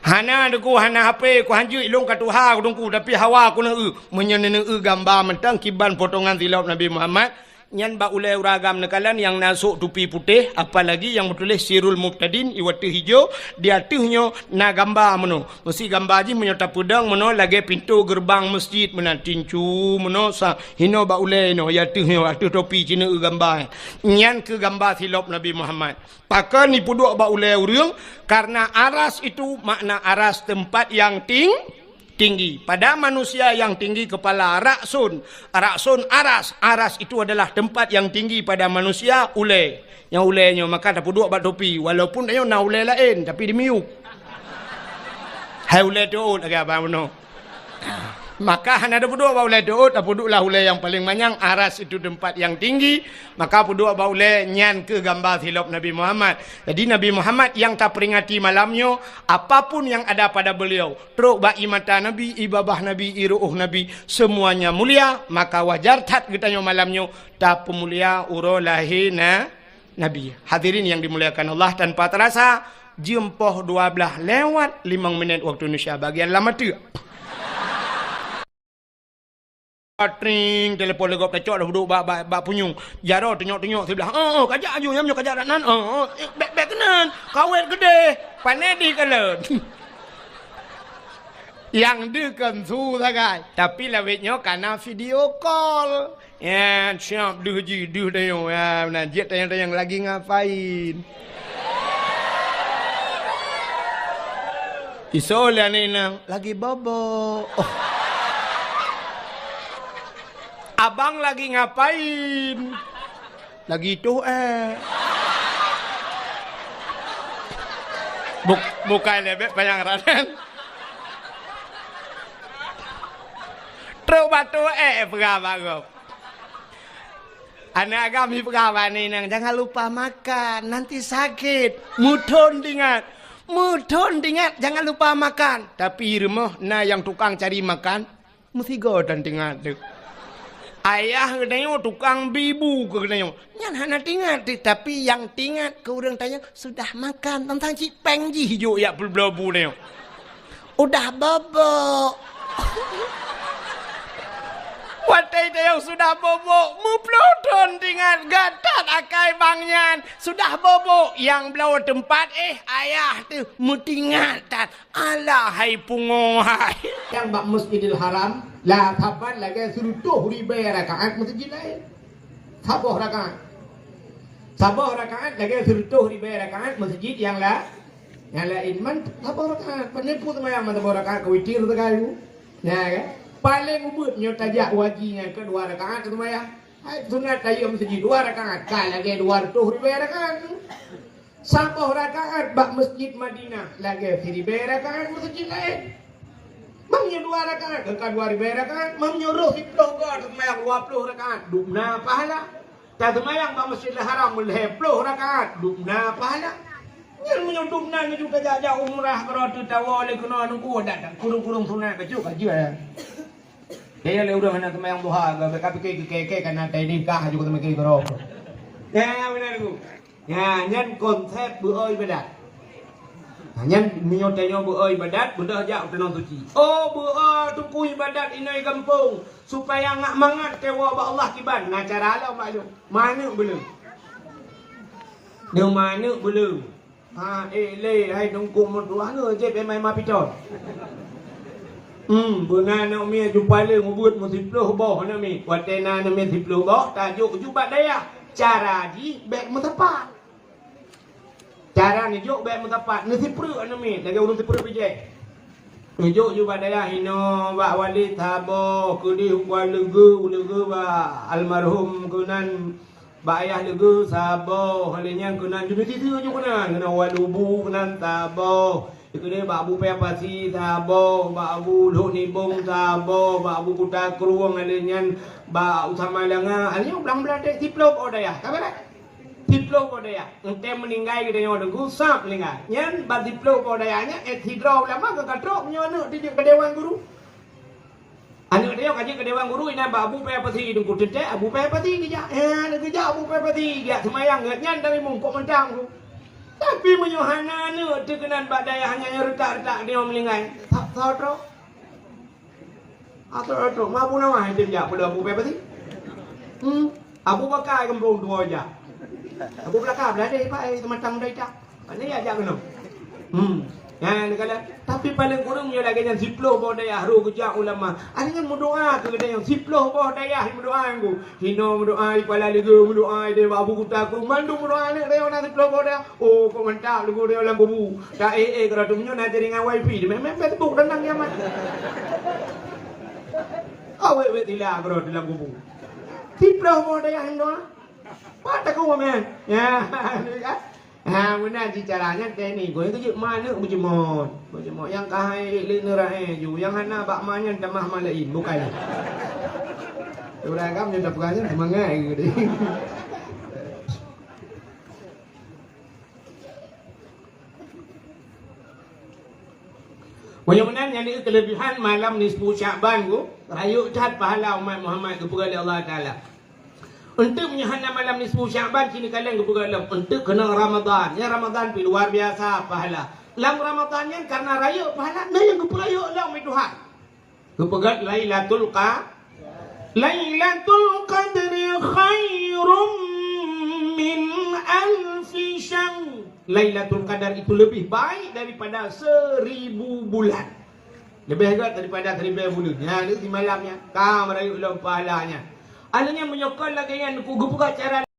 Hana deku hana HP ku hanju ilung katuha ku dongku tapi hawa ku na menyenene gambar mentang kiban potongan silap Nabi Muhammad. Nyan ba ulai uragam nekalan yang nasuk tupi putih apalagi yang bertulis Sirul Muqtadin iwatu hijau di atasnya na gambar meno mesti gambar ji menyata pedang meno lagi pintu gerbang masjid mena tincu meno sa hino ba ulai no ya tu topi cina gambar nyan ke gambar silap Nabi Muhammad pakai ni puduk ba ulai urang karena aras itu makna aras tempat yang tinggi. Pada manusia yang tinggi kepala raksun aras itu adalah tempat yang tinggi pada manusia ulai. Yang ulainya maka tak duduk bak topi walaupun dia nak ulai lain tapi dimiuk. Hai ulai tu agak apa meno. Maka hanya ada puduk bak ulai tu duduklah ulai yang paling banyak aras itu tempat yang tinggi maka puduk bak ulai nyan ke gambar silap Nabi Muhammad. Jadi Nabi Muhammad yang tak peringati malamnya apapun yang ada pada beliau teruk bak imata Nabi ibabah Nabi iruh Nabi semuanya mulia maka wajar tak kitanya malamnya tak pemulia urolahina Nabi. Hadirin yang dimuliakan Allah tanpa terasa jempoh 12 lewat 5 minit waktu Indonesia bagian lama tu. Tring telefon legop tecok dah duduk bak punyung. Jaro tengok sebelah. Kajak aju nyamnya kajak nan. Bek kenan. Kawet gede. Panedi kala. Yang dekan su sagai. Tapi lawetnya karena video call. Ya, siap duh dayo. Ya, najit tayang lagi ngapain. Isola ni nang lagi bobo. Abang lagi ngapain? Lagi itu bukan lebih banyak ranan. Terus batu pegawai. Anak kami pegawai ni nang jangan lupa makan nanti sakit. Mudon ingat jangan lupa makan. Tapi rumah na yang tukang cari makan mesti godan ingat tu. Ayah katanya tukang bibu katanya. Yang hana tingat tapi yang tingat ke orang tanya sudah makan tentang cipeng ji hijau ya belbelabu ni. Udah bobo. What teh yang sudah bobok, muplodon dengan gatat akai bangyan. Sudah bobok yang belau tempat ayah tu mutingatan. Alah hai pungohai. Yang bak Masjidil Haram, lah tapan lagi suruh 2,000 rakaat masjid lain. Sabah rakaat. Sabah rakaat lagi suruh 2,000 rakaat masjid yang lain man sabah rakaat. Penipu semayang man sabah rakaat kewitir sekali. Ya kan? Paling ubudnya tajak wajinya ke 2 rakaat itu maya. Hai sunat tayyum masjid 2 rakaat. Kal lagi 200,000 rakaat. Sabah rakaat bak Masjid Madinah lagi 1,000 rakaat masjid lain. Mamnya 2 rakaat, ke 2,000 rakaat, mamnya 10 rakaat, semayang 20 rakaat, dubna pahala. Tak semayang bak Masjidil Haram 10 rakaat, dubna pahala. Yang menyudupna ni juga jajak umrah kalau tu tawa oleh kena nunggu datang kurung-kurung sunat kecil ya. Dia le udah mana semayang duha ke keke karena tadi nikah juga temen keke kerok. Ya benar tu. Ya nyan konsep beoi bedat. Nyan minyotenyo beoi bedat bedah jak tenon suci. Oh beoi tuku ibadat inai kampung supaya ngak mangat kewa ba Allah kiban. Nah cara Allah maklum. Mana belum? Dia mana belum? Le hai nunggu mertua ke je mai mapiton. Benar nak mi jumpa le ngubut mu 10 boh na mi. Watena na mi 10 boh tajuk jubat daya. Cara di bek mutapat. Cara ni juk bek mutapat. Ni 10 na mi. Lagi urus 10 bije. Juk jubat daya hino ba wali tabo kudi hukuan legu ba almarhum kunan ba ayah legu sabo halnya kunan juno titu ju kunan kena walubu kunan tabo itu dia ba abu pe pasi tabo ba abu lu ni bong tabo ba abu kuta kruang halnya ba utama langa halnya belang-belang dek diplop odaya kabar diplop odaya ente meninggai kita nyo dengku sap linga nyen ba diplop odayanya hidro lama ke katrok nyo nu di kedewan guru. Anak dia kaji ke dewan guru ina ba abu pe pati dengku tete abu pe pati gija abu pe pati gija semayang nyan dari mungkok mentang tu tapi menyohana nu tekenan badaya hanya retak-retak dia melingai tak tahu atau mabu nama dia jak pada abu pe pati abu pakai kembung dua aja abu belakang belada pak tematang dah jak mana ya jak kena ya negala tapi paling kurang dia lagi yang 10 boh daya ru kejak ulama ada kan berdoa tu ada yang 10 boh daya berdoa aku hino berdoa kepala lega berdoa dia babu kuta aku mandu berdoa ni dia orang 10 boh daya oh kau mantap lugu dia orang kubu dah kalau tu punya nak jaringan wifi dia memang Facebook tentang kiamat awet tilah kalau dalam kubu 10 boh daya hino pada kau men ya benar caranya kayak ni. Gue itu mana berjemot yang kahai linerai ju, yang hana bak mana tamah malain bukan. Beragam je dapatnya semangat gitu. Bagaimana yang ini kelebihan malam nisfu Sya'ban ku, rayu cat pahala umat Muhammad kepada Allah Taala. Untuk menyahana malam nisfu Sya'ban sini kalian kebuka untuk kena Ramadan. Ya Ramadan pi luar biasa pahala. Lam Ramadan yang karena raya pahala nah yang kebuka raya lah mai Tuhan. Kepegat Lailatul Qadri khairum min alfi syahr. Lailatul Qadar itu lebih baik daripada 1000 bulan. Lebih hebat daripada 1000 bulan. Ya ini di malamnya. Kam rayu lah pahalanya. Alanya menyokol lagi yang kugu buka cara